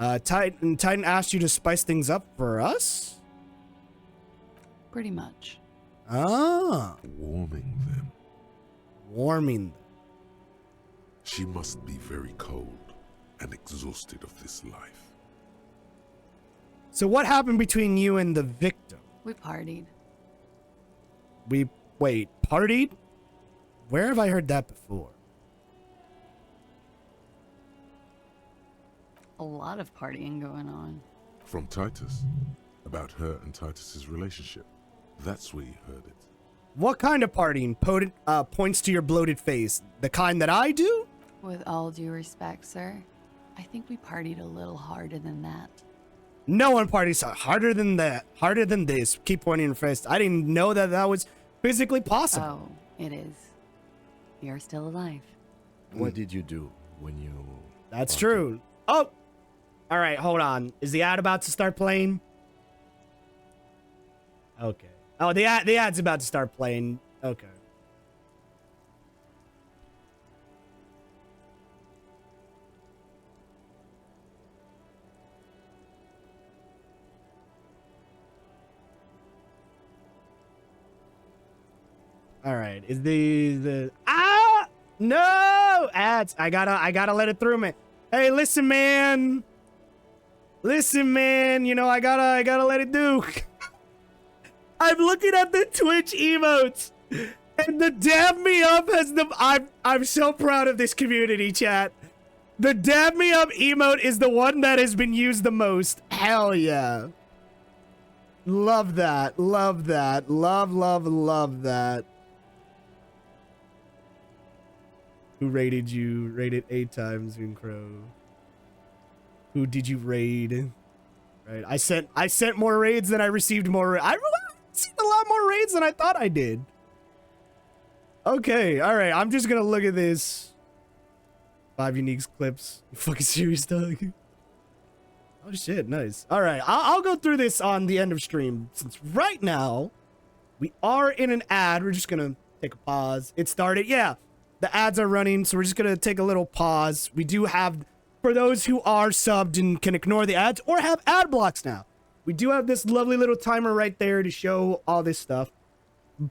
Titan asked you to spice things up for us? Pretty much. Ah. Warming them. Warming them. She must be very cold and exhausted of this life. So what happened between you and the victim? We partied. Wait, partied? Where have I heard that before? A lot of partying going on. From Titus. About her and Titus's relationship. That's where you heard it. What kind of partying points to your bloated face? The kind that I do? With all due respect, sir, I think we partied a little harder than that. No one parties harder than that. Harder than this. Keep pointing your face. I didn't know that that was physically possible. Oh, it is. You're still alive. What did you do when you... That's true. Oh! All right, hold on. Is the ad about to start playing? Okay. Oh, the ad's about to start playing. Okay. All right. Is the no ads? I gotta let it through, man. Hey, listen, man. Listen, man. You know I gotta let it do. I'm looking at the Twitch emotes, and the dab me up has the. I'm so proud of this community, chat. The dab me up emote is the one that has been used the most. Hell yeah. Love that. Love that. Love that. Who raided you? Raided 8 times, Crow. Who did you raid? Right. I sent more raids than I received more. I received a lot more raids than I thought I did. Okay. All right. I'm just gonna look at this. 5 unique clips. You fucking serious, dog? Oh shit. Nice. All right. I'll go through this on the end of stream, since right now we are in an ad. We're just gonna take a pause. It started. Yeah. The ads are running, so we're just going to take a little pause. We do have, for those who are subbed and can ignore the ads or have ad blocks now, we do have this lovely little timer right there to show all this stuff.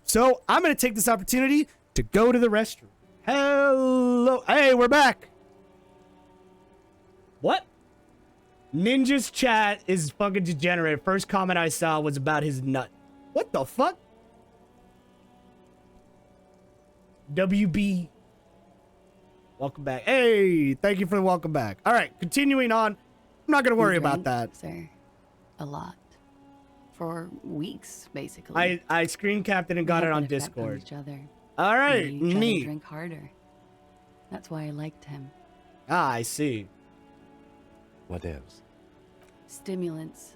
So I'm going to take this opportunity to go to the restroom. Hello. Hey, we're back. What? Ninja's chat is fucking degenerate. First comment I saw was about his nut. What the fuck? WB. Welcome back. Hey, thank you for the welcome back. All right, continuing on. I'm not going to worry about that. Sir, a lot. For weeks, basically. I screen capped it and got it on Discord. Each other. All right, neat. Drink harder. That's why I liked him. Ah, I see. What else? Stimulants.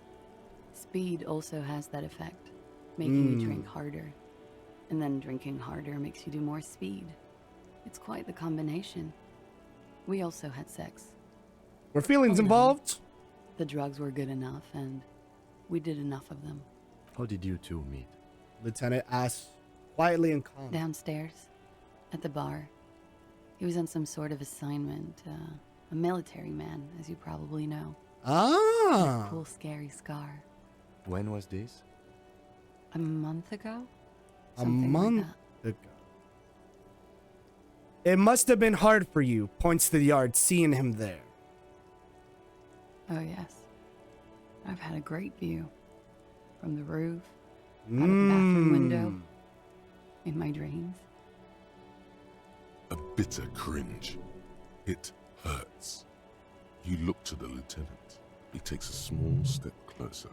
Speed also has that effect, making you drink harder. And then drinking harder makes you do more speed. It's quite the combination. We also had sex. Were feelings involved? The drugs were good enough, and we did enough of them. How did you two meet? Lieutenant asked quietly and calmly. Downstairs, at the bar. He was on some sort of assignment. A military man, as you probably know. Ah! A cool, scary scar. When was this? A month ago? A month ago. It must have been hard for you, points to the yard, seeing him there. Oh, yes. I've had a great view. From the roof, out of the bathroom window, in my dreams. A bitter cringe. It hurts. You look to the lieutenant. He takes a small step closer.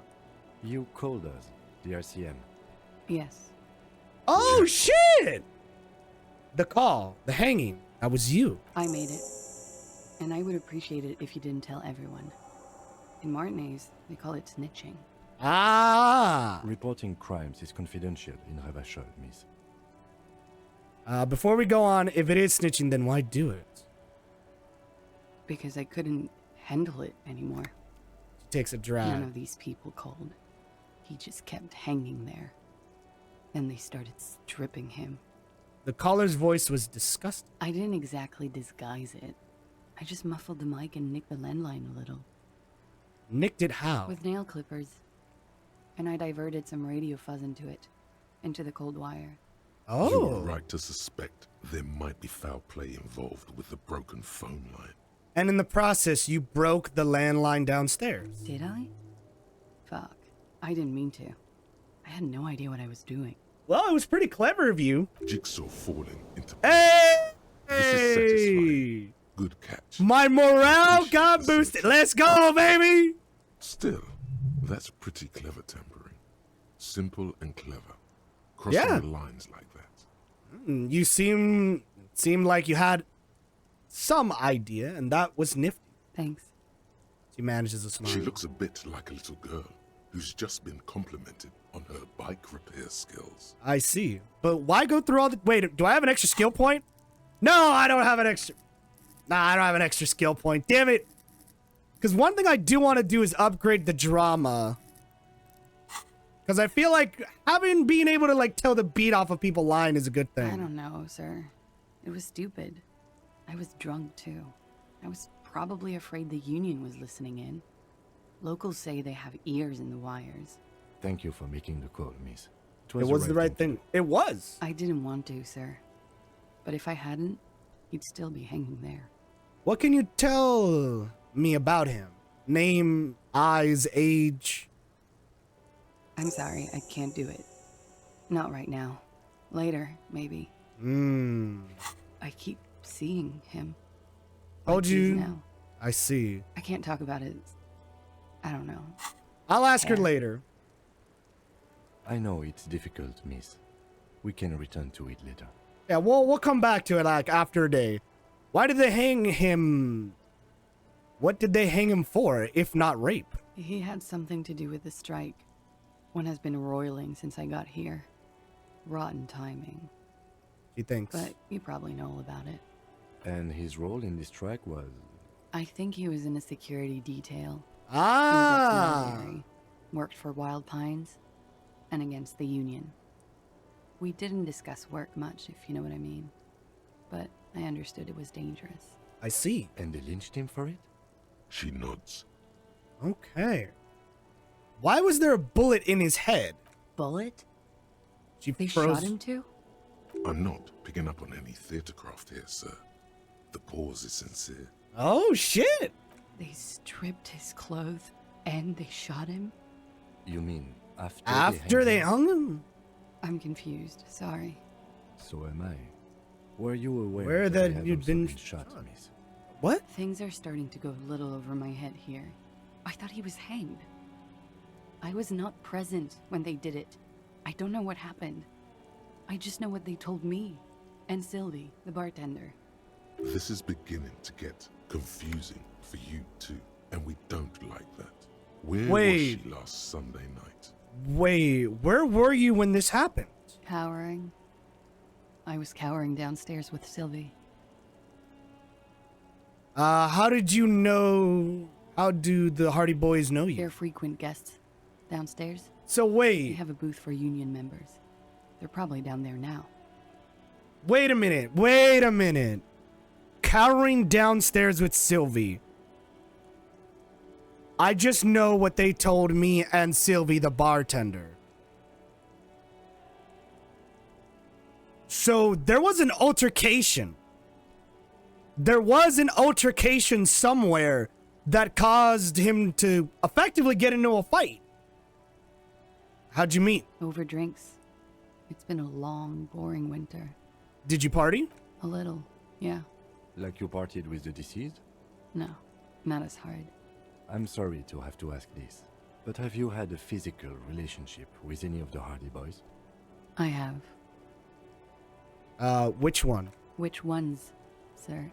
You called us, the RCM. Yes. Oh, shit! The call, the hanging, that was you. I made it. And I would appreciate it if you didn't tell everyone. In Martinez, they call it snitching. Ah! Reporting crimes is confidential in Reroll, miss. Before we go on, if it is snitching, then why do it? Because I couldn't handle it anymore. She takes a drag. None of these people called. He just kept hanging there. Then they started stripping him. The caller's voice was disgusting. I didn't exactly disguise it. I just muffled the mic and nicked the landline a little. Nicked it how? With nail clippers. And I diverted some radio fuzz into it. Into the cold wire. Oh. You are right to suspect there might be foul play involved with the broken phone line. And in the process, you broke the landline downstairs. Did I? Fuck. I didn't mean to. I had no idea what I was doing. Well, it was pretty clever of you. Jigsaw falling into Hey! This is satisfying. Good catch. My morale got boosted. Let's go, baby! Still, that's pretty clever tampering. Simple and clever. Crossing Yeah. the lines like that. You seemed like you had some idea, and that was nifty. Thanks. She manages a smile. She looks a bit like a little girl who's just been complimented on her bike repair skills. I see. But why go through all the... Wait, do I have an extra skill point? No, I don't have an extra... Nah, I don't have an extra skill point. Damn it. Because one thing I do want to do is upgrade the drama. Because I feel like being able to, like, tell the beat off of people lying is a good thing. I don't know, sir. It was stupid. I was drunk, too. I was probably afraid the Union was listening in. Locals say they have ears in the wires. Thank you for making the call, miss. It was the right thing. It was. I didn't want to, sir. But if I hadn't, he'd still be hanging there. What can you tell me about him? Name, eyes, age? I'm sorry, I can't do it. Not right now. Later, maybe. I keep seeing him. Told Like you. he's now. I see. I can't talk about it. I don't know. I'll ask her Hair. later. I know it's difficult, miss. We can return to it later. Yeah, we'll come back to it like after a day. Why did they hang him? What did they hang him for, if not rape? He had something to do with the strike. One has been roiling since I got here. Rotten timing. He thinks. But you probably know all about it. And his role in this strike was... I think he was in a security detail. Ah! He was ex-military, worked for Wild Pines, and against the Union. We didn't discuss work much, if you know what I mean. But I understood it was dangerous. I see. And they lynched him for it? She nods. Okay. Why was there a bullet in his head? Bullet? She They froze. shot him too? I'm not picking up on any theatercraft here, sir. The pause is sincere. Oh, shit! They stripped his clothes and they shot him? You mean after they hanged hung him? I'm confused. Sorry. So am I. Were you aware Where that that he had you'd also been shot, miss? What? Things are starting to go a little over my head here. I thought he was hanged. I was not present when they did it. I don't know what happened. I just know what they told me. And Sylvie, the bartender. This is beginning to get confusing for you too, and we don't like that. Where was she last Sunday night? Wait, where were you when this happened? Cowering. I was cowering downstairs with Sylvie. How did you know? How do the Hardy Boys know you? They're frequent guests downstairs. So They wait, have a booth for Union members. They're probably down there now. wait a minute. Cowering downstairs with Sylvie. I just know what they told me and Sylvie, the bartender. So there was an altercation. There was an altercation somewhere that caused him to effectively get into a fight. How'd you meet? Over drinks. It's been a long, boring winter. Did you party? A little, yeah. Like you partied with the deceased? No, not as hard. I'm sorry to have to ask this, but have you had a physical relationship with any of the Hardy Boys? I have. Which one? Which ones, sir?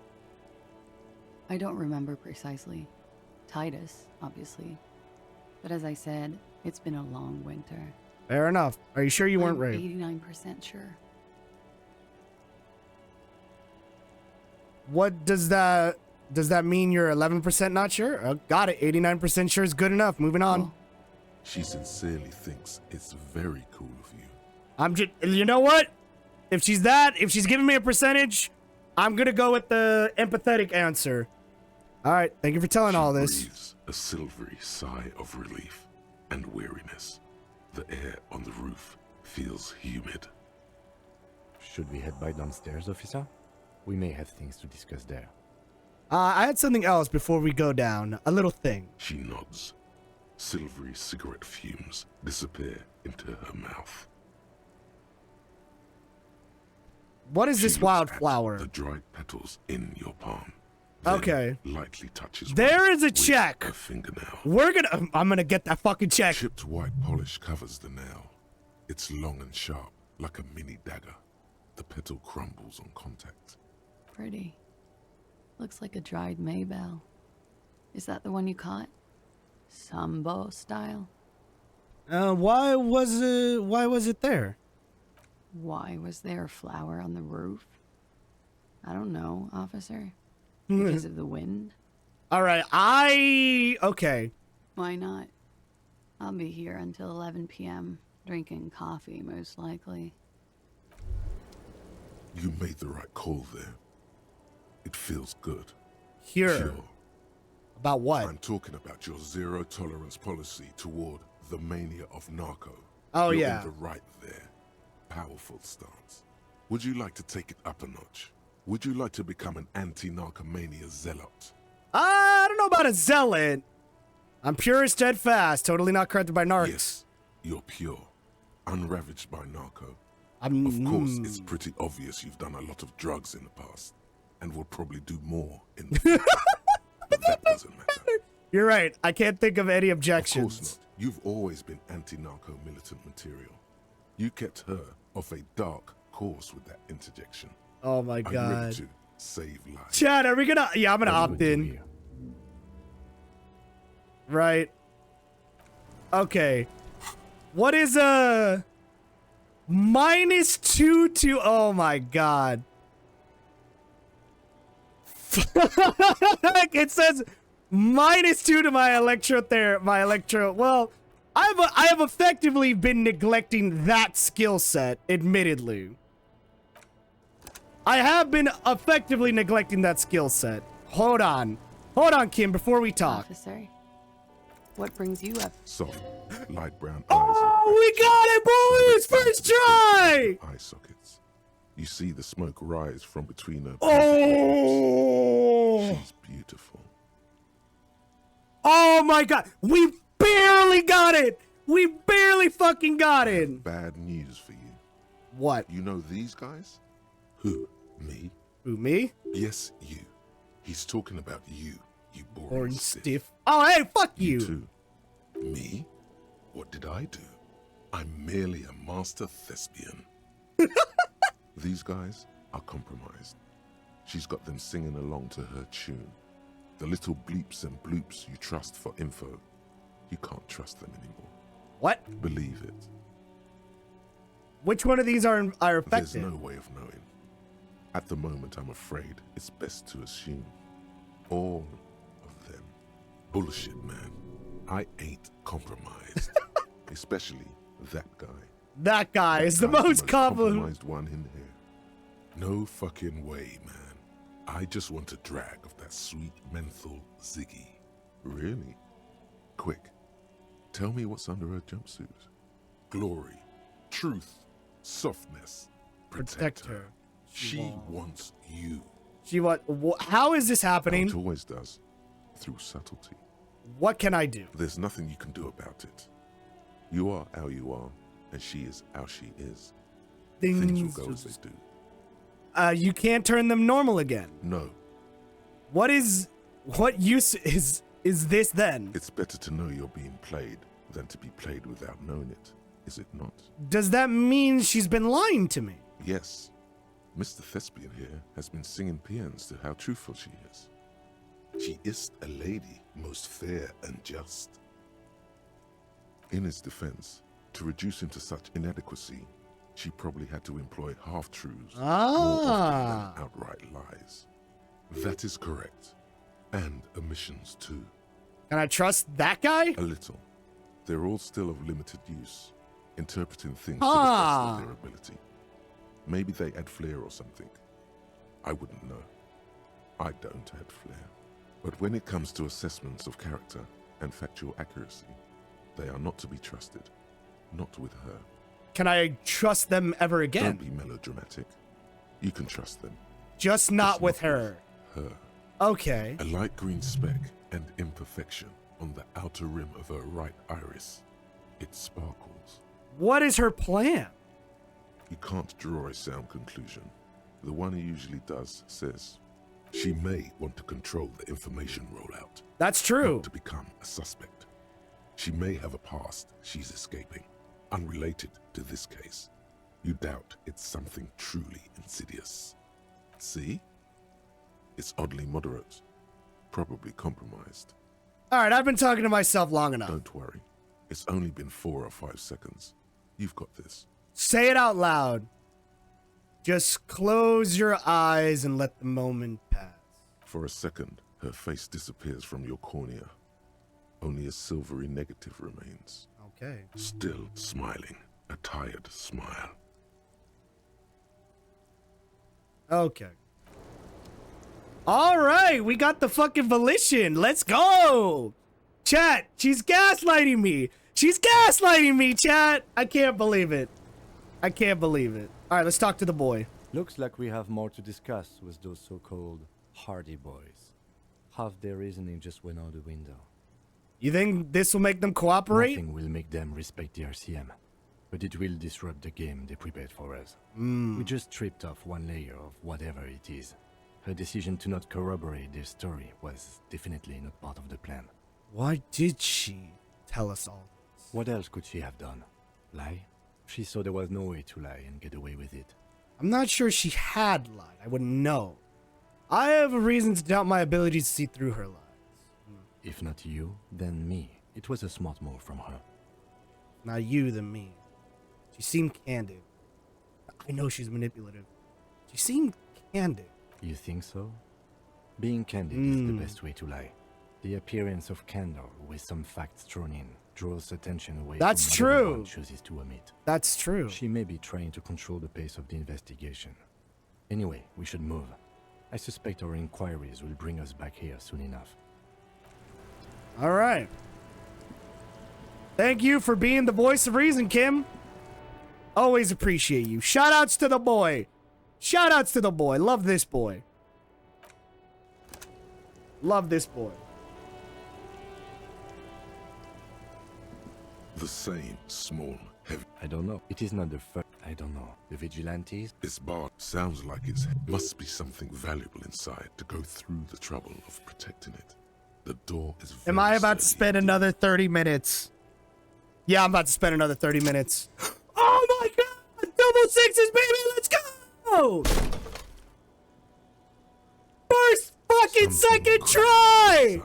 I don't remember precisely. Titus, obviously. But as I said, it's been a long winter. Fair enough. Are you sure you weren't I'm raped? 89% sure. What does that mean? You're 11% not sure? Got it. 89% sure is good enough. Moving on. She sincerely thinks it's very cool of you. I'm just, you know what? If she's giving me a percentage, I'm gonna go with the empathetic answer. All right. Thank you for telling all this. Breathes a silvery sigh of relief and weariness. The air on the roof feels humid. Should we head by downstairs, officer? We may have things to discuss there. I had something else before we go down. A little thing. She nods. Silvery cigarette fumes disappear into her mouth. What is this She looks at wildflower? the dried petals in your palm. Okay. Lightly touches. There one is a with check. A fingernail. I'm gonna get that fucking check. Chipped white polish covers the nail. It's long and sharp, like a mini dagger. The petal crumbles on contact. Pretty. Looks like a dried maybell. Is that the one you caught? Sambo style? Why was it there? Why was there a flower on the roof? I don't know, officer. Because of the wind? Alright, okay. Why not? I'll be here until 11 p.m. drinking coffee, most likely. You made the right call there. It feels good. Here. Pure. About what? I'm talking about your zero tolerance policy toward the mania of narco. Oh, You're yeah. in the right there. Powerful stance. Would you like to take it up a notch? Would you like to become an anti-narcomania zealot? I don't know about a zealot. I'm pure and steadfast, totally not corrupted by narcs. Yes, you're pure. Unravaged by narco. Of course, it's pretty obvious you've done a lot of drugs in the past, and will probably do more in the future. But that doesn't matter. You're right. I can't think of any Of objections. course not. You've always been anti-narco militant material. You kept her off a dark course with that interjection. Oh my Are you god. ready to save lives? Chad, are we gonna... Yeah, I'm gonna opt in. Right. Okay. What is -2 to... Oh my god. It says -2 to my electro... Well, I have effectively been neglecting that skill set, admittedly. I have been effectively neglecting that skill set. Hold on. Hold on, Kim, before we talk. Officer, what brings you up? Soft, light brown eyes. Oh, we got it, boys! First try! Eye sockets. You see the smoke rise from between her. Oh! She's beautiful. Oh my god! We barely got it! We barely fucking got it! Bad news for you. What? You know these guys? Who? Me? Who, me? Yes, you. He's talking about you, you boring Boring stiff. stiff. Oh, hey, fuck you! Too. Me? What did I do? I'm merely a master thespian. These guys are compromised. She's got them singing along to her tune. The little bleeps and bloops you trust for info, you can't trust them anymore. What? Believe it. Which one of these are There's affected? no way of knowing. At the moment, I'm afraid it's best to assume. All of them. Bullshit, man. I ain't compromised. Especially that guy. That guy is the Guy's most compromised one in here. No fucking way, man. I just want a drag of that sweet menthol Ziggy. Really? Quick. Tell me what's under her jumpsuit. Glory. Truth. Softness. Protect her. She wants you. She what? How is this happening? It always does. Through subtlety. What can I do? There's nothing you can do about it. You are how you are, and she is how she is. Things will go as they do. You can't turn them normal again. No. What use is this then? It's better to know you're being played than to be played without knowing it, is it not? Does that mean she's been lying to me? Yes. Mr. Thespian here has been singing paeans to how truthful she is. She is a lady, most fair and just. In his defense, to reduce him to such inadequacy, she probably had to employ half-truths more often than outright lies. That is correct. And omissions too. Can I trust that guy? A little. They're all still of limited use, interpreting things to the best of their ability. Maybe they add flair or something. I wouldn't know. I don't add flair. But when it comes to assessments of character and factual accuracy, they are not to be trusted. Not with her. Can I trust them ever again? Don't be melodramatic. You can trust them. Just not with her. Her. Okay. A light green speck and imperfection on the outer rim of her right iris. It sparkles. What is her plan? You can't draw a sound conclusion. the one who usually does, says she may want to control the information rollout. That's true. Not to become a suspect. She may have a past she's escaping, unrelated to this case. You doubt it's something truly insidious. See? It's oddly moderate. Probably compromised. All right, I've been talking to myself long enough. Don't worry. It's only been 4 or 5 seconds. You've got this. Say it out loud. Just close your eyes and let the moment pass. For a second, her face disappears from your cornea. Only a silvery negative remains. Okay. Still smiling. A tired smile. Okay. All right, we got the fucking volition. Let's go. Chat, she's gaslighting me. She's gaslighting me, chat. I can't believe it. I can't believe it. All right, let's talk to the boy. Looks like we have more to discuss with those so-called Hardy boys. Half their reasoning just went out the window. You think this will make them cooperate? Nothing will make them respect the RCM, but it will disrupt the game they prepared for us. We just stripped off one layer of whatever it is. Her decision to not corroborate their story was definitely not part of the plan. Why did she tell us all this? What else could she have done? Lie? She saw there was no way to lie and get away with it. I'm not sure she had lied. I wouldn't know. I have a reason to doubt my ability to see through her lies. If not you, then me. It was a smart move from her. Not you, then me. She seemed candid. I know she's manipulative. She seemed candid. You think so? Being candid is the best way to lie. The appearance of candor with some facts thrown in draws attention away from whatever one chooses to omit. That's true. She may be trying to control the pace of the investigation. Anyway, we should move. I suspect our inquiries will bring us back here soon enough. All right. Thank you for being the voice of reason, Kim. Always appreciate you. Shoutouts to the boy. Shoutouts to the boy. Love this boy. Love this boy. The same small, heavy. I don't know. It is not the first. I don't know. The vigilantes? This bar sounds like it must be something valuable inside to go through the trouble of protecting it. The door is very Am I about to sturdy. spend another 30 minutes? Yeah, I'm about to spend another 30 minutes. Oh my god! Double sixes, baby! Let's go! First fucking second try!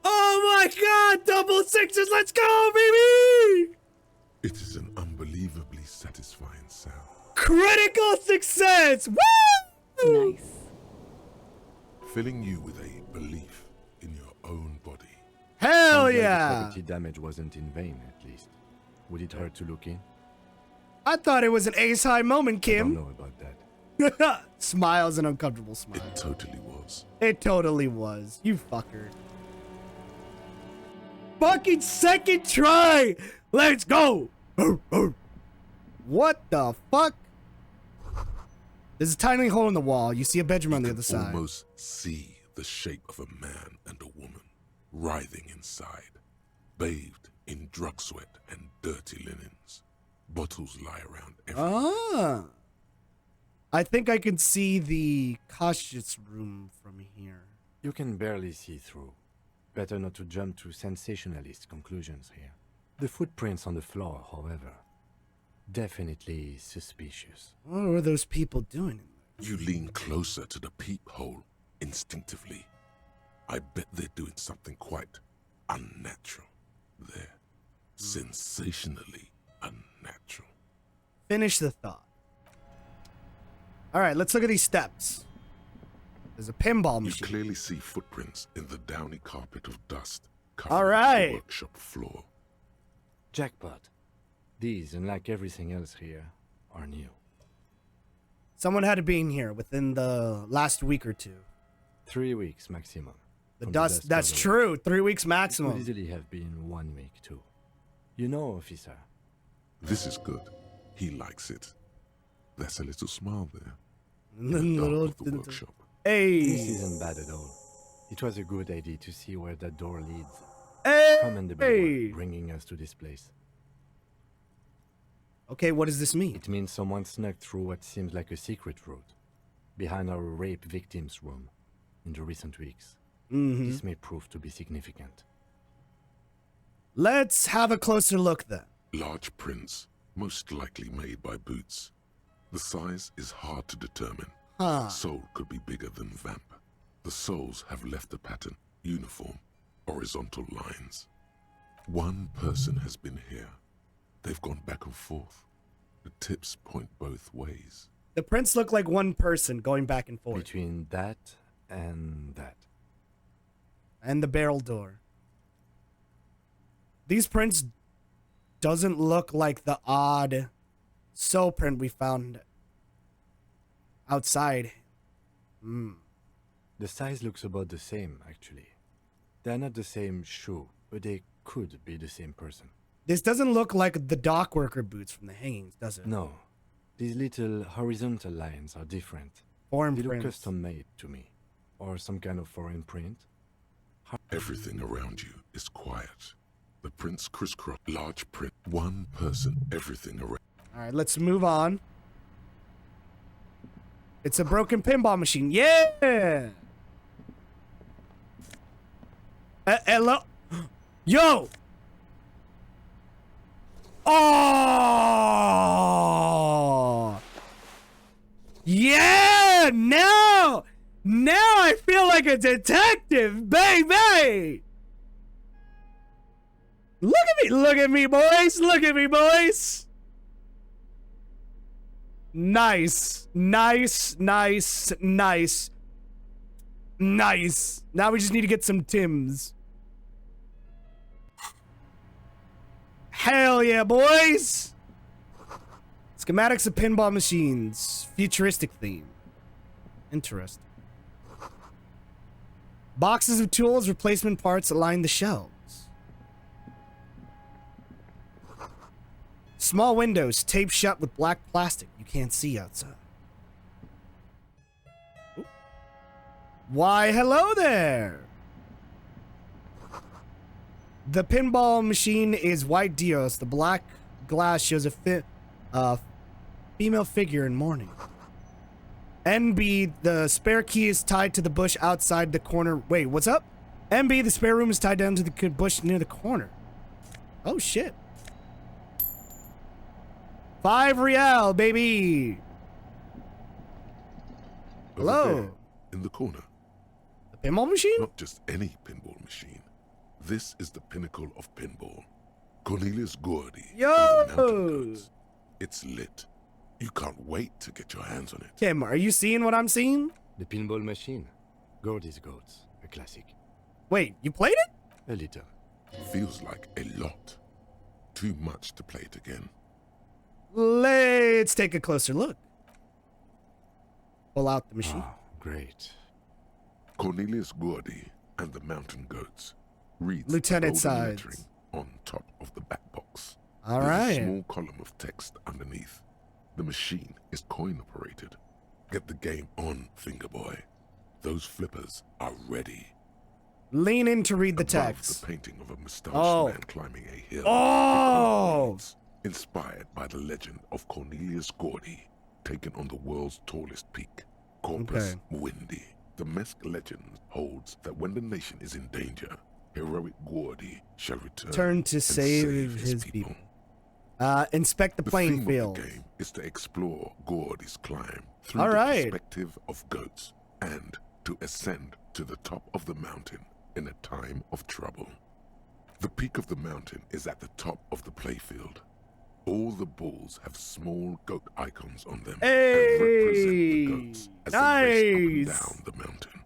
Oh my god! Double sixes, let's go, baby! It is an unbelievably satisfying sound. Critical success! Woo! Nice. Filling you with a belief in your own body. Hell Sounds like yeah! the property damage wasn't in vain, at least. Would it hurt to look in? I thought it was an ace high moment, I don't Kim. know about that. Smiles, an uncomfortable smile. It totally was. It totally was. You fucker. Fucking second try! Let's go! What the fuck? There's a tiny hole in the wall. You see a bedroom on the other side. Almost see the shape of a man and a woman writhing inside, bathed in drug sweat and dirty linens. Bottles lie around everywhere. Ah. I think I can see the cautious room from here. You can barely see through. Better not to jump to sensationalist conclusions here. The footprints on the floor, however, definitely suspicious. What were those people doing in there? You lean closer to the peephole instinctively. I bet they're doing something quite unnatural there. Sensationally unnatural. Finish the thought. All right, let's look at these steps. There's a pinball You machine. clearly see footprints in the downy carpet of dust All covering right. the workshop floor. Jackpot. These, unlike everything else here, are new. Someone had to be in here within the last week or two. 3 weeks maximum. The From dust, that's gathering. true. 3 weeks It could maximum. easily have been 1 week too. You know, officer. This is good. He likes it. That's a little smile there. Little- Dark of the workshop. Hey. This isn't bad at all. It was a good idea to see where that door leads. Hey. Commendable work bringing us to this place. Okay, what does this mean? It means someone snuck through what seems like a secret road, behind our rape victim's room, in the recent weeks. This may prove to be significant. Let's have a closer look then. Large prints, most likely made by Boots. The size is hard to determine. Sole could be bigger than Vamp. The soles have left a pattern, uniform, horizontal lines. One person has been here. They've gone back and forth. The tips point both ways. The prints look like one person going back and forth. Between that and that. And the barrel door. These prints doesn't look like the odd sole print we found outside. The size looks about the same, actually. They're not the same shoe, but they could be the same person. This doesn't look like the dock worker boots from the hangings, does it? No. These little horizontal lines are different. Foreign they look prints. custom-made to me. Or some kind of foreign print. Everything around you is quiet. The prints crisscross, large print, one person, everything around. All right, let's move on. It's a broken pinball machine. Yeah! Hello? Yo! Oh! Yeah! Now I feel like a detective, baby! Look at me, boys! Look at me, boys! Nice. Nice. Now we just need to get some Tims. Hell yeah, boys! Schematics of pinball machines. Futuristic theme. Interesting. Boxes of tools, replacement parts align the shelves. Small windows taped shut with black plastic you can't see outside. Ooh. Why, hello there! The pinball machine is white Dios. The black glass shows a female figure in mourning. NB, the spare key is tied to the bush outside the corner. Wait, what's up? NB, the spare room is tied down to the bush near the corner. Oh, shit. 5 real, baby. Hello. There, in the corner. The pinball machine? Not just any pinball machine. This is the pinnacle of pinball. Cornelius Gordy. Yo! It's lit. You can't wait to get your hands on it. Kim, are you seeing what I'm seeing? The pinball machine. Gordy's Goats. A classic. Wait, you played it? A little. Feels like a lot. Too much to play it again. Let's take a closer look. Pull out the machine. Oh, great. Cornelius Gordy and the Mountain Goats. Reads Lieutenant the golden Sides. lettering on top of the back box. All There's right. a small column of text underneath. The machine is coin operated. Get the game on, finger boy. Those flippers are ready. Lean in to read the Above text. the painting of a mustached Oh. man climbing a hill. Oh! Inspired by the legend of Cornelius Gordy, taken on the world's tallest peak, Corpus Windy. The Mesk legend holds that when the nation is in danger, heroic Gordy shall return To and save his people. Inspect the playing theme field. of the game is to explore Gordy's climb through All the right. perspective of goats and to ascend to the top of the mountain in a time of trouble. The peak of the mountain is at the top of the playfield. All the balls have small goat icons on them and represent the goats as they race up and down the mountain.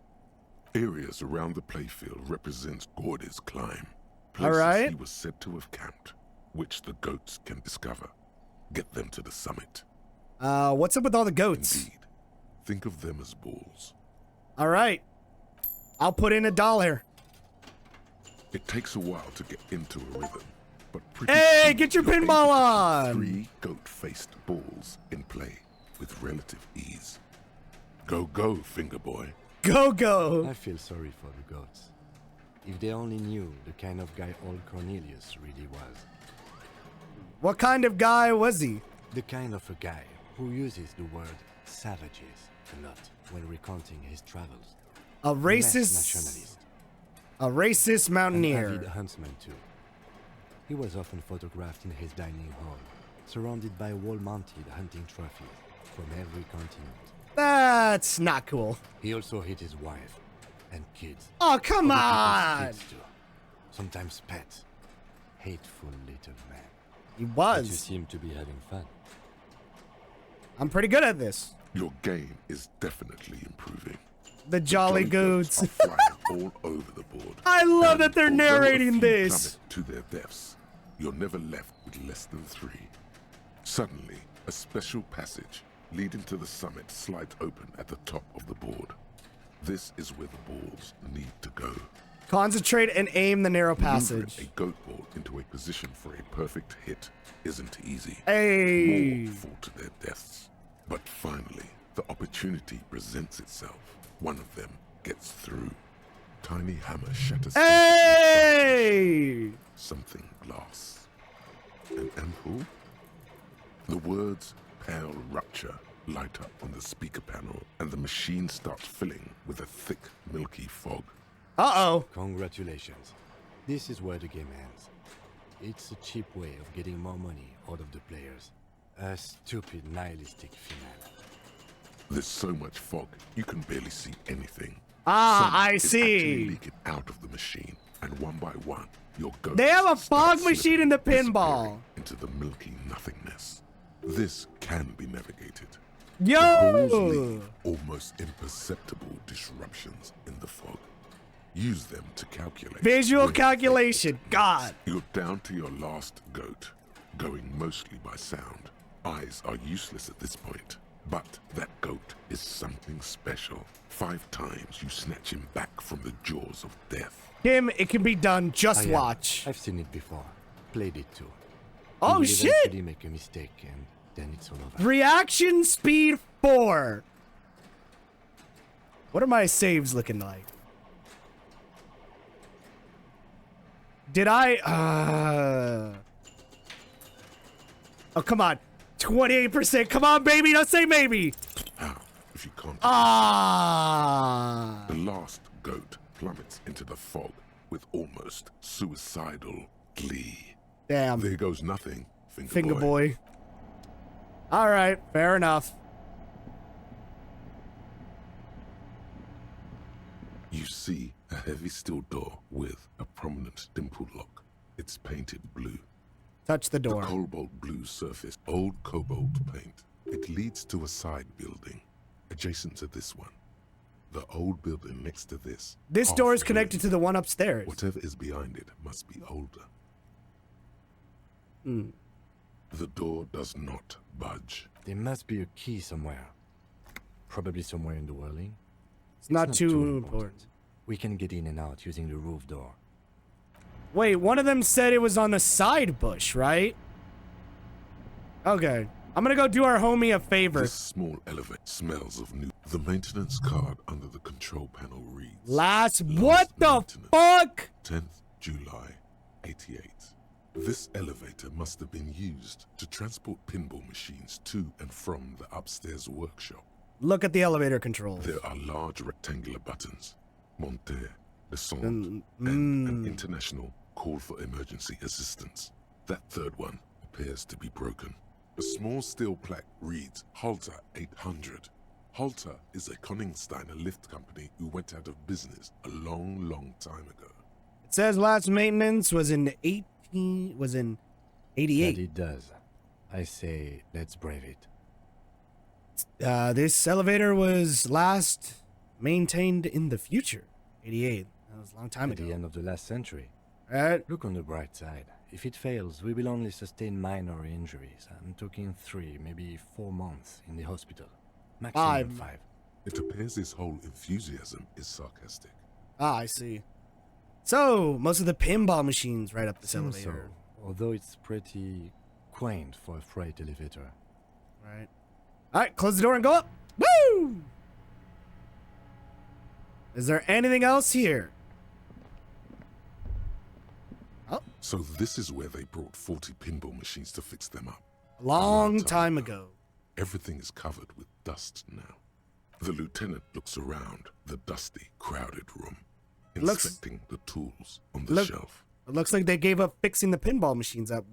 Areas around the playfield represents Gordy's climb. Places he was said to have camped, which the goats can discover. Get them to the summit. What's up with all the goats? Indeed. Think of them as balls. All right. I'll put in $1. It takes a while to get into a rhythm, but pretty Hey, soon get your you're able pinball to on! 3 goat-faced balls in play with relative ease. Go, go, finger boy. Go, go. I feel sorry for the goats. If they only knew the kind of guy old Cornelius really was. What kind of guy was he? The kind of a guy who uses the word savages a lot when recounting his travels. A racist nationalist. A racist mountaineer. An avid huntsman too. He was often photographed in his dining hall, surrounded by wall-mounted hunting trophies from every continent. That's not cool. He also hit his wife and kids. Oh, come Other on! people's kids too. Sometimes pets. Hateful little man. He But you was. seem to be having fun. I'm pretty good at this. Your game is definitely improving. The Jolly Goats Goats. are flying all over the board. I love And that they're although a narrating few this. plummet to their deaths, you're never left with less than 3. Suddenly, a special passage leading to the summit slides open at the top of the board. This is where the balls need to go. Concentrate and aim the narrow Maneuvering passage. a goat ball into a position for a perfect hit isn't easy. Hey. More fall to their deaths. But finally, the opportunity presents itself. One of them gets through. Tiny hammer shatters Hey! something glass. An ampoule? The words pale rupture light up on the speaker panel, and the machine starts filling with a thick, milky fog. Uh-oh. Congratulations. This is where the game ends. It's a cheap way of getting more money out of the players. A stupid, nihilistic finale. There's so much fog, you can barely see anything. Ah, Sun I is see. actually leaking out of the machine, and one by one, your ghosts They have a start fog machine in the slipping, pinball. disappearing into the milky nothingness. This can be navigated. Yo! The balls leave almost imperceptible disruptions in the fog. Use them to calculate. Visual where calculation. God. You're down to your last goat, going mostly by sound. Eyes are useless at this point, but that goat is something special. 5 times you snatch him back from the jaws of death. Tim, it can be done. Just I, watch. I've seen it before. Played it too. Oh, You will shit. eventually make a mistake, and then it's all over. Reaction speed 4. What are my saves looking like? Did I, Oh, come on. 28%. Come on, baby. Don't say maybe. How? If you can't. Ah. The last goat plummets into the fog with almost suicidal glee. Damn. There goes nothing, Finger boy. All right. Fair enough. You see a heavy steel door with a prominent dimple lock. It's painted blue. Touch the door. The cobalt blue surface, old cobalt paint. It leads to a side building, adjacent to this one. The old building next to this. This half door is ruined. connected to the one upstairs. Whatever is behind it must be older. Hmm. The door does not budge. There must be a key somewhere. Probably somewhere in the whirling. It's not too important. We can get in and out using the roof door. Wait, one of them said it was on the side bush, right? Okay. I'm gonna go do our homie a favor. This small elevator smells of new. The maintenance card under the control panel reads. What the fuck? 10th July, 88. This elevator must have been used to transport pinball machines to and from the upstairs workshop. Look at the elevator controls. There are large rectangular buttons. Monter, descend, and an international call for emergency assistance. That third one appears to be broken. A small steel plaque reads Halter 800. Halter is a Koningsteiner lift company who went out of business a long, long time ago. It says last maintenance was in 88. That it does. I say, let's brave it. This elevator was last maintained in the future. 88. That was a long time At ago. the end of the last century. Right. Look on the bright side. If it fails, we will only sustain minor injuries. I'm talking 3, maybe 4 months in the hospital. Maximum 5. It appears his whole enthusiasm is sarcastic. Ah, I see. So, most of the pinball machines right up this Seems elevator. so, although it's pretty quaint for a freight elevator. Right. Alright, close the door and go up. Woo! Is there anything else here? Oh, So this is where they brought 40 pinball machines to fix them up. Long time ago. Everything is covered with dust now. The lieutenant looks around the dusty, crowded room, inspecting the tools on the shelf. It looks like they gave up fixing the pinball machines at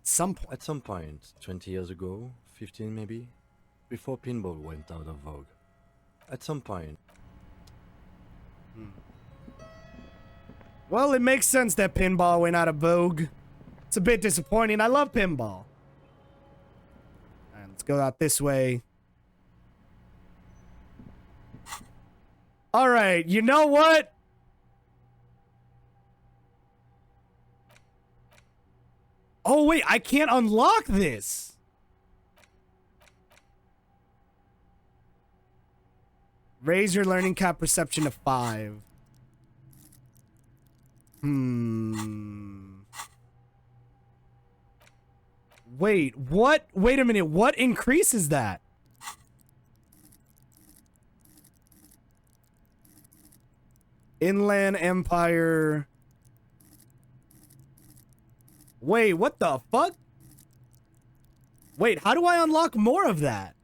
some point. At some point, 20 years ago, 15 maybe, before pinball went out of vogue. At some point. Well, it makes sense that pinball went out of vogue. It's a bit disappointing. I love pinball. Alright, let's go out this way. Alright, you know what? Oh, wait, I can't unlock this. Raise your learning cap perception to 5. Wait, what? Wait a minute. What increases that? Inland Empire. Wait, what the fuck? Wait, how do I unlock more of that?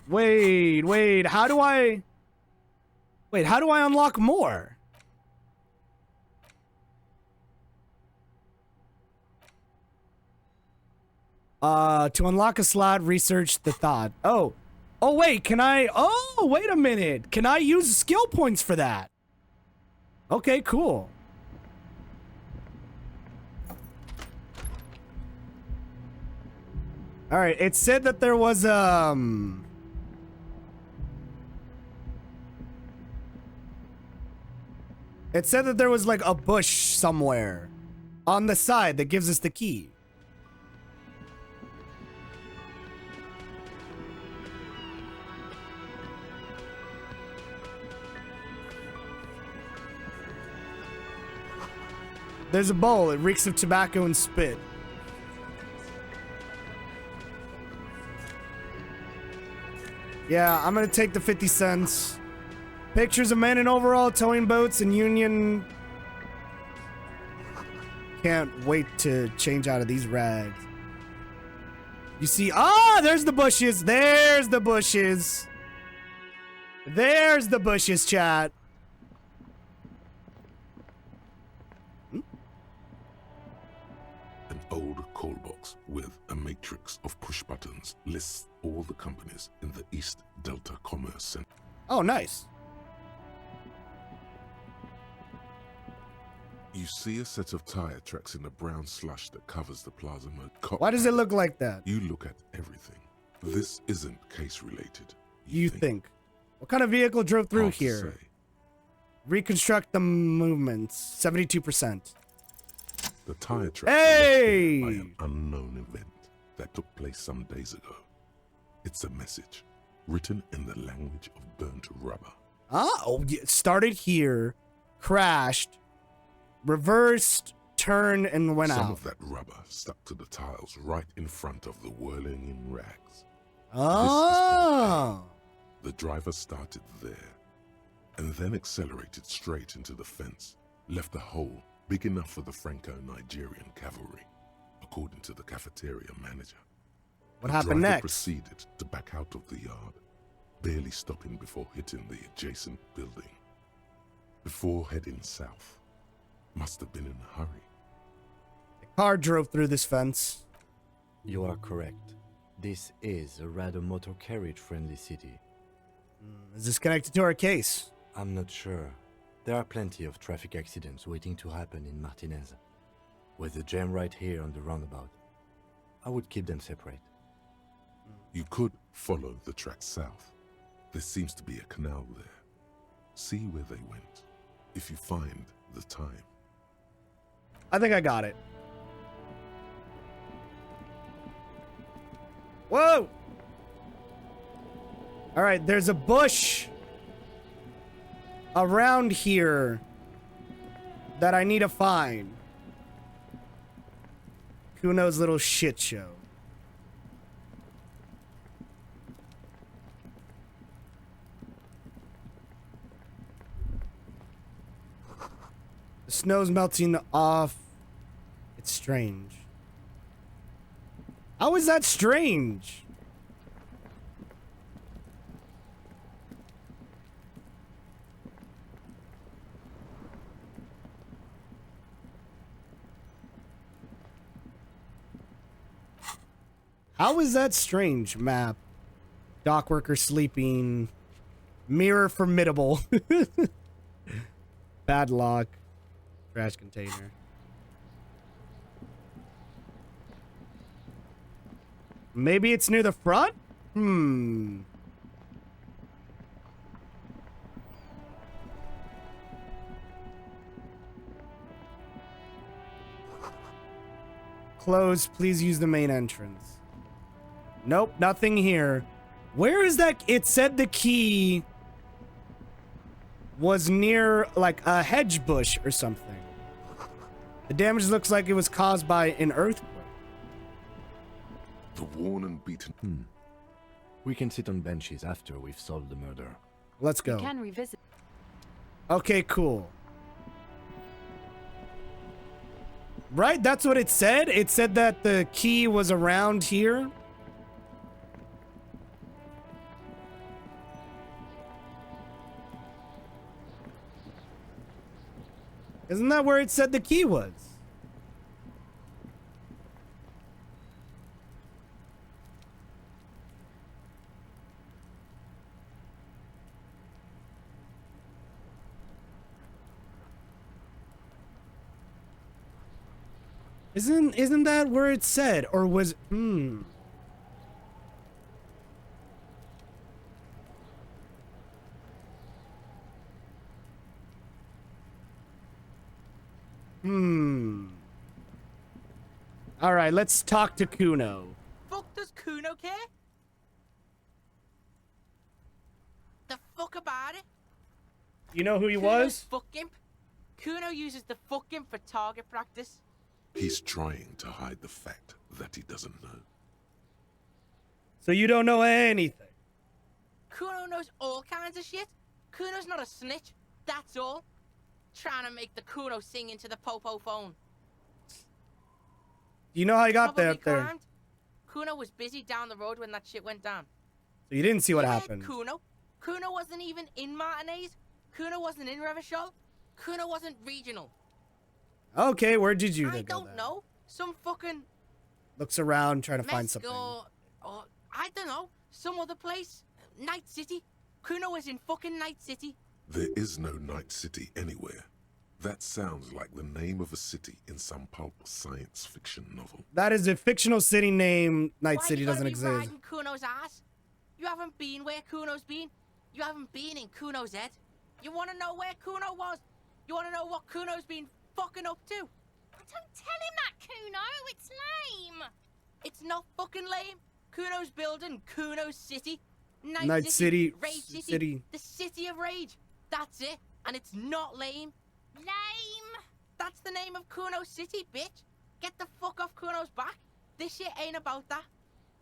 Wait, how do I... Wait, how do I unlock more? To unlock a slot, research the thought. Oh, wait, can I... Oh, wait a minute. Can I use skill points for that? Okay, cool. All right, it said that there was, It said that there was like a bush somewhere on the side that gives us the key. There's a bowl. It reeks of tobacco and spit. Yeah, I'm gonna take the 50 cents. Pictures of men in overall towing boats and Union. Can't wait to change out of these rags. You see, there's the bushes. There's the bushes. There's the bushes, chat. An old call box with a matrix of push buttons lists all the companies in the East Delta Commerce Center. Oh, nice. You see a set of tire tracks in the brown slush that covers the Plaza Mode. Why does it look like that? You look at everything. This isn't case related. You think? What kind of vehicle drove through here? Reconstruct the movements. 72%. The tire tracks hey! by an unknown event that took place some days ago. It's a message written in the language of burnt rubber. Oh, started here, crashed, reversed, turned, and went out. Some of that rubber stuck to the tiles right in front of the whirling in rags. Oh. The driver started there and then accelerated straight into the fence, left a hole big enough for the Franco-Nigerian cavalry, according to the cafeteria manager. What happened driver next? Proceeded to back out of the yard, barely stopping before hitting the adjacent building. Before heading south, must have been in a hurry. The car drove through this fence. You are correct. This is a rather motor carriage-friendly city. Is this connected to our case? I'm not sure. There are plenty of traffic accidents waiting to happen in Martinez. With the jam right here on the roundabout, I would keep them separate. You could follow the track south. There seems to be a canal there. See where they went, if you find the time. I think I got it. Whoa! All right, there's a bush around here that I need to find. Kuno's little shit show. The snow's melting off. It's strange. How is that strange? How is that strange? Map. Dock worker sleeping. Mirror formidable. Padlock. Trash container. Maybe it's near the front? Closed. Please use the main entrance. Nope, nothing here. Where is that? It said the key was near, like, a hedge bush or something. The damage looks like it was caused by an earthquake. The worn and beaten. We can sit on benches after we've solved the murder. Let's go. We can revisit. Okay, cool. Right? That's what it said? It said that the key was around here. Isn't that where it said the key was? Isn't that where it said? Or was All right, let's talk to Kuno. Fuck does Kuno care? The fuck about it? You know who he Kuno's was? Fuck imp. Kuno uses the fuck imp for target practice. He's trying to hide the fact that he doesn't know. So you don't know anything. Kuno knows all kinds of shit. Kuno's not a snitch, that's all. Trying to make the Kuno sing into the popo phone. You know how he got Probably there. climbed. Kuno was busy down the road when that shit went down. So you didn't see what You heard happened. Kuno. Kuno wasn't even in Martinez. Kuno wasn't in Reroll. Kuno wasn't regional. Okay, where did you I then go don't then? know. Some fucking Looks around trying to find Mexico, something. or I don't know, some other place. Night City. Kuno was in fucking Night City. There is no Night City anywhere. That sounds like the name of a city in some pulp science fiction novel. That is a fictional city name. Night Why City you gotta doesn't be exist. riding Kuno's ass? You haven't been where Kuno's been. You haven't been in Kuno's head. You want to know where Kuno was? You want to know what Kuno's been fucking up to? Don't tell him that, Kuno. It's lame. It's not fucking lame. Kuno's building Kuno's city. Night City, Rage city. The city of rage. That's it. And it's not lame. Lame. That's the name of Kuno's city, bitch. Get the fuck off Kuno's back. This shit ain't about that.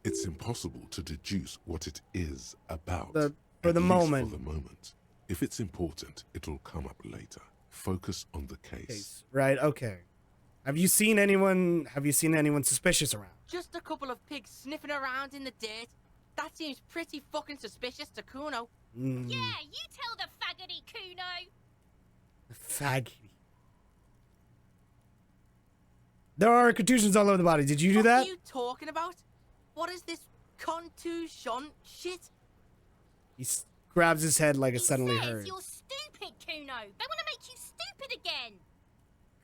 It's impossible to deduce what it is about. For the at least moment. For the moment. If it's important, it'll come up later. Focus on the case. Right, okay. Have you seen anyone suspicious around? Just a couple of pigs sniffing around in the dirt. That seems pretty fucking suspicious to Kuno. Mm. Yeah, you tell the faggoty, Kuno. Faggy. There are contusions all over the body. Did you do that? What are you talking about? What is this contusion shit? Grabs his head like it suddenly Says hurts. you're stupid, Kuno. They want to make you stupid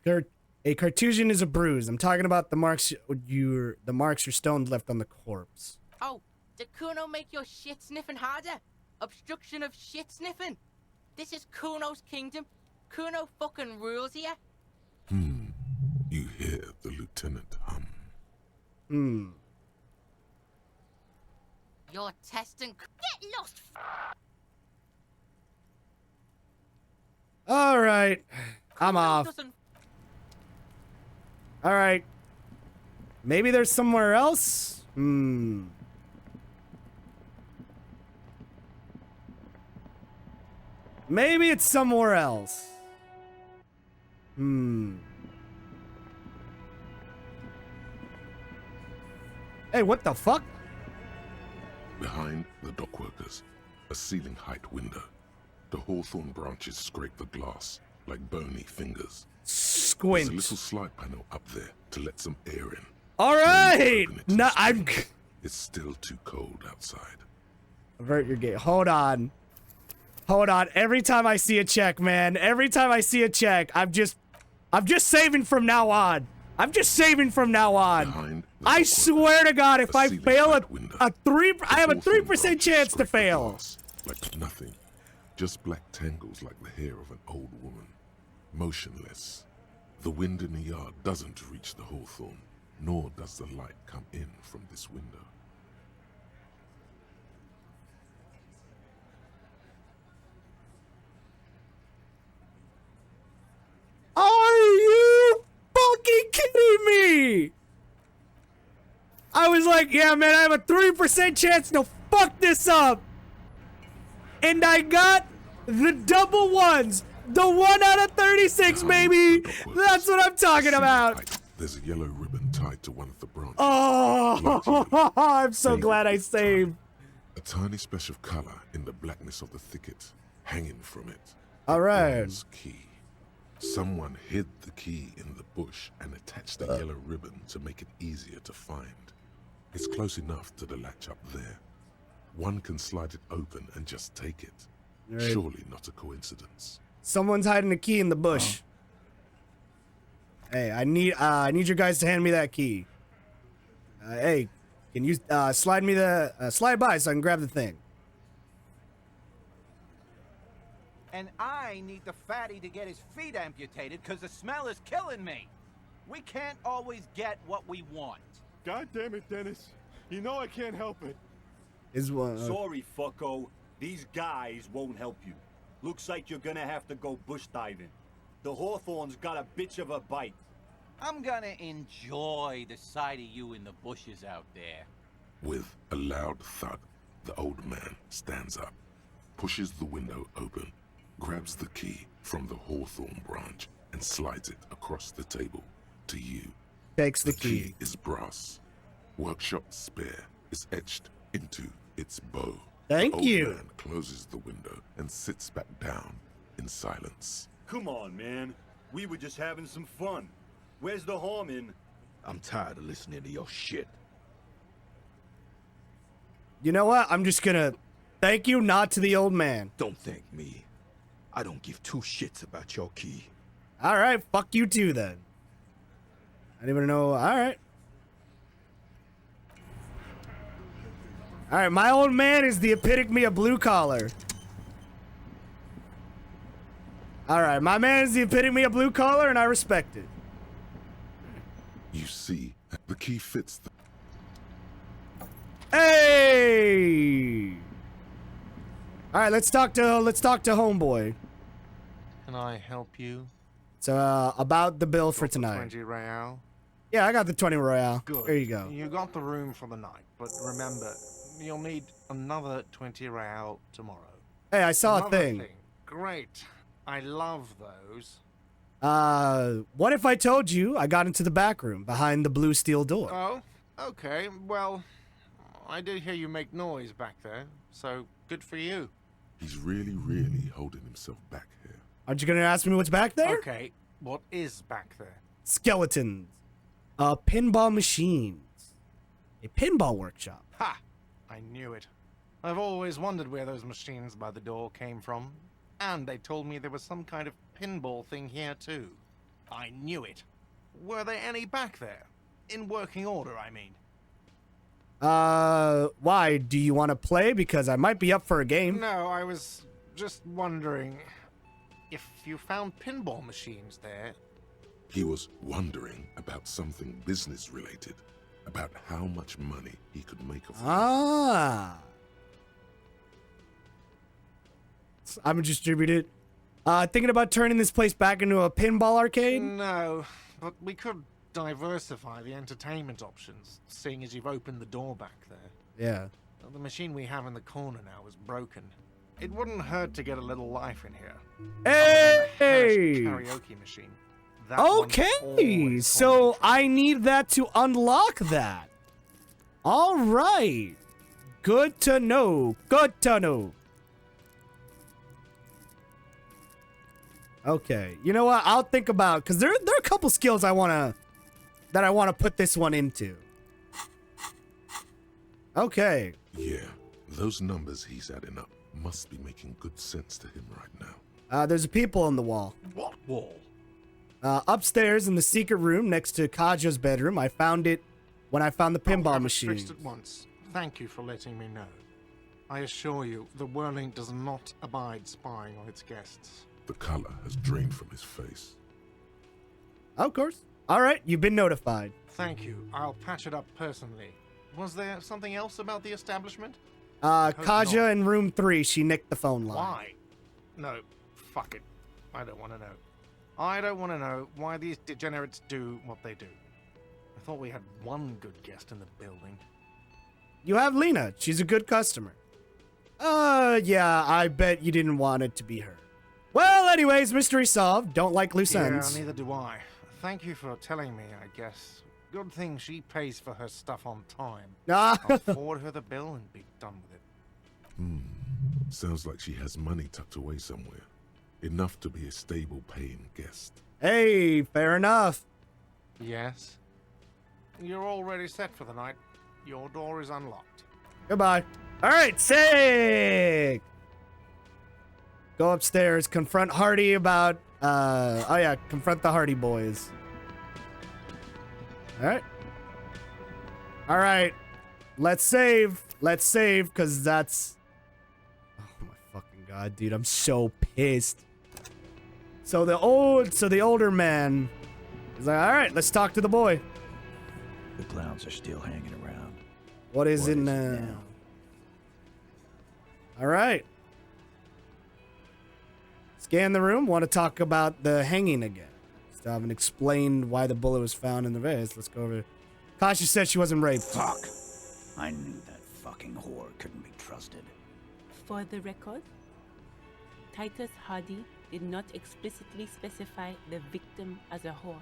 again. A contusion is a bruise. I'm talking about the marks your stone left on the corpse. Oh, did Kuno make your shit sniffing harder? Obstruction of shit sniffing. This is Kuno's kingdom. Kuno fucking rules here. You hear the lieutenant hum. You're testing. Get lost. All right. I'm off. Doesn't All right. Maybe there's somewhere else? Maybe it's somewhere else. Hey, what the fuck? Behind the dockworkers, a ceiling height window. The hawthorn branches scrape the glass like bony fingers. Squint. There's a little slide panel up there to let some air in. All right. No, I'm. It's still too cold outside. Avert your gate. Hold on. Hold on. Every time I see a check, man. Every time I see a check, I'm just saving from now on. I'm just saving from now on. I swear to God, if I fail I have a 3% chance to fail. Like nothing. Just black tangles like the hair of an old woman. Motionless. The wind in the yard doesn't reach the hawthorn, nor does the light come in from this window. Are you fucking kidding me? I was like, yeah, man, I have a 3% chance to fuck this up. And I got the double ones. The 1 out of 36, baby. That's what I'm talking about. There's a yellow ribbon tied to one of the branches. Oh, I'm so glad I saved. A tiny splash of color in the blackness of the thicket, hanging from it. All right. Bronze key. Someone hid the key in the bush and attached the yellow ribbon to make it easier to find. It's close enough to the latch up there. One can slide it open and just take it. Right. Surely not a coincidence. Someone's hiding a key in the bush. Hey, I need you guys to hand me that key. Hey, can you slide by so I can grab the thing? And I need the fatty to get his feet amputated because the smell is killing me. We can't always get what we want. God damn it, Dennis. You know I can't help it. Is one. Sorry, fucko. These guys won't help you. Looks like you're gonna have to go bush diving. The hawthorn's got a bitch of a bite. I'm gonna enjoy the sight of you in the bushes out there. With a loud thud, the old man stands up, pushes the window open, grabs the key from the hawthorn branch, and slides it across the table to you. Takes the key. Key is brass. Workshop spare is etched into its bow. Thank you. The old man closes the window and sits back down in silence. Come on, man. We were just having some fun. Where's the harm in? I'm tired of listening to your shit. You know what? I'm just gonna thank you, not to the old man. Don't thank me. I don't give two shits about your key. All right, fuck you too then. I didn't even know. All right. All right, my old man is the epitome of blue collar. All right, my man is the epitome of blue collar, and I respect it. You see, the key fits the... Hey! All right, let's talk to homeboy. Can I help you? So about the bill for tonight. 20 real. Yeah, I got the 20 royale. Good. There you go. You got the room for the night, but remember, you'll need another 20 real tomorrow. Hey, I saw Another a thing. Great. I love those. What if I told you I got into the back room behind the blue steel door? Oh, okay. Well, I did hear you make noise back there, so good for you. He's really holding himself back here. Aren't you gonna ask me what's back there? Okay, what is back there? Skeletons. Pinball machines. A pinball workshop. Ha! I knew it. I've always wondered where those machines by the door came from. And they told me there was some kind of pinball thing here too. I knew it. Were there any back there? In working order, I mean. Why? Do you want to play? Because I might be up for a game. No, I was just wondering if you found pinball machines there. He was wondering about something business related, about how much money he could make of them. Ah. I'm distributed. Thinking about turning this place back into a pinball arcade? No, but we could diversify the entertainment options, seeing as you've opened the door back there. Yeah. The machine we have in the corner now is broken. It wouldn't hurt to get a little life in here. Hey! Karaoke machine. That one's Okay, always so I need that to unlock that. All right. Good to know. Good to know. Okay, you know what? I'll think about, because there are a couple skills I wanna put this one into. Okay. Yeah, those numbers he's adding up must be making good sense to him right now. There's a people on the wall. What wall? Upstairs in the secret room next to Kaja's bedroom. I found it when I found the pinball machine. Fixed at once. Thank you for letting me know. I assure you, the whirling does not abide spying on its guests. The color has drained from his face. Of course. All right, you've been notified. Thank you. I'll patch it up personally. Was there something else about the establishment? Kaja in room 3, she nicked the phone line. Why? No, fuck it. I don't want to know. I don't want to know why these degenerates do what they do. I thought we had one good guest in the building. You have Lena. She's a good customer. Yeah, I bet you didn't want it to be her. Well, anyways, mystery solved. Don't like loose ends. Yeah, neither do I. Thank you for telling me, I guess. Good thing she pays for her stuff on time. I'll forward her the bill and be done with it. Sounds like she has money tucked away somewhere. Enough to be a stable paying guest. Hey, fair enough. Yes? You're already set for the night. Your door is unlocked. Goodbye. All right, sick. Go upstairs, confront Hardy about, confront the Hardy boys. All right. All right. Let's save, because that's... Oh my fucking god, dude, I'm so pissed. So the older man is like, all right, let's talk to the boy. The clowns are still hanging around. What is it now? All right. Scan the room. Want to talk about the hanging again. Still haven't explained why the bullet was found in the vase. Let's go over. Kasha said she wasn't raped. Fuck. I knew that fucking whore couldn't be trusted. For the record, Titus Hardy did not explicitly specify the victim as a whore,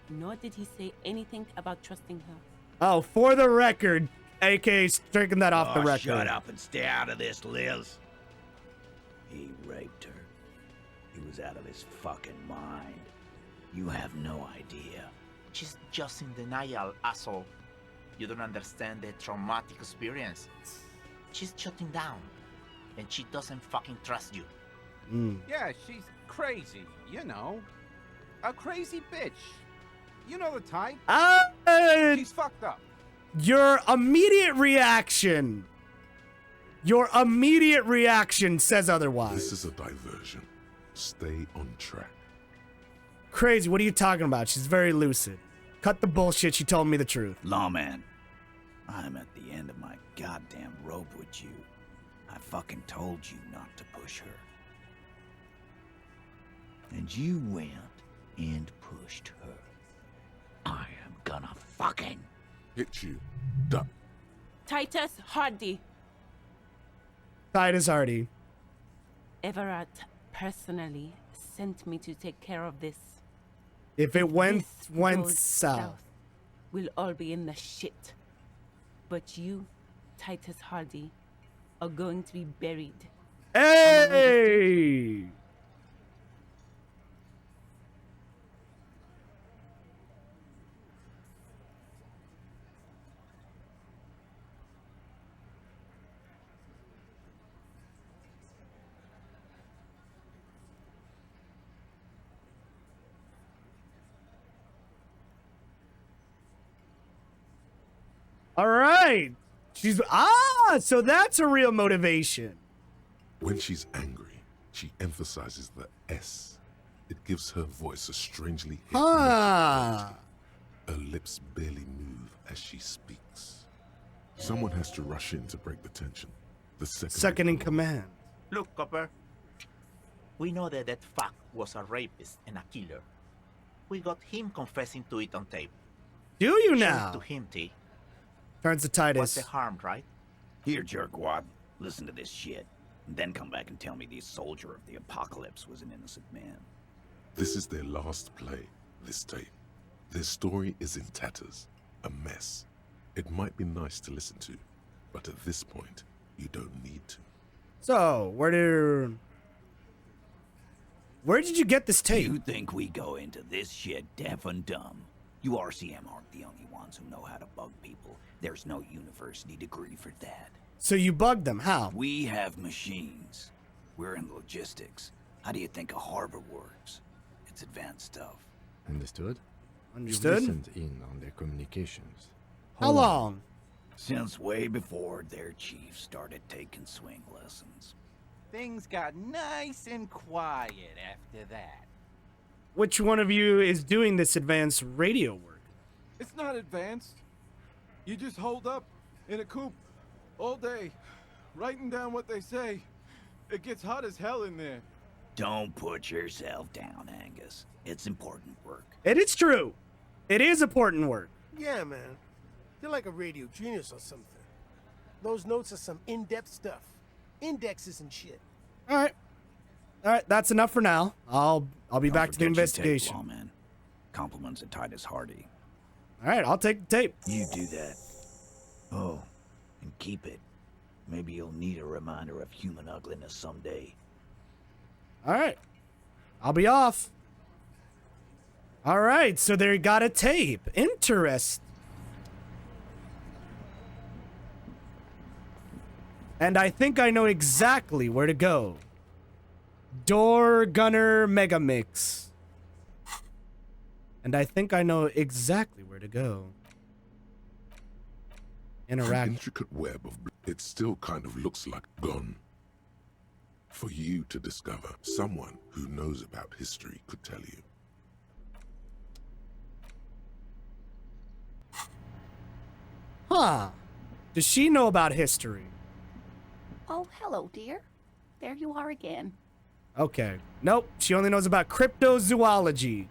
nor did he say anything about trusting her. Oh, for the record, AK striking that off the record. Shut up and stay out of this, Liz. He raped her. He was out of his fucking mind. You have no idea. She's just in denial, asshole. You don't understand the traumatic experience. She's shutting down, and she doesn't fucking trust you. Yeah, she's crazy, you know. A crazy bitch. You know the type. She's fucked up. Your immediate reaction says otherwise. This is a diversion. Stay on track. Crazy, what are you talking about? She's very lucid. Cut the bullshit, she told me the truth. Lawman, I'm at the end of my goddamn rope with you. I fucking told you not to push her. And you went and pushed her. I am gonna fucking hit you. Duck. Titus Hardy. Titus Hardy. Everett personally sent me to take care of this. If it went goes south, we'll all be in the shit. But you, Titus Hardy, are going to be buried. Hey! All right. So that's a real motivation. When she's angry, she emphasizes the S. It gives her voice a strangely hypnotic quality. Her lips barely move as she speaks. Someone has to rush in to break the tension. The second in command. Look, Copper. We know that fuck was a rapist and a killer. We got him confessing to it on tape. Do you Show it now? to him, T. Turns to Titus. What's the harm, right? Here, jerkwad. Listen to this shit. And then come back and tell me the soldier of the apocalypse was an innocent man. This is their last play, this tape. Their story is in tatters, a mess. It might be nice to listen to, but at this point, you don't need to. So, where did you get this tape? You think we go into this shit deaf and dumb? You RCM aren't the only ones who know how to bug people. There's no university degree for that. So you bugged them, how? We have machines. We're in logistics. How do you think a harbor works? It's advanced stuff. Understood? Understood? You listened in on their communications. How long? Since way before their chief started taking swing lessons. Things got nice and quiet after that. Which one of you is doing this advanced radio work? It's not advanced. You just hold up in a coop all day, writing down what they say. It gets hot as hell in there. Don't put yourself down, Angus. It's important work. It is true. It is important work. Yeah, man. You're like a radio genius or something. Those notes are some in-depth stuff. Indexes and shit. All right. All right, that's enough for now. I'll be Don't back to the forget your investigation. tape, lawman. Compliments of Titus Hardy. All right, I'll take the tape. You do that. Oh, and keep it. Maybe you'll need a reminder of human ugliness someday. All right. I'll be off. All right, so they got a tape. Interest. And I think I know exactly where to go. Door Gunner Mega Mix. And I think I know exactly where to go. An Interact. intricate web of... It still kind of looks like gone. For you to discover, someone who knows about history could tell you. Huh. Does she know about history? Oh, hello, dear. There you are again. Okay. Nope. She only knows about cryptozoology.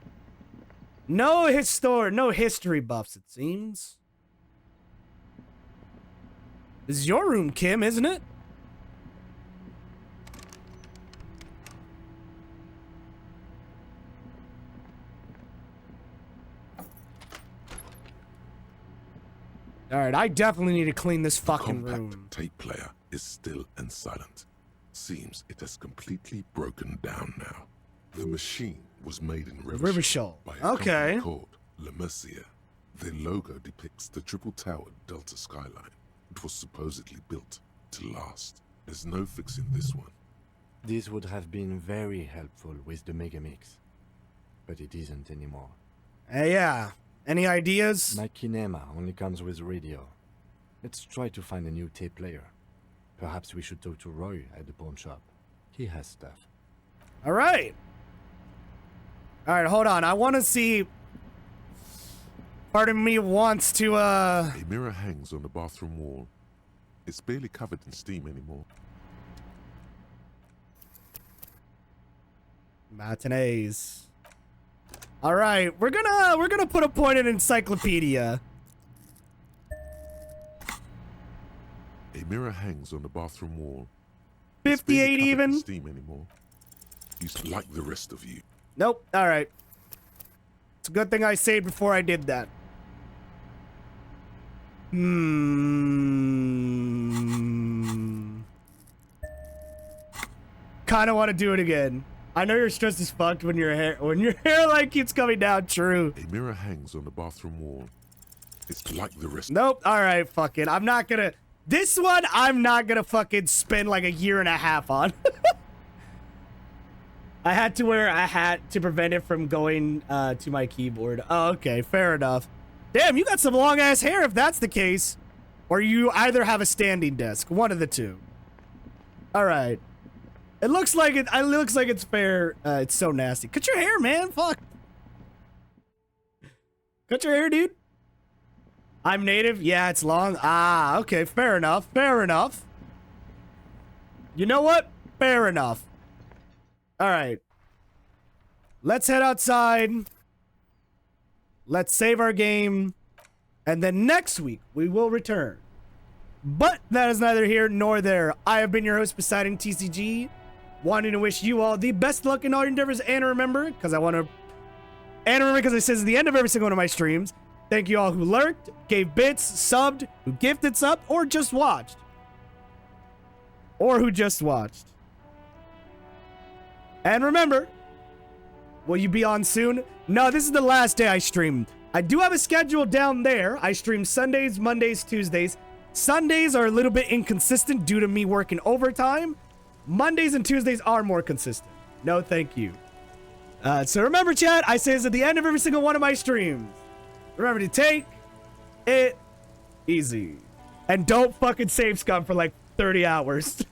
No history buffs, it seems. This is your room, Kim, isn't it? Alright, I definitely need to clean this fucking Compact room. tape player is still and silent. Seems it has completely broken down now. The machine was made in Rivershaw. by a Okay. company called La Mercia. Their logo depicts the triple-towered Delta skyline. It was supposedly built to last. There's no fixing this one. This would have been very helpful with the Megamix, but it isn't anymore. Yeah. Any ideas? My kinema only comes with radio. Let's try to find a new tape player. Perhaps we should talk to Roy at the pawn shop. He has stuff. Alright. Alright, hold on. I want to see... Part of me wants to, A mirror hangs on the bathroom wall. It's barely covered in steam anymore. Matinees. Alright, we're gonna put a point in encyclopedia. A mirror hangs on the bathroom wall. 58 even? In steam anymore. He's like the rest of you. Nope. Alright. It's a good thing I saved before I did that. Kinda wanna do it again. I know you're stressed as fuck when your hairline keeps coming down, true. A mirror hangs on the bathroom wall. It's like the rest. Nope. Alright, fuck it. I'm not gonna... This one, I'm not gonna fucking spend like a year and a half on. I had to wear a hat to prevent it from going to my keyboard. Oh, okay. Fair enough. Damn, you got some long-ass hair if that's the case. Or you either have a standing desk. One of the two. Alright. It looks like it's fair. It's so nasty. Cut your hair, man. Fuck. Cut your hair, dude. I'm native. Yeah, it's long. Ah, okay. Fair enough. Fair enough. You know what? Fair enough. Alright. Let's head outside. Let's save our game. And then next week, we will return. But that is neither here nor there. I have been your host, Poseidon TCG, wanting to wish you all the best luck in all your endeavors. And remember, because I says at the end of every single one of my streams, thank you all who lurked, gave bits, subbed, who gifted sub, or just watched. And remember, will you be on soon? No, this is the last day I stream. I do have a schedule down there. I stream Sundays, Mondays, Tuesdays. Sundays are a little bit inconsistent due to me working overtime. Mondays and Tuesdays are more consistent. No, thank you. So remember, chat, I say this at the end of every single one of my streams. Remember to take it easy. And don't fucking save scum for like 30 hours.